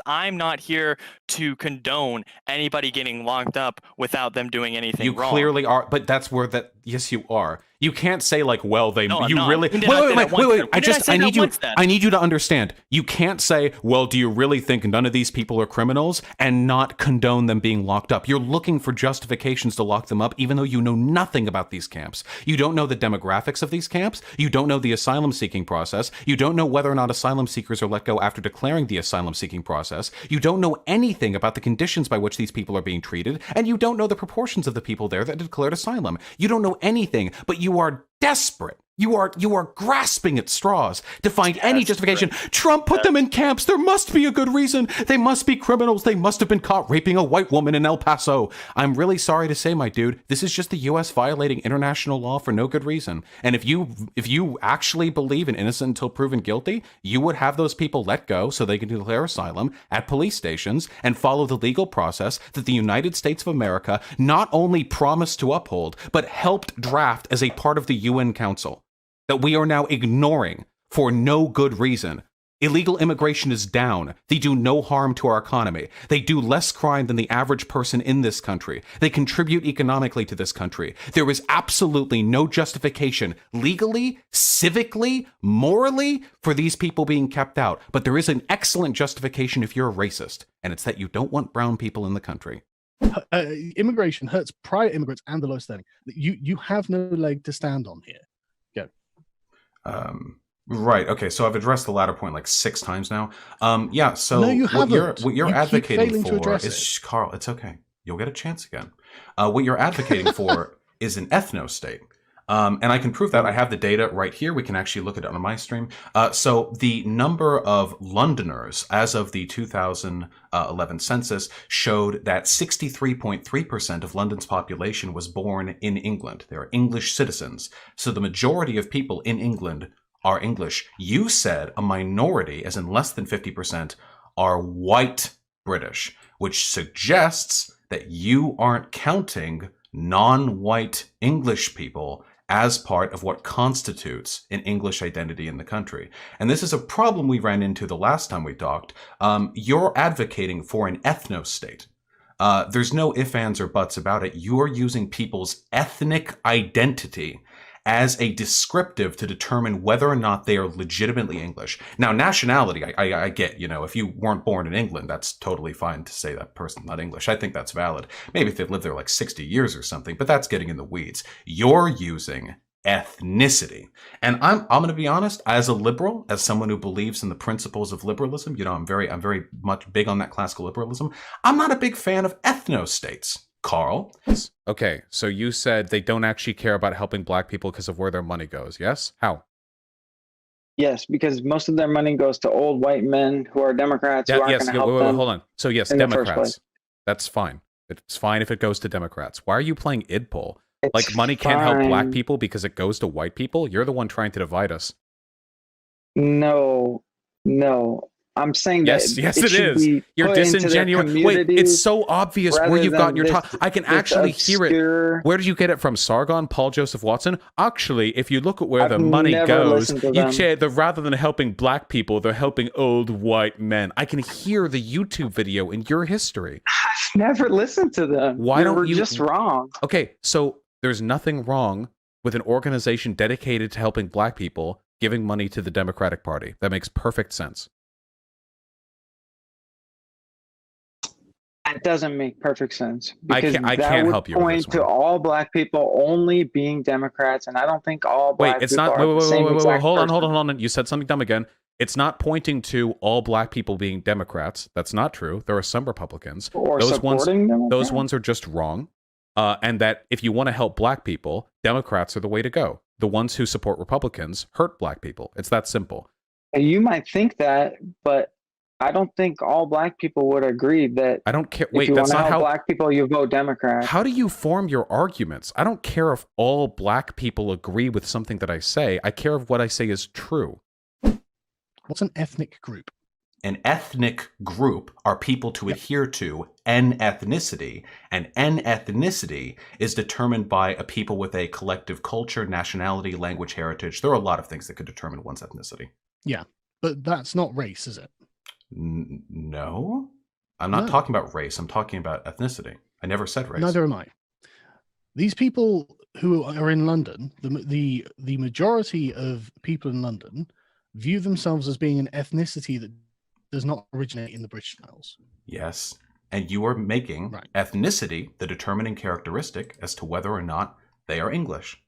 I'm not here to condone anybody getting locked up without them doing anything wrong. You clearly are, but that's where yes, you are. You can't say well, they no, you I'm really not. Wait. I need you to understand. You can't say, well, do you really think none of these people are criminals and not condone them being locked up? You're looking for justifications to lock them up, even though you know nothing about these camps. You don't know the demographics of these camps. You don't know the asylum seeking process. You don't know whether or not asylum seekers are let go after declaring the asylum seeking process. You don't know anything about the conditions by which these people are being treated, and you don't know the proportions of the people there that declared asylum. You don't know anything, but you are desperate. You are grasping at straws to find any justification. Trump put them in camps. There must be a good reason. They must be criminals. They must have been caught raping a white woman in El Paso. I'm really sorry to say, my dude, this is just the U.S. violating international law for no good reason. And if you actually believe in innocent until proven guilty, you would have those people let go so they can declare asylum at police stations and follow the legal process that the United States of America not only promised to uphold, but helped draft as a part of the UN Council. That we are now ignoring for no good reason. Illegal immigration is down. They do no harm to our economy. They do less crime than the average person in this country. They contribute economically to this country. There is absolutely no justification legally, civically, morally for these people being kept out. But there is an excellent justification if you're a racist, and it's that you don't want brown people in the country. Immigration hurts private immigrants and the lowest earning. You have no leg to stand on here. Right. Okay. So I've addressed the latter point 6 times now. Yeah. So no, you what you're advocating for is Carl. It's okay. You'll get a chance again. What you're advocating for is an ethno state. And I can prove that. I have the data right here. We can actually look at it on my stream. So the number of Londoners as of the 2011 census showed that 63.3% of London's population was born in England. They are English citizens. So the majority of people in England are English. You said a minority, as in less than 50%, are white British, which suggests that you aren't counting non-white English people as part of what constitutes an English identity in the country. And this is a problem we ran into the last time we talked. You're advocating for an ethno-state. There's no ifs, ands, or buts about it. You're using people's ethnic identity as a descriptive to determine whether or not they are legitimately English. Now, nationality, I get, you know, if you weren't born in England, that's totally fine to say that person's not English. I think that's valid. Maybe if they've lived there like 60 years or something, but that's getting in the weeds. You're using ethnicity. And I'm going to be honest, as a liberal, as someone who believes in the principles of liberalism, you know, I'm very much big on that classical liberalism. I'm not a big fan of ethno-states. Carl? Okay, so you said they don't actually care about helping black people because of where their money goes, yes? How? Yes, because most of their money goes to old white men who are Democrats who aren't going to help them. Hold on. So yes, Democrats. That's fine. It's fine if it goes to Democrats. Why are you playing idpol? Like money can't help black people because it goes to white people? You're the one trying to divide us. No. I'm saying that yes, it is. You're disingenuous. Wait, it's so obvious where you've gotten your talk. I can actually hear it. Where did you get it from? Sargon, Paul Joseph Watson? Actually, if you look at where the money goes, you say that rather than helping black people, they're helping old white men. I can hear the YouTube video in your history. I've never listened to them. Why don't you? Just wrong. Okay, so there's nothing wrong with an organization dedicated to helping black people giving money to the Democratic Party. That makes perfect sense. That doesn't make perfect sense. Because I can't help you with this point to all black people only being Democrats, and I don't think all black people are the same exact person. Hold on. You said something dumb again. It's not pointing to all black people being Democrats. That's not true. There are some Republicans. Or supporting Democrats. Those ones are just wrong. And that if you want to help black people, Democrats are the way to go. The ones who support Republicans hurt black people. It's that simple. You might think that, but I don't think all black people would agree that. I don't care. Wait, if you want to help black people, you vote Democrat. How do you form your arguments? I don't care if all black people agree with something that I say. I care if what I say is true. What's an ethnic group? An ethnic group are people to adhere to an ethnicity, and an ethnicity is determined by a people with a collective culture, nationality, language, heritage. There are a lot of things that could determine one's ethnicity. Yeah, but that's not race, is it? No, I'm not talking about race. I'm talking about ethnicity. I never said race. Neither am I. These people who are in London, the majority of people in London view themselves as being an ethnicity that does not originate in the British Isles. Yes, and you are making ethnicity the determining characteristic as to whether or not they are English.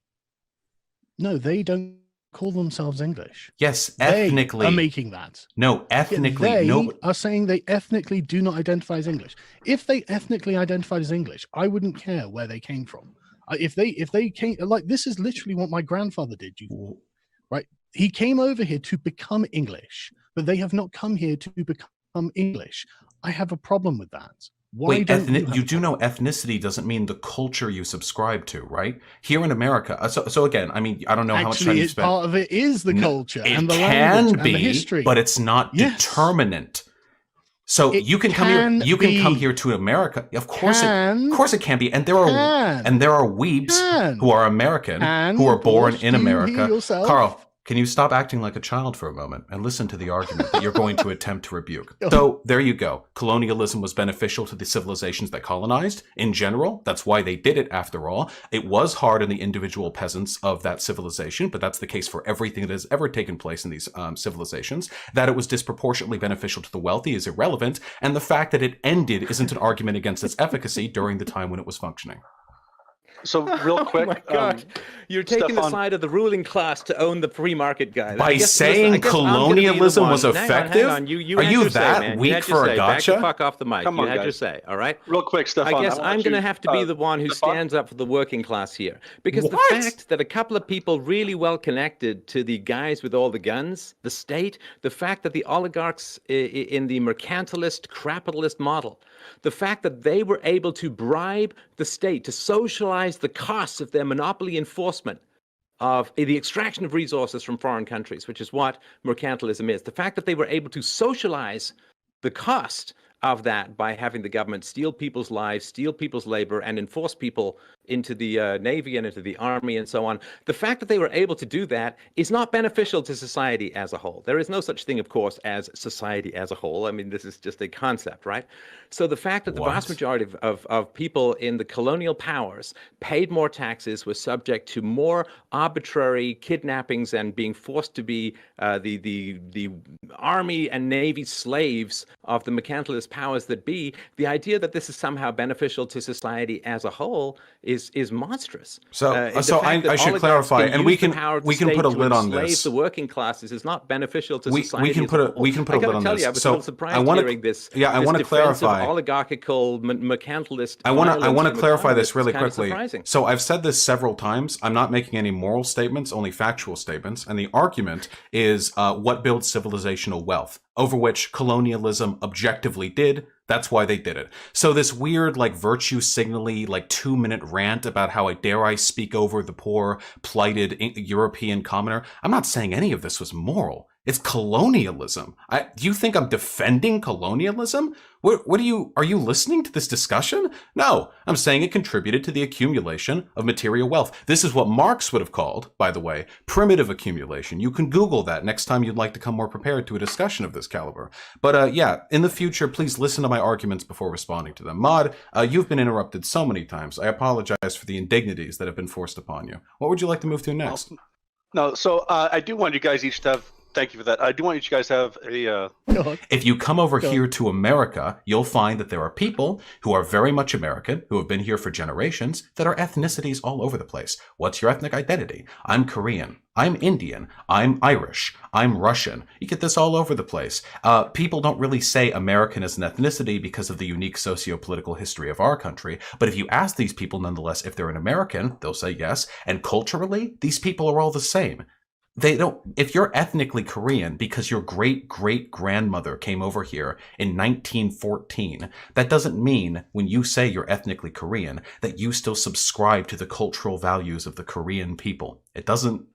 No, they don't call themselves English. Yes, ethnically. They are making that. No, ethnically. They are saying they ethnically do not identify as English. If they ethnically identified as English, I wouldn't care where they came from. If they came, like, this is literally what my grandfather did. Right? He came over here to become English, but they have not come here to become English. I have a problem with that. Why you do know ethnicity doesn't mean the culture you subscribe to, right? Here in America, so again, I mean, I don't know how much time you spend. Part of it is the culture and the language and the history, but it's not determinant. So you can come here. You can come here to America. Of course, it can be. And there are weebs who are American who are born in America. Carl, can you stop acting like a child for a moment and listen to the argument that you're going to attempt to rebuke? So there you go. Colonialism was beneficial to the civilizations that colonized in general. That's why they did it after all. It was hard on the individual peasants of that civilization, but that's the case for everything that has ever taken place in these civilizations. That it was disproportionately beneficial to the wealthy is irrelevant, and the fact that it ended isn't an argument against its efficacy during the time when it was functioning. So real quick, oh my God. You're taking the side of the ruling class to own the free market guy. By saying colonialism was effective? Hang on. Are you that weak for a gotcha? Back the fuck off the mic. Come on, you had guys. your say, all right? Real quick, Stefan. I guess I'm going to have to be the one who stands up for the working class here. Because the fact that a couple of people really well connected to the guys with all the guns, the state, the fact that the oligarchs in the mercantilist, capitalist model, the fact that they were able to bribe the state to socialize the costs of their monopoly enforcement of the extraction of resources from foreign countries, which is what mercantilism is. The fact that they were able to socialize the cost of that by having the government steal people's lives, steal people's labor, and enforce people into the Navy and into the Army and so on. The fact that they were able to do that is not beneficial to society as a whole. There is no such thing, of course, as society as a whole. I mean, this is just a concept, right? So the fact that the vast majority of people in the colonial powers paid more taxes, were subject to more arbitrary kidnappings and being forced to be the Army and Navy slaves of the mercantilist powers that be, the idea that this is somehow beneficial to society as a whole is monstrous. So, I should clarify, and we can put a lid on this. The working classes is not beneficial to society. We can put a lid on this. I was so surprised hearing this. Yeah, I want to clarify. Oligarchical mercantilist. I want to clarify this really quickly. So I've said this several times. I'm not making any moral statements, only factual statements. And the argument is what builds civilizational wealth, over which colonialism objectively did. That's why they did it. So this weird, like, virtue signally, like, 2-minute rant about how I speak over the poor, plighted European commoner. I'm not saying any of this was moral. It's colonialism. Do you think I'm defending colonialism? Are you listening to this discussion? No, I'm saying it contributed to the accumulation of material wealth. This is what Marx would have called, by the way, primitive accumulation. You can Google that next time you'd like to come more prepared to a discussion of this caliber. But yeah, in the future, please listen to my arguments before responding to them. Mod, you've been interrupted so many times. I apologize for the indignities that have been forced upon you. What would you like to move to next? No, so I do want you guys each to have. Thank you for that. I do want you guys to have a... If you come over here to America, you'll find that there are people who are very much American, who have been here for generations, that are ethnicities all over the place. What's your ethnic identity? I'm Korean. I'm Indian. I'm Irish. I'm Russian. You get this all over the place. People don't really say American as an ethnicity because of the unique socio-political history of our country. But if you ask these people, nonetheless, if they're an American, they'll say yes. And culturally, these people are all the same. They don't, if you're ethnically Korean because your great-great-grandmother came over here in 1914, that doesn't mean when you say you're ethnically Korean that you still subscribe to the cultural values of the Korean people. It doesn't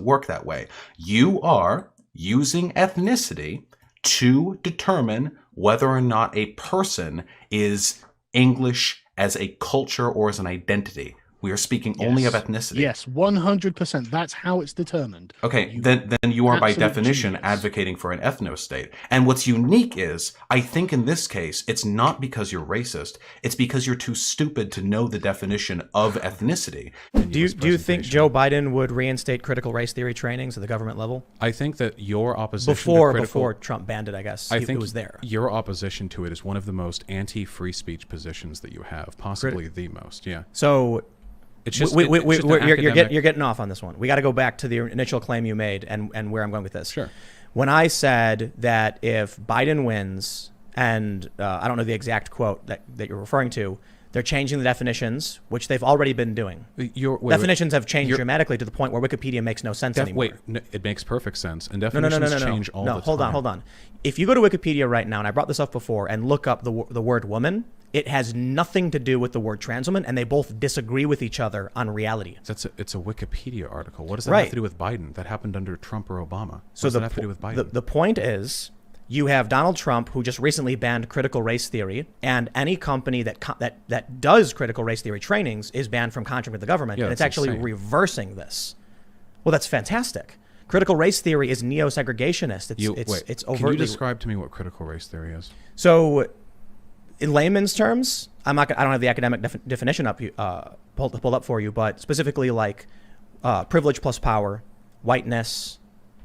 work that way. You are using ethnicity to determine whether or not a person is English as a culture or as an identity. We are speaking only of ethnicity. Yes, 100%. That's how it's determined. Okay, then you are by definition advocating for an ethno-state. And what's unique is, I think in this case, it's not because you're racist. It's because you're too stupid to know the definition of ethnicity. Do you think Joe Biden would reinstate critical race theory trainings at the government level? I think that your opposition before Trump banned it, I guess. I think it was there. Your opposition to it is one of the most anti-free speech positions that you have, possibly the most. Yeah. So. It's just, you're getting off on this one. We got to go back to the initial claim you made and where I'm going with this. Sure. When I said that if Biden wins, and I don't know the exact quote that you're referring to, they're changing the definitions, which they've already been doing. Definitions have changed dramatically to the point where Wikipedia makes no sense anymore. Wait, it makes perfect sense. And definitions change all the time. Hold on. If you go to Wikipedia right now, and I brought this up before, and look up the word woman, it has nothing to do with the word trans woman, and they both disagree with each other on reality. It's a Wikipedia article. What does that have to do with Biden? That happened under Trump or Obama. What does that have to do with Biden? The point is, you have Donald Trump, who just recently banned critical race theory, and any company that does critical race theory trainings is banned from contracting with the government, and it's actually reversing this. Well, that's fantastic. Critical race theory is neo-segregationist. It's overtly. Can you describe to me what critical race theory is? So, in layman's terms, I don't have the academic definition pulled up for you, but specifically like privilege plus power, whiteness,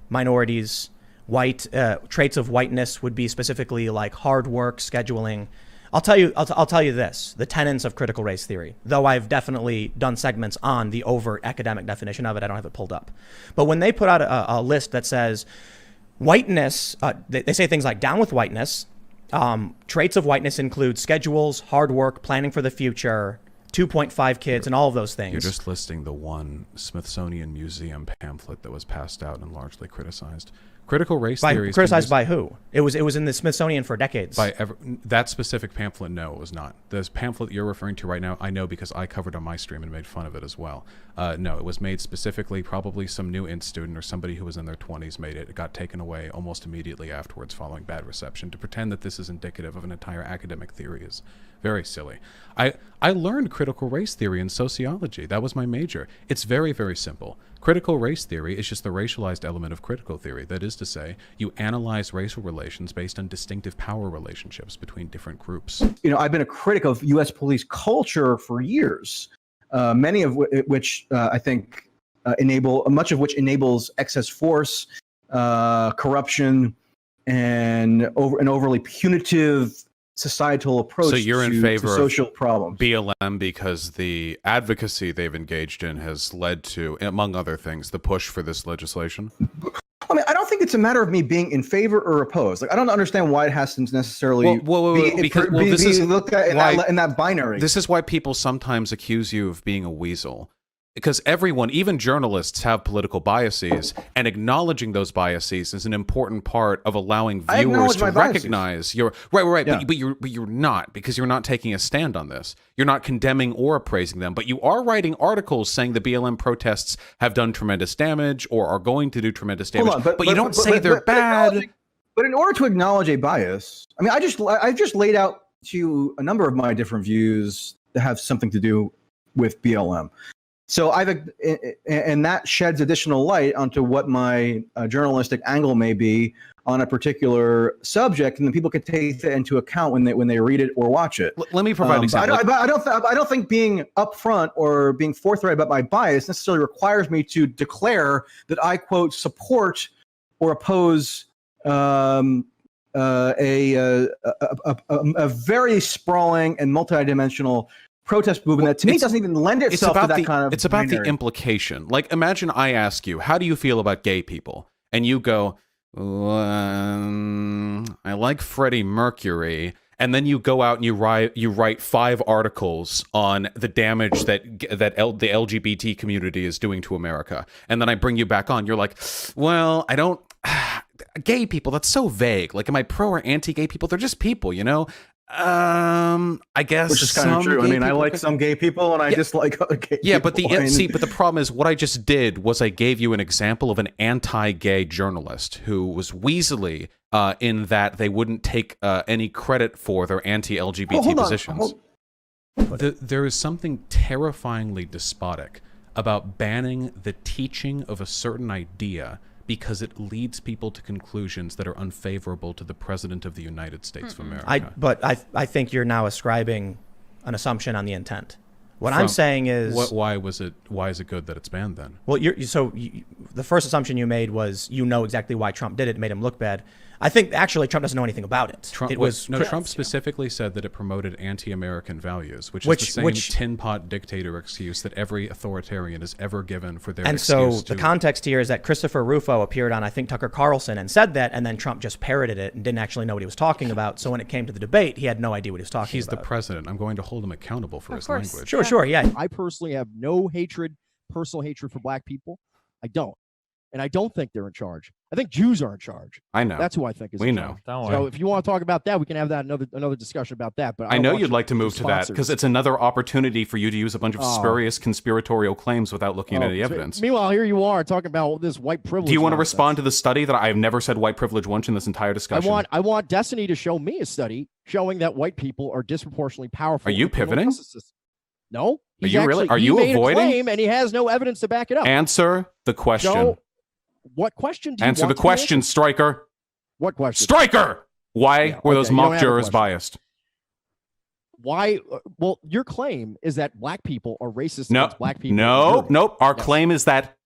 minorities, traits of whiteness would be specifically like hard work, scheduling. I'll tell you this: the tenets of critical race theory. Though I've definitely done segments on the overt academic definition of it, I don't have it pulled up. But when they put out a list that says whiteness, they say things like down with whiteness. Traits of whiteness include schedules, hard work, planning for the future, 2.5 kids, and all of those things. You're just listing the one Smithsonian Museum pamphlet that was passed out and largely criticized. Critical race theory criticized by who? It was in the Smithsonian for decades. That specific pamphlet, no, it was not. This pamphlet you're referring to right now, I know because I covered on my stream and made fun of it as well. No, it was made specifically, probably some new int student or somebody who was in their 20s made it. It got taken away almost immediately afterwards following bad reception. To pretend that this is indicative of an entire academic theory is very silly. I learned critical race theory in sociology. That was my major. It's very, very simple. Critical race theory is just the racialized element of critical theory. That is to say, you analyze racial relations based on distinctive power relationships between different groups. You know, I've been a critic of U.S. police culture for years, many of which I think much of which enables excess force, corruption, and an overly punitive societal approach so you're in favor to social problems. BLM because the advocacy they've engaged in has led to, among other things, the push for this legislation? I mean, I don't think it's a matter of me being in favor or opposed. Like, I don't understand why it has to necessarily be looked at in that binary. This is why people sometimes accuse you of being a weasel. Because everyone, even journalists, have political biases, and acknowledging those biases is an important part of allowing viewers to recognize your right. Yeah. But you're not, because you're not taking a stand on this. You're not condemning or appraising them, but you are writing articles saying the BLM protests have done tremendous damage or are going to do tremendous damage. But you don't say they're bad. But in order to acknowledge a bias, I mean, I just laid out to you a number of my different views that have something to do with BLM. So and that sheds additional light onto what my journalistic angle may be on a particular subject, and then people can take that into account when they read it or watch it. Let me provide an example. I don't think being upfront or being forthright about my bias necessarily requires me to declare that I quote support or oppose a very sprawling and multidimensional protest movement that to me doesn't even lend itself to that kind of It's about the implication. Like, imagine I ask you, how do you feel about gay people? And you go, I like Freddie Mercury. And then you go out and you write 5 articles on the damage that the LGBT community is doing to America. And then I bring you back on. You're like, well, I don't... Gay people, that's so vague. Like, am I pro or anti-gay people? They're just people, you know? I guess, which is kind of true. I mean, I like some gay people, and I dislike other gay people. But the problem is, what I just did was I gave you an example of an anti-gay journalist who was weaselly in that they wouldn't take any credit for their anti-LGBT positions. There is something terrifyingly despotic about banning the teaching of a certain idea because it leads people to conclusions that are unfavorable to the President of the United States of America. I think you're now ascribing an assumption on the intent. What I'm saying is... Why is it good that it's banned then? Well, the first assumption you made was you know exactly why Trump did it. It made him look bad. I think actually Trump doesn't know anything about it. Trump specifically said that it promoted anti-American values, which is the same tin pot dictator excuse that every authoritarian has ever given for their excuse. And so the context here is that Christopher Rufo appeared on, I think, Tucker Carlson and said that, and then Trump just parroted it and didn't actually know what he was talking about. So when it came to the debate, he had no idea what he was talking about. He's the president. I'm going to hold him accountable for his language. Sure, yeah. I personally have no personal hatred for black people. I don't. And I don't think they're in charge. I think Jews are in charge. I know. That's who I think is in charge. Don't worry. So if you want to talk about that, we can have that another discussion about that. But I know you'd like to move to that because it's another opportunity for you to use a bunch of spurious conspiratorial claims without looking at any evidence. Meanwhile, here you are talking about this white privilege. Do you want to respond to the study that I've never said white privilege once in this entire discussion? I want Destiny to show me a study showing that white people are disproportionately powerful. Are you pivoting? No. Are you really? Are you avoiding? A claim and he has no evidence to back it up. Answer the question. So, what question do you answer want the question, Stryker? What question? Stryker! Why were those mock jurors biased? Why? Well, your claim is that black people are racist against black people. Nope. Our claim is that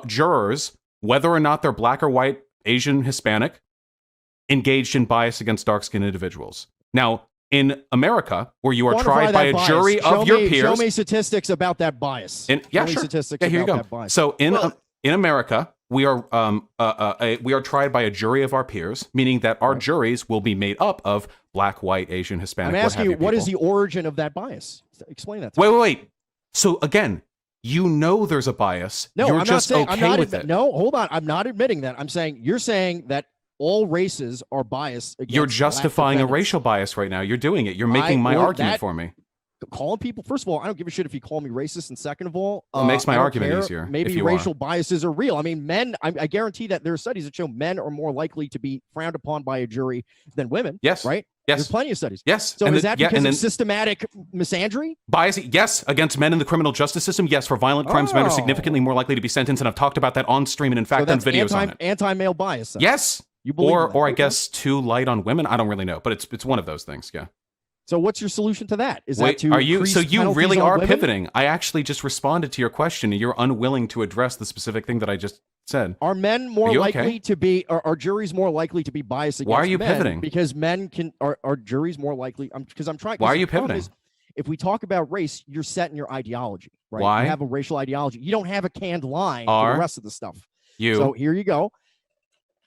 jurors, whether or not they're black or white, Asian, Hispanic, engaged in bias against dark-skinned individuals. Now, in America, where you are tried by a jury of your peers... Show me statistics about that bias. Statistics here you go. That bias. So in America, we are tried by a jury of our peers, meaning that our juries will be made up of black, white, Asian, Hispanic. I'm asking you, what is the origin of that bias? Explain that to me. Wait. So again, You know there's a bias. No, You're I'm just not saying, okay I'm not with it. No, hold on. I'm not admitting that. I'm saying you're saying that all races are biased against You're black justifying a defendants. racial bias right now. You're doing it. You're making my well, argument that- for me. Calling people, first of all, I don't give a shit if you call me racist, and second of all, It makes my I don't argument care. easier, Maybe if you racial are. biases are real. I mean, men. I guarantee that there are studies that show men are more likely to be frowned upon by a jury than women. Yes. Right. Yes. There's plenty of studies. Yes. So And is the- that yeah, because and of then- systematic misandry? Bias, yes, against men in the criminal justice system. Yes, for violent crimes, men are Oh. significantly more likely to be sentenced, and I've talked about that on stream and in fact So done that's videos on it. anti-male bias. Then. Yes. You believe in that. Or I Okay. guess too light on women. I don't really know, but it's one of those things. Yeah. So what's your solution to that? Is Wait, that to are you? increase So you penalties really on are women? pivoting? I actually just responded to your question, and you're unwilling to address the specific thing that I just said. Are men more Are you likely okay? to be? Are juries more likely to be biased against Why are you men? pivoting? Because men can. Are juries more likely? Because I'm trying. Why are 'cause you the problem pivoting? is, if we talk about race, you're set in your ideology, right? Why? You have a racial ideology. You don't have a canned line for Are the rest of the stuff. you? So here you go.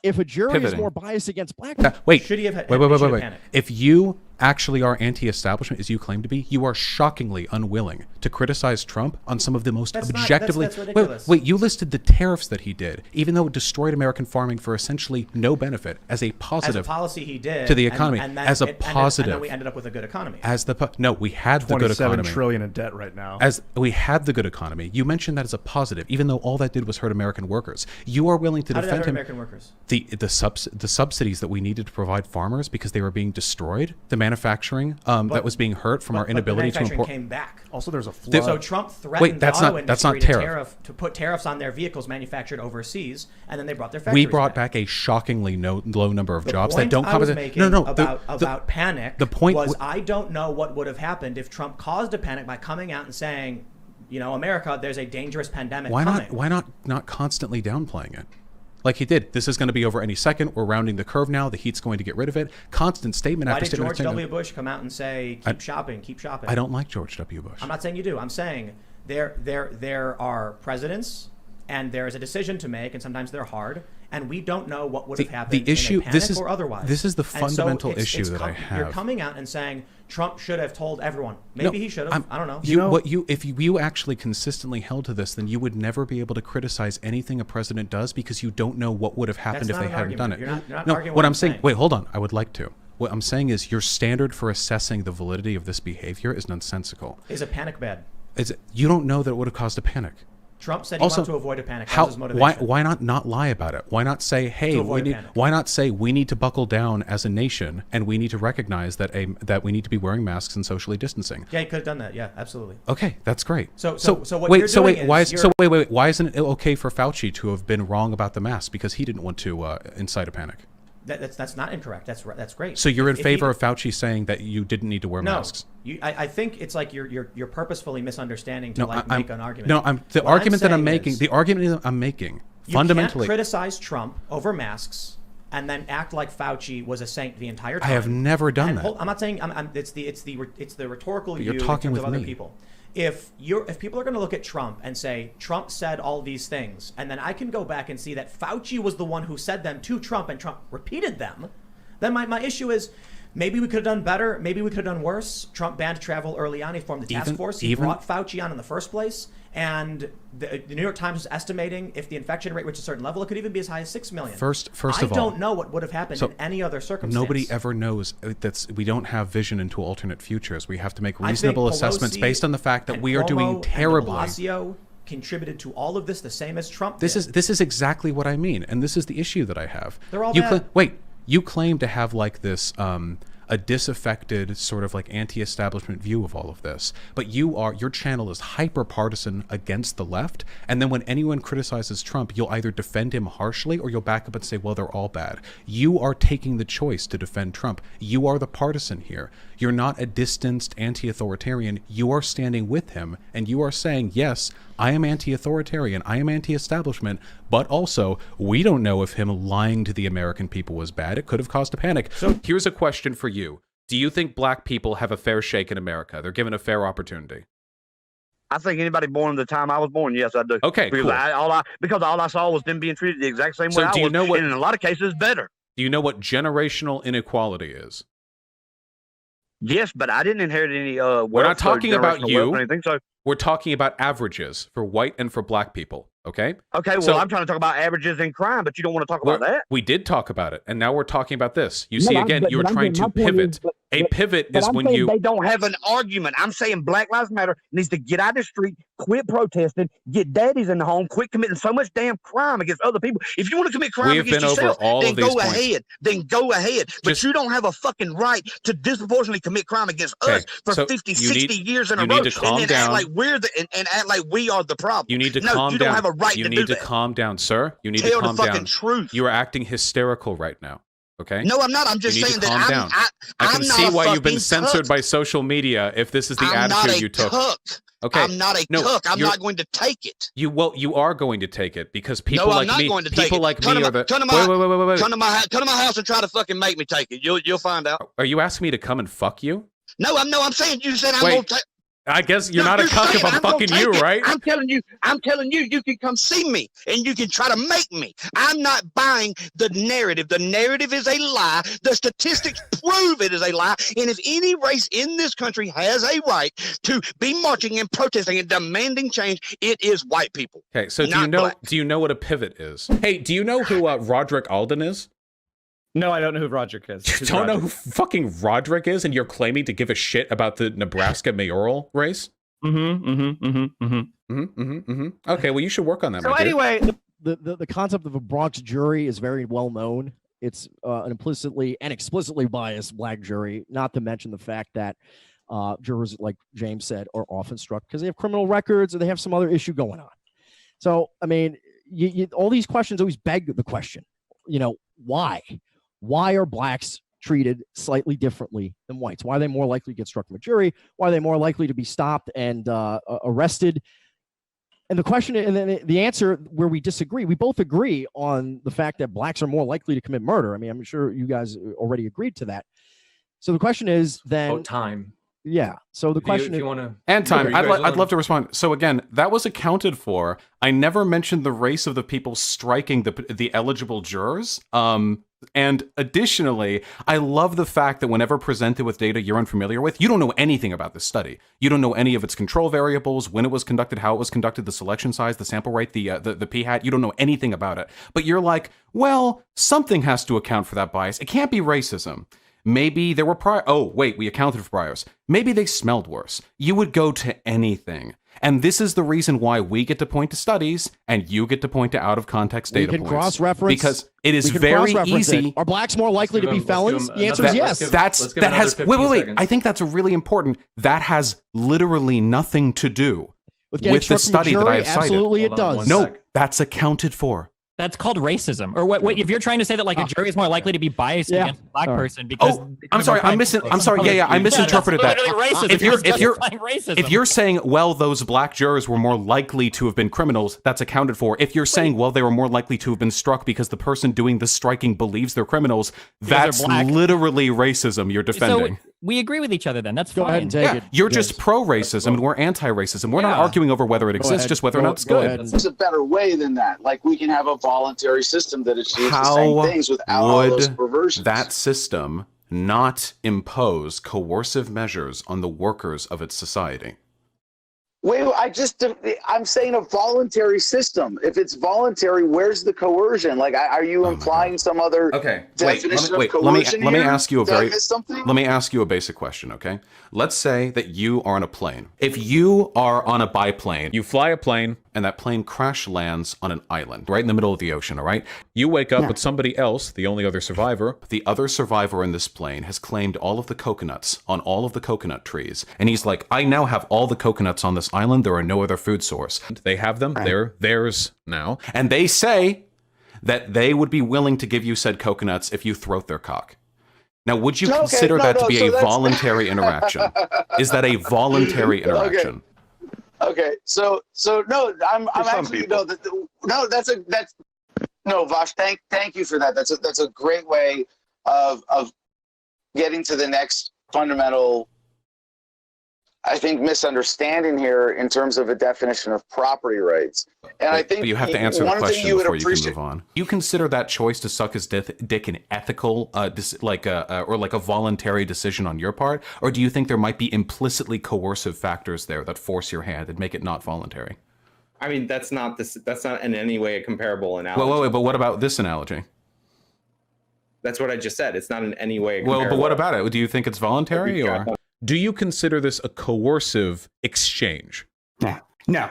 If a jury is Pivoting. more biased against black people, Wait, Should he have had- wait, he wait, should wait, have wait. panicked. If you actually are anti-establishment, as you claim to be, you are shockingly unwilling to criticize Trump on some of the most That's not- objectively. that's ridiculous. Wait, you listed the tariffs that he did, even though it destroyed American farming for essentially no benefit, as a positive As a policy he did to the and- economy, and then as a it ended- positive. and then we ended up with a good economy. As the no, we had the good 27 economy. trillion in debt right now. As we had the good economy, you mentioned that as a positive, even though all that did was hurt American workers. You are willing to How did that defend hurt him. American workers? The subsidies that we needed to provide farmers because they were being destroyed, the manufacturing that was being hurt from our inability to manufacturing import. came back. Also, there's a flood. So Trump threatened that's the auto not- that's not industry tariff. to put tariffs on their vehicles manufactured overseas, and then they brought their factories We brought back a shockingly low number of The jobs that point don't I was compensate. making No, about panic. The point was I don't know what would have happened if Trump caused a panic by coming out and saying, you know, America, there's a dangerous pandemic coming. Why not constantly downplaying it? Like he did. This is going to be over any second. We're rounding the curve now. The heat's going to get rid of it. Constant statement Why after did statement. George after W. statement. Bush come out and say, keep shopping, keep shopping? I don't like George W. Bush. I'm not saying you do. I'm saying there are presidents, and there is a decision to make, and sometimes they're hard, and we don't know what would have happened the issue- in a panic this is- or otherwise. this is the And so fundamental it's issue that I You're have. coming out and saying Trump should have told everyone. Maybe he should have. I don't know. If you actually consistently held to this, then you would never be able to criticize anything a president does because you don't know what would have happened That's if they not an hadn't done it. argument. You're not No, arguing what what I'm I'm saying. saying. Wait, hold on. I would like to. What I'm saying is your standard for assessing the validity of this behavior is nonsensical. Is a panic bad? You don't know that it would have caused a panic. Trump said he wanted to avoid a panic. That How, was his motivation. why not lie about it? Why not say, hey, To avoid we a need, panic. why not say we need to buckle down as a nation and we need to recognize that that we need to be wearing masks and socially distancing? Yeah, he could have done that. Yeah, absolutely. Okay, that's great. So what wait, you're doing is wait, why isn't it okay for Fauci to have been wrong about the mask because he didn't want to incite a panic? That's not incorrect. That's great. So you're in If favor he- of Fauci saying that you didn't need to wear No, masks? I think it's like you're purposefully misunderstanding to No, make an argument. No, the What argument that I'm saying making. is The argument that I'm making you fundamentally. can't criticize Trump over masks and then act like Fauci was a saint the entire I time. have never done that. I'm not saying it's the rhetorical But you're you talking in terms with of other me. people. If people are going to look at Trump and say Trump said all these things, and then I can go back and see that Fauci was the one who said them to Trump and Trump repeated them, then my issue is maybe we could have done better, maybe we could have done worse. Trump banned travel early on. He formed the task force. He brought Fauci on in the first place. And the New York Times was estimating if the infection rate reached a certain level, it could even be as high as 6 million. First of all, I don't know what would have happened in any other circumstance. Nobody ever knows. We don't have vision into alternate futures. We have to make I think reasonable assessments Pelosi based on the fact that and we are Cuomo doing and terribly. de Blasio contributed to all of this the same as Trump This did. is exactly what I mean, and this is the issue that I have. They're all you bad. you claim to have like this a disaffected sort of like anti-establishment view of all of this, but your channel is hyper partisan against the left, and then when anyone criticizes Trump, you'll either defend him harshly or you'll back up and say, well, they're all bad. You are taking the choice to defend Trump. You are the partisan here. You're not a distanced anti-authoritarian. You are standing with him, and you are saying, yes, I am anti-authoritarian, I am anti-establishment, but also, we don't know if him lying to the American people was bad. It could have caused a panic. So here's a question for you. Do you think black people have a fair shake in America? They're given a fair opportunity? I think anybody born at the time I was born, yes, I do. Okay, because cool. because all I saw was them being treated the exact same So way I do you was, know what- and in a lot of cases, better. Do you know what generational inequality is? Yes, but I didn't inherit any. We're not talking about you. Or anything, so We're talking about averages for white and for black people. Okay. Okay. Well, So- I'm trying to talk about averages in crime, but you don't want to talk about that. We did talk about it, and now we're talking about this. You No, see, I'm- again, but- you're but I'm trying saying to my point pivot. is, A pivot But is I'm when saying you. they don't have an argument. I'm saying Black Lives Matter needs to get out of the street, quit protesting, get daddies in the home, quit committing so much damn crime against other people. If you want to commit crime We have against been over yourself, all then of these go points. ahead. Then go ahead. But you don't have a fucking right to disproportionately commit crime against Okay, us for so 50, you 60 need- years in a you row, need to calm and then down. act like we're the and act like we are the problem. You need to no, calm you down. don't have a right you to need do to that. calm down, sir. You need Tell to the calm fucking down. truth. You are acting hysterical right now. Okay. No, I'm not. I'm just You need saying to that calm I'm. down. I can I'm not see a why you've been fucking censored cuck. by social media if this is the I'm not attitude a you took. cuck. Okay. I'm not a No, cuck. I'm you're- not going to take it. You are going to take it because people No, I'm like not me, going to take people it. like Come me to are my- the. come to my- Wait. Come to my house and try to fucking make me take it. You'll find out. Are you asking me to come and fuck you? No, I'm saying you said I'm Wait, gonna take. I guess you're No, not a cuck if saying I'm gonna fucking take you, it. right? I'm telling you, you can come see me and you can try to make me. I'm not buying the narrative. The narrative is a lie. The statistics prove it is a lie. And if any race in this country has a right to be marching and protesting and demanding change, it is white people. Okay, so Not black. do you know what a pivot is? Hey, do you know who Roderick Alden is? No, I don't know who Roderick is. You don't know who fucking Roderick is, and you're claiming to give a shit about the Nebraska mayoral race? Okay, well, you should work on that. So my dude. anyway, the concept of a Bronx jury is very well known. It's an implicitly and explicitly biased black jury, not to mention the fact that jurors, like James said, are often struck because they have criminal records or they have some other issue going on. So, I mean, all these questions always beg the question, why? Why are blacks treated slightly differently than whites? Why are they more likely to get struck from a jury? Why are they more likely to be stopped and arrested? And the question, and then the answer where we disagree, we both agree on the fact that blacks are more likely to commit murder. I mean, I'm sure you guys already agreed to that. So the question is then time. Yeah. So the question is, And time. I'd love to respond. So again, that was accounted for. I never mentioned the race of the people striking the eligible jurors. And additionally, I love the fact that whenever presented with data you're unfamiliar with, you don't know anything about this study. You don't know any of its control variables, when it was conducted, how it was conducted, the selection size, the sample rate, the p-hat. You don't know anything about it. But you're like, well, something has to account for that bias. It can't be racism. Maybe there were prior. Oh, wait, we accounted for priors. Maybe they smelled worse. You would go to anything. And this is the reason why we get to point to studies and you get to point to out of context data we can points. cross-reference Because it is we can very cross-reference easy. it. Are blacks more likely to be felons? The answer is yes. Wait. I think that's really important. That has literally nothing to do With with getting the struck from a study that I jury? have cited. Absolutely it does. No, that's accounted for. That's called racism. Or what? If you're trying to say that like a jury is more likely to be biased against a black person because I'm sorry. I misinterpreted that. If you're saying, well, those black jurors were more likely to have been criminals, that's accounted for. If you're saying, well, they were more likely to have been struck because the person doing the striking believes they're criminals, that's literally racism you're defending. So we agree with each other then. That's Go fine. ahead and take it. You're just pro-racism and we're anti-racism. We're not arguing over whether it exists, just whether or not it's good. There's a better way than that. Like we can have a voluntary system that achieves the same things without all those perversions. That system not impose coercive measures on the workers of its society? Wait, I'm saying a voluntary system. If it's voluntary, where's the coercion? Like, are you implying some other definition of coercion let me here? ask you a Did I very miss something? let me ask you a basic question, okay? Let's say that you are on a plane. If you are on a biplane, you fly a plane, and that plane crash lands on an island right in the middle of the ocean, all right? You wake up with somebody else, the only other survivor. The other survivor in this plane has claimed all of the coconuts on all of the coconut trees. And he's like, I now have all the coconuts on this island. There are no other food source. They have them. They're theirs now. And they say that they would be willing to give you said coconuts if you throat their cock. Now, would you consider that to be a voluntary interaction? Is that a voluntary interaction? Okay, so no, I'm actually no, Vaush. Thank you for that. That's a great way of getting to the next fundamental I think, misunderstanding here in terms of a definition of property rights. And I think but you have to answer the one thing question you would before you can appreciate. move on. You consider that choice to suck his dick an ethical, or like a voluntary decision on your part, or do you think there might be implicitly coercive factors there that force your hand and make it not voluntary? I mean, that's not in any way a comparable analogy. Wait, but what about this analogy? That's what I just said. It's not in any way. Well, but what about it? Do you think it's voluntary, or do you consider this a coercive exchange? No.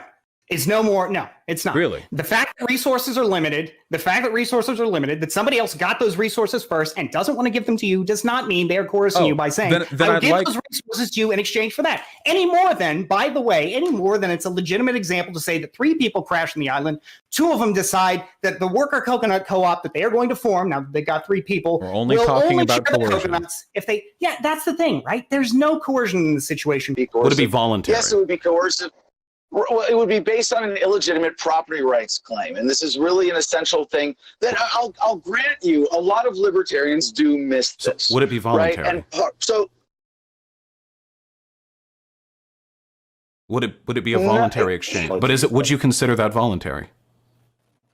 It's no more. No, it's not. Really? The fact that resources are limited, that somebody else got those resources first and doesn't want to give them to you does not mean they're coercing you by saying, then I will I'd give like- those resources to you in exchange for that. Any more than it's a legitimate example to say that 3 people crash on the island, 2 of them decide that the worker coconut co-op that they are going to form, now they got 3 people, We're only will talking only about share the coercion. coconuts if they, that's the thing, right? There's no coercion in the situation. Would it be voluntary? Yes, it would be coercive. Well, it would be based on an illegitimate property rights claim, and this is really an essential thing that I'll grant you. A lot of libertarians do miss this. So would it be voluntary? Right? And Would it be a voluntary exchange? But would you consider that voluntary?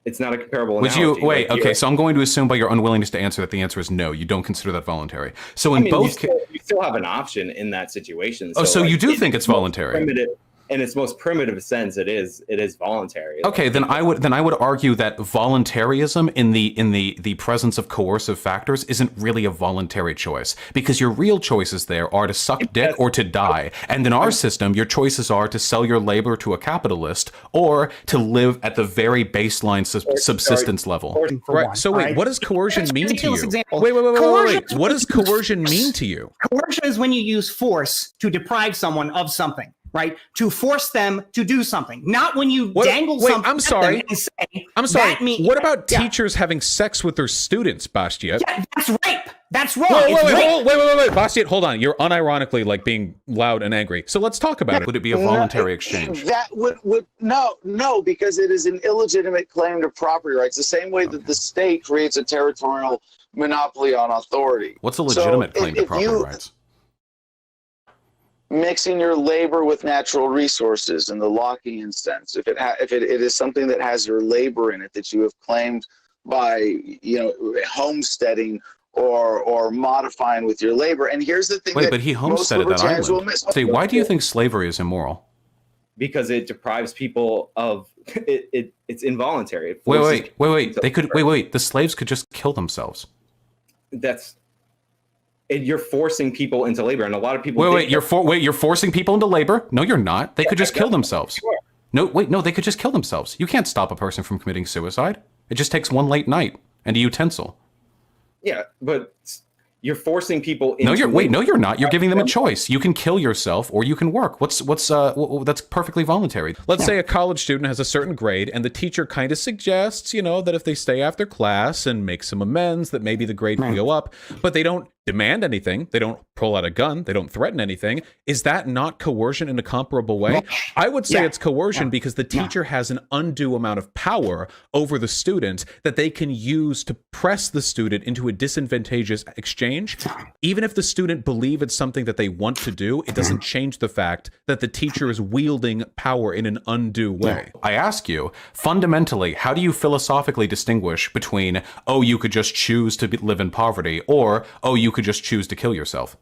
It's not a comparable Would analogy. you wait? Like, Okay, so I'm going to assume by your unwillingness to answer that the answer is no. You don't consider that voluntary. So I in mean, both, you still have an option in that situation. so you do think it's voluntary? In its most primitive sense, it is voluntary. Okay, then I would argue that voluntarism in the presence of coercive factors isn't really a voluntary choice, because your real choices there are to suck dick or to die. And in our system, your choices are to sell your labor to a capitalist or to live at the very baseline subsistence level. Right. So wait, what does coercion mean to you? Wait. What does coercion mean to you? Coercion is when you use force to deprive someone of something, right? To force them to do something, not when you dangle something. I'm sorry. At them and say, I'm sorry. that means- What about teachers having sex with their students, Bastiat? Yeah, that's rape. That's wrong. Wait, It's rape. Bastiat, hold on. You're unironically like being loud and angry. So let's talk about it. Would it be a voluntary exchange? That would no, because it is an illegitimate claim to property rights. The same way that the state creates a territorial monopoly on authority. What's a legitimate claim to property rights? Mixing your labor with natural resources in the Lockean sense. If it is something that has your labor in it that you have claimed by homesteading or modifying with your labor. And here's the thing. Wait, but he homesteaded that island. Say, why do you think slavery is immoral? Because it deprives people of it. It's involuntary. It Wait. forces They could wait. The slaves could just kill themselves. You're forcing people into labor, and a lot of people. You're forcing people into labor. No, you're not. They could just kill themselves. No, they could just kill themselves. You can't stop a person from committing suicide. It just takes one late night and a utensil. Yeah, but you're forcing people into. No, you're not. You're giving them a choice. You can kill yourself or you can work. That's perfectly voluntary. Let's say a college student has a certain grade and the teacher kind of suggests, that if they stay after class and make some amends, that maybe the grade will go up, but they don't demand anything. They don't pull out a gun. They don't threaten anything. Is that not coercion in a comparable way? I would say it's coercion because the teacher has an undue amount of power over the student that they can use to press the student into a disadvantageous exchange. Even if the student believes it's something that they want to do, it doesn't change the fact that the teacher is wielding power in an undue way. I ask you, fundamentally, how do you philosophically distinguish between, you could just choose to live in poverty, or, you could just choose to kill yourself?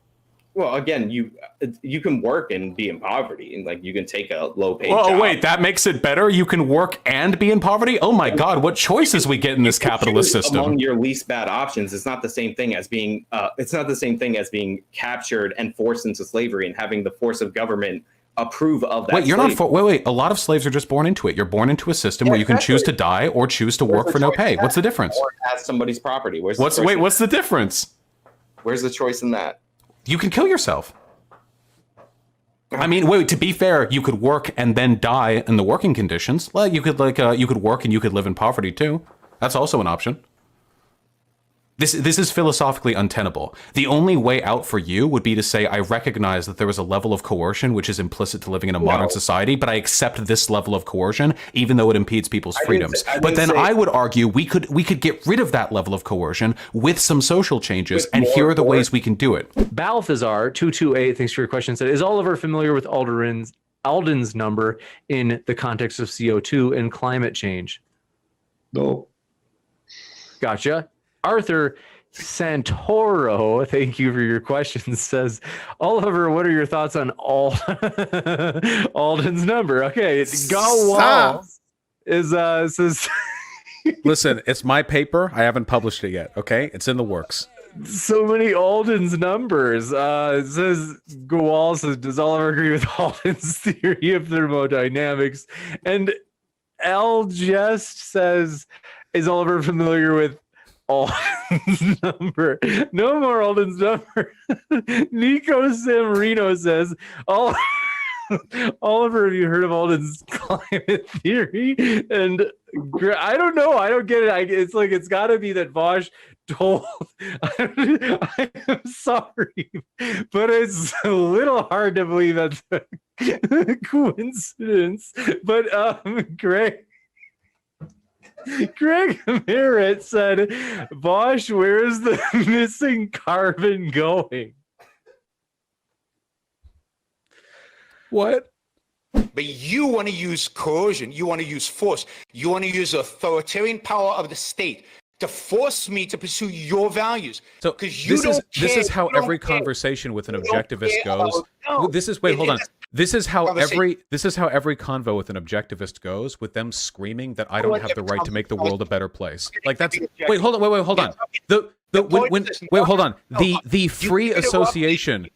Well, again, you can work and be in poverty, and like you can take a low paid Oh, job. wait, that makes it better? You can work and be in poverty? Oh my God, what choices we get in this capitalist system. Among your least bad options, it's not the same thing as being captured and forced into slavery and having the force of government approve of that. Wait, you're not wait, a lot of slaves are just born into it. You're born into a system where you can choose to die or choose to work for no pay. What's the difference? Or as somebody's property. What's the difference? Where's the choice in that? You can kill yourself. I mean, wait, to be fair, you could work and then die in the working conditions. Well, you could you could work and you could live in poverty too. That's also an option. This is philosophically untenable. The only way out for you would be to say, I recognize that there is a level of coercion which is implicit to living in a modern society, but I accept this level of coercion, even though it impedes people's freedoms. But then I would argue we could get rid of that level of coercion with some social changes, and here are the ways we can do it. Balthazar228, thanks for your question, said, is Oliver familiar with Alden's number in the context of CO2 and climate change? No. Gotcha. Arthur Santoro, thank you for your question, says, Oliver, what are your thoughts on Alden's number? Okay, Go Walls says listen, it's my paper. I haven't published it yet. Okay, it's in the works. So many Alden's numbers. It says Gawal says, does Oliver agree with Alden's theory of thermodynamics? And L Just says, is Oliver familiar with Alden's number? No more Alden's number. Nico Sammarino says, Oliver, have you heard of Alden's climate theory? And I don't know. I don't get it. It's like, it's got to be that Vaush told. I am sorry, but it's a little hard to believe that's a coincidence. But Greg Merritt said, Vaush, where is the missing carbon going? What? But you want to use coercion, you want to use force, you want to use the authoritarian power of the state to force me to pursue your values. So because you this is how every conversation with an objectivist goes. This is how every convo with an objectivist goes, with them screaming that I don't have the right to make the world a better place. Like that's hold on. The free association,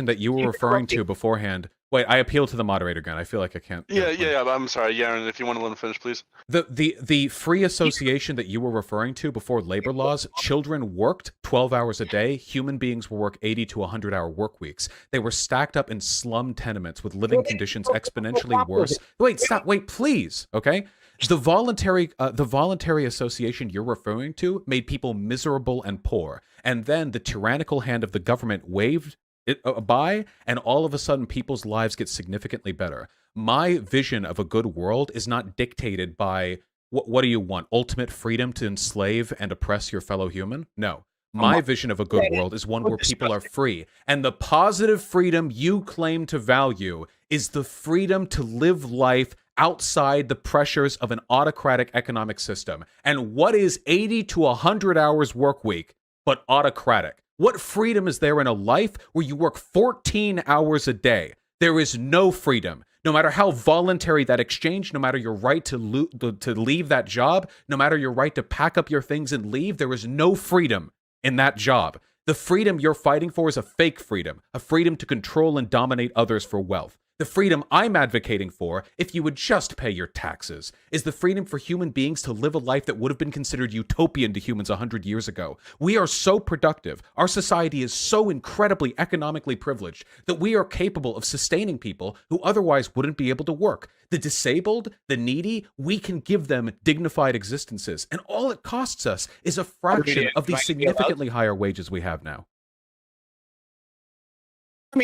that you were referring to beforehand. Wait, I appeal to the moderator again. I feel like I can't. Yeah. I'm sorry, Yaron. If you want to let him finish, please. The free association that you were referring to before labor laws, children worked 12 hours a day. Human beings will work 80 to 100-hour work weeks. They were stacked up in slum tenements with living conditions exponentially worse. Wait, stop. Wait, please. Okay. The voluntary association you're referring to made people miserable and poor, and then the tyrannical hand of the government waved it by, and all of a sudden people's lives get significantly better. My vision of a good world is not dictated by what do you want? Ultimate freedom to enslave and oppress your fellow human? No. My vision of a good world is one where people are free. And the positive freedom you claim to value is the freedom to live life outside the pressures of an autocratic economic system. And what is 80 to 100 hours work week but autocratic? What freedom is there in a life where you work 14 hours a day? There is no freedom. No matter how voluntary that exchange, no matter your right to leave that job, no matter your right to pack up your things and leave, there is no freedom in that job. The freedom you're fighting for is a fake freedom, a freedom to control and dominate others for wealth. The freedom I'm advocating for, if you would just pay your taxes, is the freedom for human beings to live a life that would have been considered utopian to humans 100 years ago. We are so productive, our society is so incredibly economically privileged that we are capable of sustaining people who otherwise wouldn't be able to work. The disabled, the needy, we can give them dignified existences, and all it costs us is a fraction of the significantly higher wages we have now.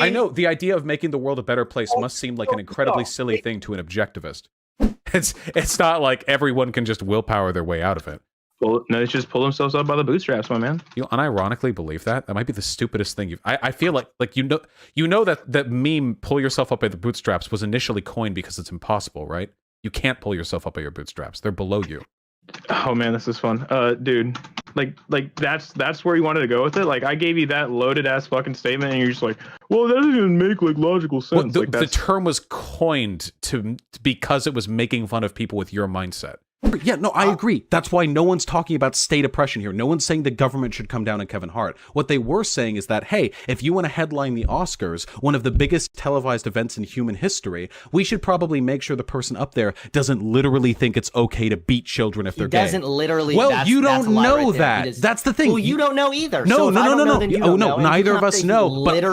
I know the idea of making the world a better place must seem like an incredibly silly thing to an objectivist. It's not like everyone can just willpower their way out of it. Well, no, they just pull themselves up by the bootstraps, my man. You unironically believe that? That might be the stupidest thing you've. I feel like you know that meme "pull yourself up by the bootstraps" was initially coined because it's impossible, right? You can't pull yourself up by your bootstraps; they're below you. Oh man, this is fun, dude. Like that's where you wanted to go with it. Like I gave you that loaded ass fucking statement, and you're just like, well, that doesn't even make like logical sense. Well, the term was coined because it was making fun of people with your mindset. Yeah, no, I agree. That's why no one's talking about state oppression here. No one's saying the government should come down on Kevin Hart. What they were saying is that, hey, if you want to headline the Oscars, one of the biggest televised events in human history, we should probably make sure the person up there doesn't literally think it's okay to beat children if they're gay. Doesn't literally. Well, you don't know that. That's the thing. Well, you don't know either. No, so no. Neither of us know. But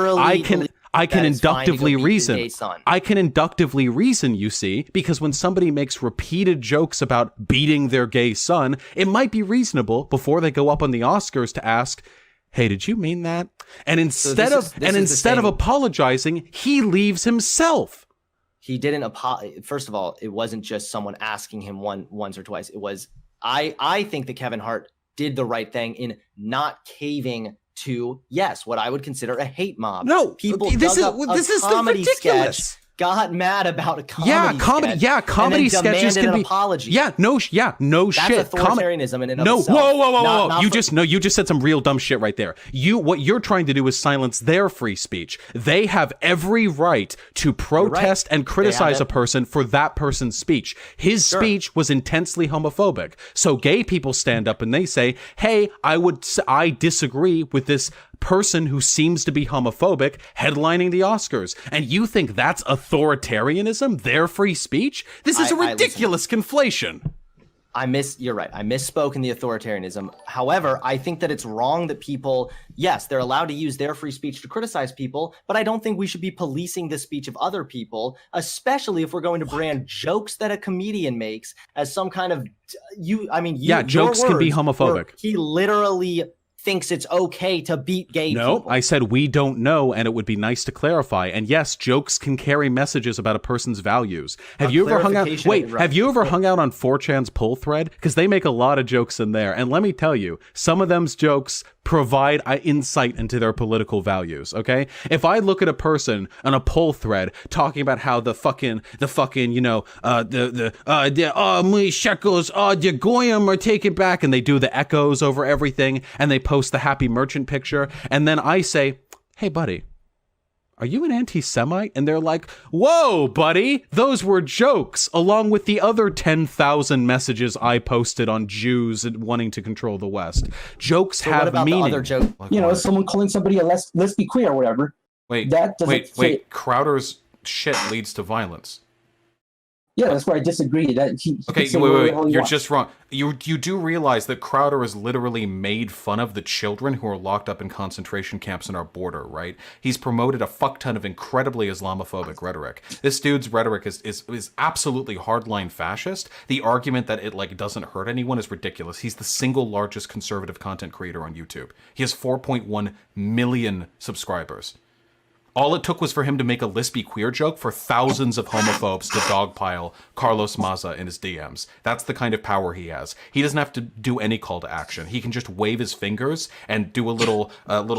I can it's fine to go inductively beat your reason. gay son. I can inductively reason, you see, because when somebody makes repeated jokes about beating their gay son, it might be reasonable before they go up on the Oscars to ask, hey, did you mean that? And instead of apologizing, he leaves himself. He didn't first of all, it wasn't just someone asking him once or twice. It was I think that Kevin Hart did the right thing in not caving to, yes, what I would consider a hate mob. No, people this dug up is a comedy ridiculous. sketch, got mad about a comedy comedy sketch, sketches can an be apology. no That's shit. authoritarianism in and of No, itself. whoa. You just said some real dumb shit right there. What you're trying to do is silence their free speech. They have every right to protest and criticize a person for that person's speech. His speech was intensely homophobic. So gay people stand up and they say, hey, I disagree with this person who seems to be homophobic headlining the Oscars. And you think that's authoritarianism, their free speech? This is a ridiculous conflation. You're right. I misspoke in the authoritarianism. However, I think that it's wrong that people, yes, they're allowed to use their free speech to criticize people, but I don't think we should be policing the speech of other people, especially if we're going to brand jokes that a comedian makes as some kind of, jokes can be homophobic. He literally thinks it's okay to beat gay people. No, I said we don't know, and it would be nice to clarify. And yes, jokes can carry messages about a person's values. Have you ever hung out? Wait, have you ever hung out on 4chan's pull thread? Because they make a lot of jokes in there, and let me tell you, some of them's jokes provide insight into their political values. Okay, if I look at a person on a pull thread talking about how the shekels, the goyim are taken back, and they do the echoes over everything, and they post the happy merchant picture, and then I say, hey buddy, are you an anti-Semite? And they're like, whoa buddy, those were jokes, along with the other 10,000 messages I posted on Jews and wanting to control the West. Jokes have meaning. Someone calling somebody let's be queer or whatever. Wait, Crowder's shit leads to violence. Yeah, that's where I disagree. That wait. You're just wrong. You do realize that Crowder has literally made fun of the children who are locked up in concentration camps in our border, right? He's promoted a fuck ton of incredibly Islamophobic rhetoric. This dude's rhetoric is absolutely hardline fascist. The argument that it doesn't hurt anyone is ridiculous. He's the single largest conservative content creator on YouTube. He has 4.1 million subscribers. All it took was for him to make a lispy queer joke for thousands of homophobes to dogpile Carlos Maza in his DMs. That's the kind of power he has. He doesn't have to do any call to action. He can just wave his fingers and do a little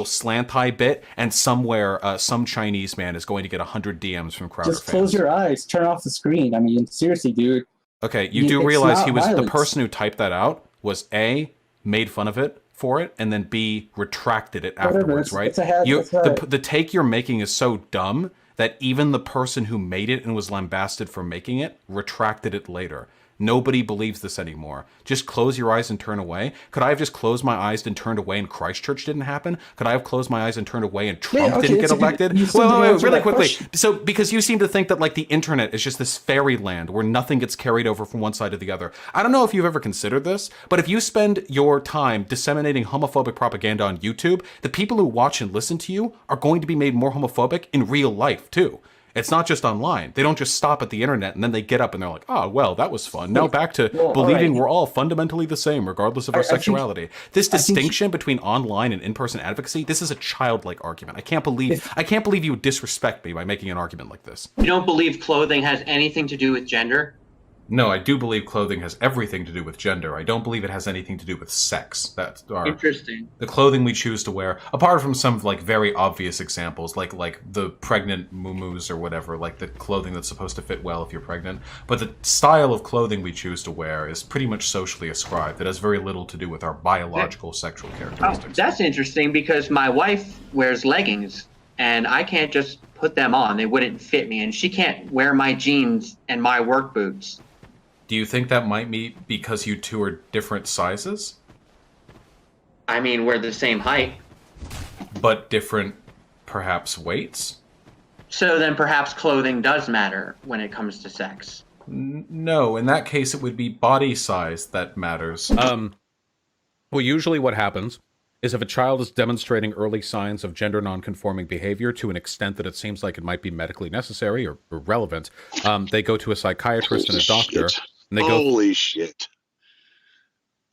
slant eye bit, and somewhere some Chinese man is going to get 100 DMs from Crowder Just close your eyes, turn off the screen. I mean, seriously, dude. Okay, you do realize the person who typed that out was A, made fun of it for it, and then B, retracted it afterwards, right? The take you're making is so dumb that even the person who made it and was lambasted for making it retracted it later. Nobody believes this anymore. Just close your eyes and turn away. Could I have just closed my eyes and turned away and Christchurch didn't happen? Could I have closed my eyes and turned away and Trump didn't get elected? Wait, really quickly. So, because you seem to think that the internet is just this fairyland where nothing gets carried over from one side to the other. I don't know if you've ever considered this, but if you spend your time disseminating homophobic propaganda on YouTube, the people who watch and listen to you are going to be made more homophobic in real life, too. It's not just online. They don't just stop at the internet and then they get up and they're like, oh, well, that was fun. Now back to believing we're all fundamentally the same, regardless of our sexuality. This distinction between online and in-person advocacy, this is a childlike argument. I can't believe you would disrespect me by making an argument like this. You don't believe clothing has anything to do with gender? No, I do believe clothing has everything to do with gender. I don't believe it has anything to do with sex. That's interesting. The clothing we choose to wear, apart from some very obvious examples, like the pregnant muumuus or whatever, like the clothing that's supposed to fit well if you're pregnant. But the style of clothing we choose to wear is pretty much socially ascribed. It has very little to do with our biological sexual characteristics. Oh, that's interesting because my wife wears leggings and I can't just put them on. They wouldn't fit me, and she can't wear my jeans and my work boots. Do you think that might be because you two are different sizes? I mean, we're the same height. But different, perhaps, weights? So then perhaps clothing does matter when it comes to sex. No, in that case it would be body size that matters. Well, usually what happens is if a child is demonstrating early signs of gender nonconforming behavior to an extent that it seems like it might be medically necessary or relevant, they go to a psychiatrist and a doctor. And they Holy shit.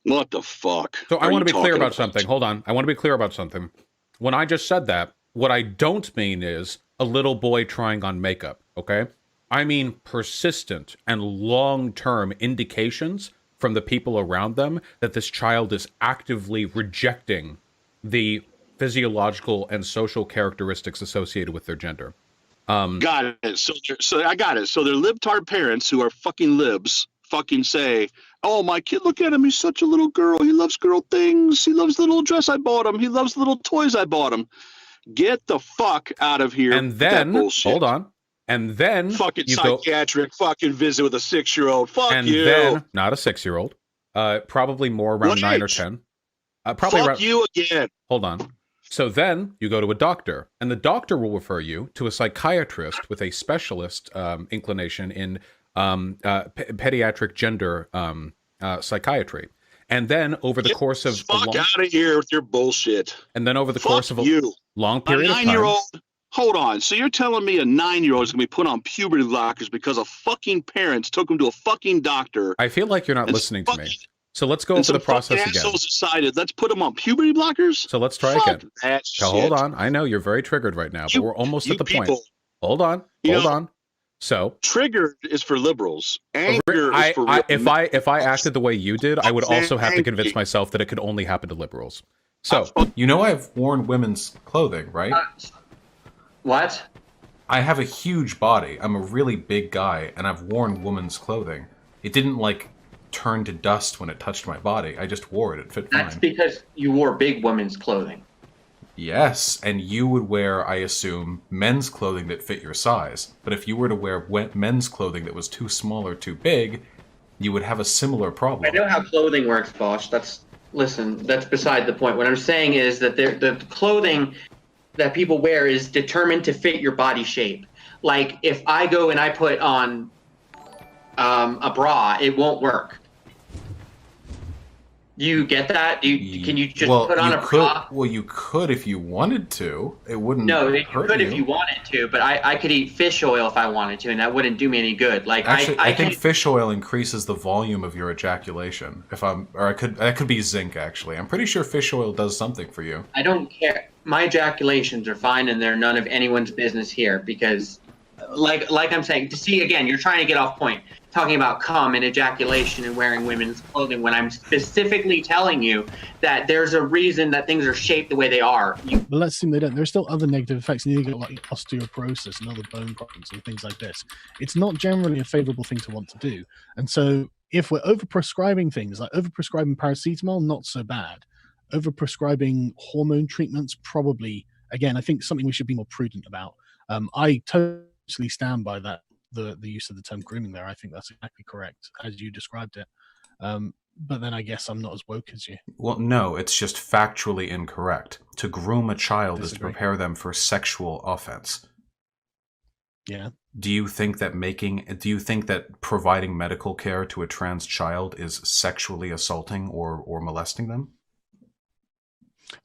What the fuck? So I want to be clear about something. Hold on. I want to be clear about something. When I just said that, what I don't mean is a little boy trying on makeup, okay? I mean persistent and long-term indications from the people around them that this child is actively rejecting the physiological and social characteristics associated with their gender. Got it. So I got it. So they're libtard parents who are fucking libs fucking say, oh, my kid, look at him. He's such a little girl. He loves girl things. He loves the little dress I bought him. He loves the little toys I bought him. Get the fuck out of here. And then, hold on. And then fucking you psychiatric fucking visit with a 6-year-old. Fuck and you. Then, not a 6-year-old, probably more around 9 or 10. Probably fuck around, you again. Hold on. So then you go to a doctor, and the doctor will refer you to a psychiatrist with a specialist inclination in pediatric gender psychiatry. And then over the course of fuck out of here with your bullshit. And then over the course of a long period of time. 9-year-old. Hold on. So you're telling me a 9-year-old is going to be put on puberty blockers because a fucking parents took him to a fucking doctor? I feel like you're not listening to me. So let's go over the process again. Assholes decided, let's put him on puberty blockers? So let's try again. So hold on. I know you're very triggered right now, but we're almost at the point. Hold on. Hold on. So triggered is for liberals. Anger is for if I acted the way you did, I would also have to convince myself that it could only happen to liberals. So you know I've worn women's clothing, right? What? I have a huge body. I'm a really big guy, and I've worn women's clothing. It didn't like turn to dust when it touched my body. I just wore it. It fit fine. That's because you wore big women's clothing. Yes, and you would wear, I assume, men's clothing that fit your size. But if you were to wear men's clothing that was too small or too big, you would have a similar problem. I know how clothing works, Vaush. That's beside the point. What I'm saying is that the clothing that people wear is determined to fit your body shape. Like if I go and I put on a bra, it won't work. You get that? Can you just put on a bra? Well, you could if you wanted to. It wouldn't. No, you hurt could if you wanted to, but I could eat fish oil if I wanted to, and that wouldn't do me any good. Like actually, I think fish oil increases the volume of your ejaculation. That could be zinc. Actually, I'm pretty sure fish oil does something for you. I don't care. My ejaculations are fine, and they're none of anyone's business here because, like I'm saying, to see again, you're trying to get off point. Talking about cum and ejaculation and wearing women's clothing when I'm specifically telling you that there's a reason that things are shaped the way they are. But let's assume they don't. There are still other negative effects. You get like osteoporosis and other bone problems and things like this. It's not generally a favorable thing to want to do. And so if we're overprescribing things, like overprescribing paracetamol, not so bad. Overprescribing hormone treatments, probably, again, I think something we should be more prudent about. I totally stand by that. The use of the term grooming there, I think that's exactly correct as you described it. But then I guess I'm not as woke as you. Well, no, it's just factually incorrect. To groom a child is to prepare them for sexual offense. Yeah. Do you think that providing medical care to a trans child is sexually assaulting or molesting them?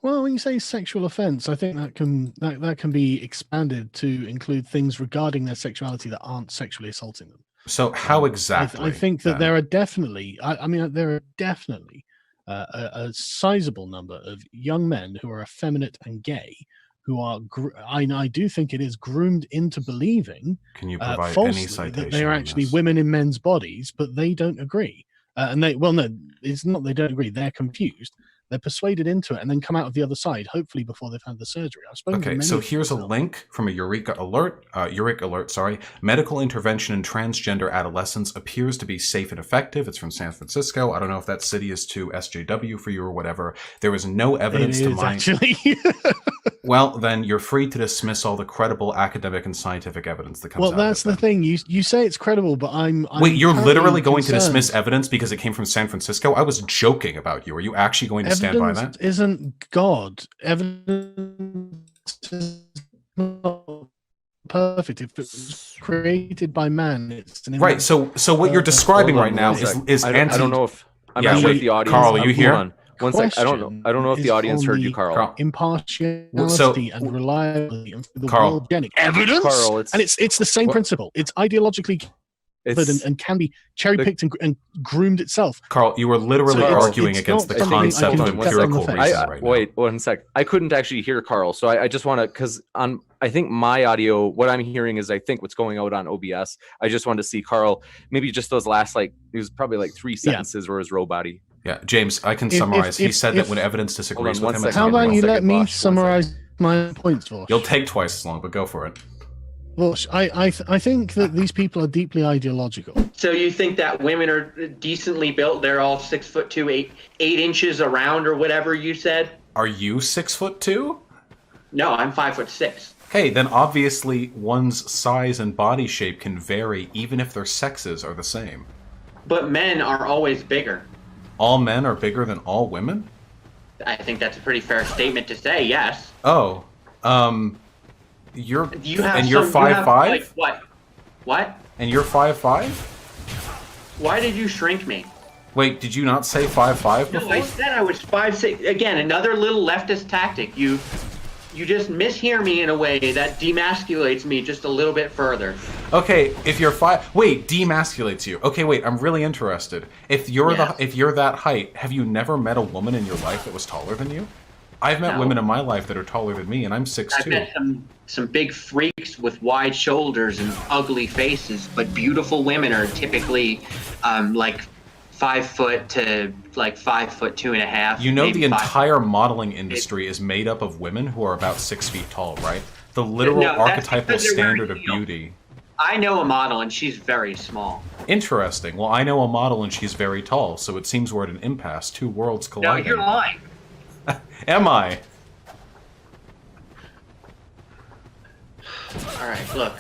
Well, when you say sexual offense, I think that can be expanded to include things regarding their sexuality that aren't sexually assaulting them. So how exactly? I think that there are definitely, a sizable number of young men who are effeminate and gay who are, I do think it is groomed into believing, can you provide falsely, any citation that they are actually women in men's bodies, but they don't agree. It's not they don't agree. They're confused. They're persuaded into it and then come out of the other side, hopefully before they've had the surgery. Okay, so here's a link from a Eureka alert. Medical intervention in transgender adolescents appears to be safe and effective. It's from San Francisco. I don't know if that city is to SJW for you or whatever. There is no evidence to my... actually. Well, then you're free to dismiss all the credible academic and scientific evidence that comes out. Well, that's the thing. You say it's credible, but I'm Wait, you're literally going concerned. to dismiss evidence because it came from San Francisco? I was joking about you. Are you actually going to stand by that? Isn't God. Evidence is not perfect. If it was created by man, it's an right. So what you're describing right now is I don't know if I'm not sure if the audience. Carl, are you here? One sec. I don't know if the audience heard you, Carl. Impartiality and reliability and the Carl. world evidence. Carl, it's the same principle. It's ideologically and can be cherry picked and groomed itself. Carl, you were literally arguing against the concept of empirical reason right now. Wait 1 sec. I couldn't actually hear Carl, so I just want to, because I think my audio, what I'm hearing is I think what's going out on OBS. I just wanted to see Carl, maybe just those last it was probably like 3 sentences where his robot-y. Yeah, James, I can summarize. He said that when evidence disagrees with him, it's how about you let me summarize my points, Vaush? You'll take twice as long, but go for it. Vaush, I think that these people are deeply ideological. So you think that women are decently built? They're all 6'2", 8 inches around, or whatever you said. Are you 6'2"? No, I'm 5'6". Okay, then obviously one's size and body shape can vary even if their sexes are the same. But men are always bigger. All men are bigger than all women? I think that's a pretty fair statement to say. Yes. Oh, you're 5'5"? Like, what? What? And you're 5'5"? Why did you shrink me? Wait, did you not say 5'5" before? No, I said I was 5'6". Again, another little leftist tactic. You just mishear me in a way that demasculates me just a little bit further. Okay, if you're demasculates you. Okay, wait, I'm really interested. If you're that height, have you never met a woman in your life that was taller than you? I've met women in my life that are taller than me, and I'm 6'2". I've met some big freaks with wide shoulders and ugly faces, but beautiful women are typically like 5 foot to like 5'2.5". You know, the entire modeling industry is made up of women who are about 6 feet tall, right? The literal archetypal standard of beauty. I know a model, and she's very small. Interesting. Well, I know a model, and she's very tall, so it seems we're at an impasse. Two worlds colliding. No, you're lying. Am I? All right, look,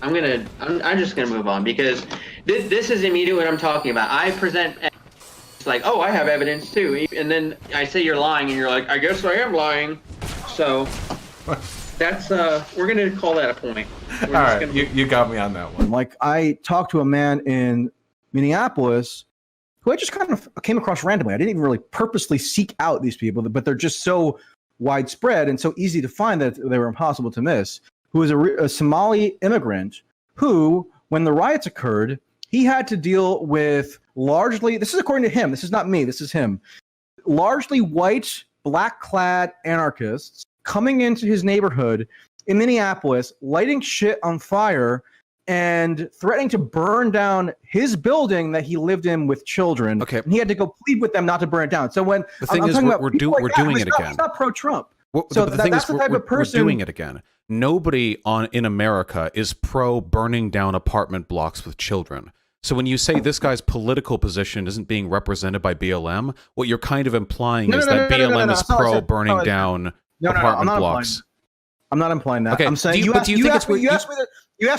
I'm just gonna move on because this is immediately what I'm talking about. I present, it's like, oh, I have evidence too, and then I say you're lying, and you're like, I guess I am lying. So that's we're gonna call that a point. All right, you got me on that one. Like, I talked to a man in Minneapolis who I just kind of came across randomly. I didn't even really purposely seek out these people, but they're just so widespread and so easy to find that they were impossible to miss. Who is a Somali immigrant who, when the riots occurred, he had to deal with largely, this is according to him, this is not me, this is him, largely white, black-clad anarchists coming into his neighborhood in Minneapolis, lighting shit on fire and threatening to burn down his building that he lived in with children. Okay. And he had to go plead with them not to burn it down. So when the thing is, we're doing it again. He's not pro-Trump. So the thing is, we're doing it again. Nobody in America is pro burning down apartment blocks with children. So when you say this guy's political position isn't being represented by BLM, what you're kind of implying is that BLM is pro burning down apartment blocks. I'm not implying that. Okay. I'm saying you asked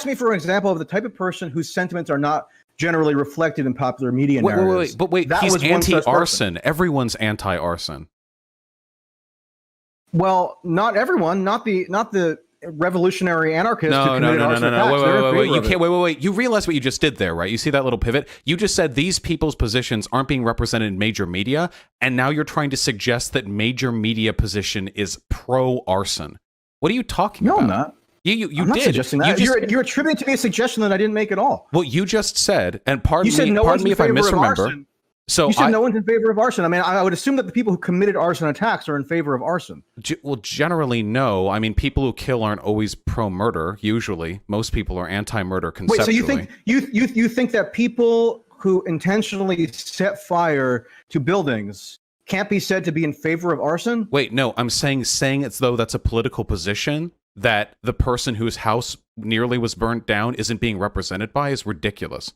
me for an example of the type of person whose sentiments are not generally reflected in popular media narratives. Wait, he's anti-arson. Everyone's anti-arson. Well, not everyone, not the revolutionary anarchists. No. Wait. You realize what you just did there, right? You see that little pivot? You just said these people's positions aren't being represented in major media, and now you're trying to suggest that major media position is pro-arson. What are you talking about? No, I'm not. You I'm not did. suggesting that. You're attributing to me a suggestion that I didn't make at all. Well, you just said, and pardon me if I favor of misremember. arson. So you said no one's in favor of arson. I mean, I would assume that the people who committed arson attacks are in favor of arson. Well, generally, no. I mean, people who kill aren't always pro-murder. Usually, most people are anti-murder conceptually. Wait, so you think that people who intentionally set fire to buildings can't be said to be in favor of arson? Wait, no. I'm saying it's though that's a political position that the person whose house nearly was burnt down isn't being represented by is ridiculous.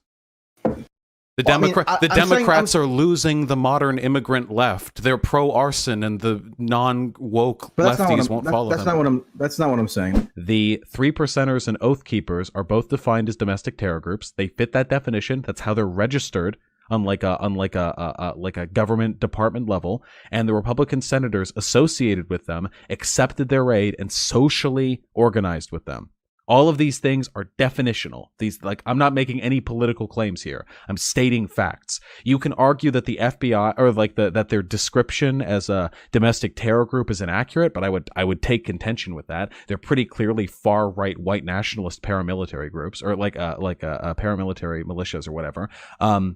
The Democrats are losing the modern immigrant left. They're pro-arson, and the non-woke lefties won't follow them. That's not what I'm saying. The 3%ers and Oath Keepers are both defined as domestic terror groups. They fit that definition. That's how they're registered, unlike a government department level. And the Republican senators associated with them accepted their aid and socially organized with them. All of these things are definitional. I'm not making any political claims here. I'm stating facts. You can argue that the FBI or that their description as a domestic terror group is inaccurate, but I would take contention with that. They're pretty clearly far right white nationalist paramilitary groups, or paramilitary militias or whatever.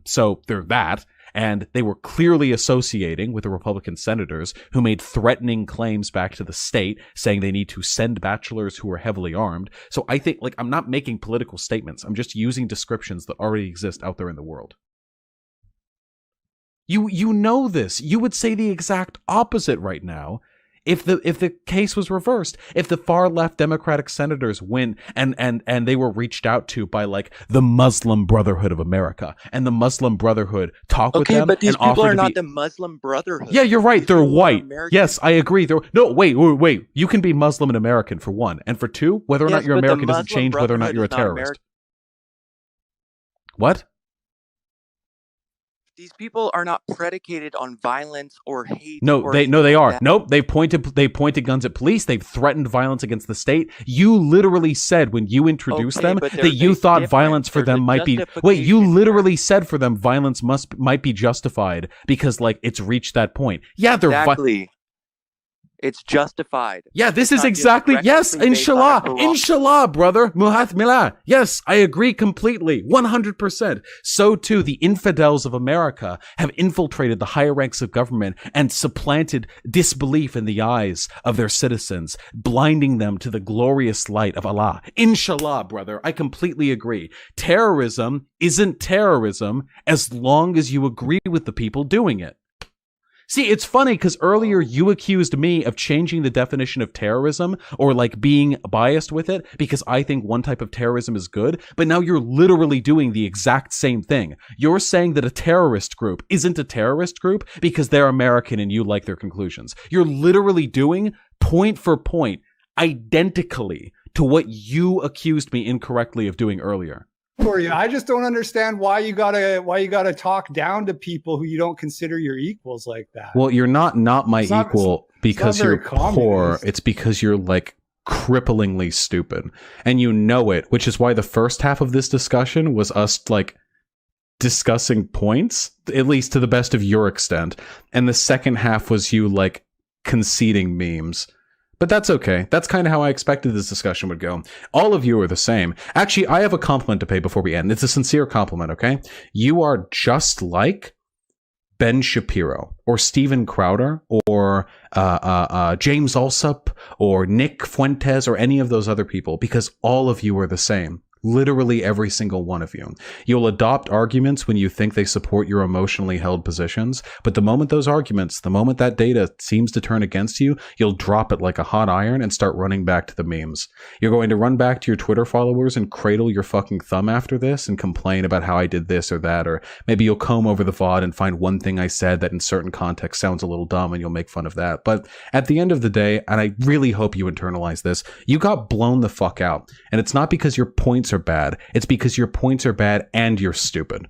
So they're that. And they were clearly associating with the Republican senators who made threatening claims back to the state, saying they need to send bachelors who are heavily armed. So I think, I'm not making political statements. I'm just using descriptions that already exist out there in the world. You know this. You would say the exact opposite right now. If the case was reversed, if the far left Democratic senators win and they were reached out to by the Muslim Brotherhood of America, and the Muslim Brotherhood talk with them, okay, but these and people offer are to not be... the Muslim Brotherhood. Yeah, you're right. They're white. American. Yes, I agree. No, wait. You can be Muslim and American for one, and for two, whether or not you're American doesn't change whether or not you're a terrorist. What? These people are not predicated on violence or hate. No, they are. Nope, they pointed guns at police. They've threatened violence against the state. You literally said when you introduced them that you thought violence for them might be. Wait, you literally said for them violence might be justified because it's reached that point. Yeah, they're exactly. It's justified. Yeah, this is exactly, yes, inshallah, brother, Muhathmillah. Yes, I agree completely, 100%. So too, the infidels of America have infiltrated the higher ranks of government and supplanted disbelief in the eyes of their citizens, blinding them to the glorious light of Allah. Inshallah, brother, I completely agree. Terrorism isn't terrorism as long as you agree with the people doing it. See, it's funny because earlier you accused me of changing the definition of terrorism or being biased with it because I think one type of terrorism is good, but now you're literally doing the exact same thing. You're saying that a terrorist group isn't a terrorist group because they're American and you like their conclusions. You're literally doing point for point identically to what you accused me incorrectly of doing earlier. For you, I just don't understand why you gotta talk down to people who you don't consider your equals like that. Well, you're not my equal because you're poor. It's because you're cripplingly stupid, and you know it. Which is why the first half of this discussion was us discussing points, at least to the best of your extent, and the second half was you conceding memes. But that's okay. That's kind of how I expected this discussion would go. All of you are the same. Actually, I have a compliment to pay before we end. It's a sincere compliment, okay? You are just like Ben Shapiro or Steven Crowder or James Allsup or Nick Fuentes or any of those other people, because all of you are the same. Literally every single one of you. You'll adopt arguments when you think they support your emotionally held positions, but the moment that data seems to turn against you, you'll drop it like a hot iron and start running back to the memes. You're going to run back to your Twitter followers and cradle your fucking thumb after this and complain about how I did this or that, or maybe you'll comb over the VOD and find one thing I said that in certain contexts sounds a little dumb and you'll make fun of that. But at the end of the day, and I really hope you internalize this, you got blown the fuck out. And it's not because your points are bad. It's because your points are bad and you're stupid.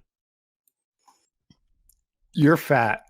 You're fat.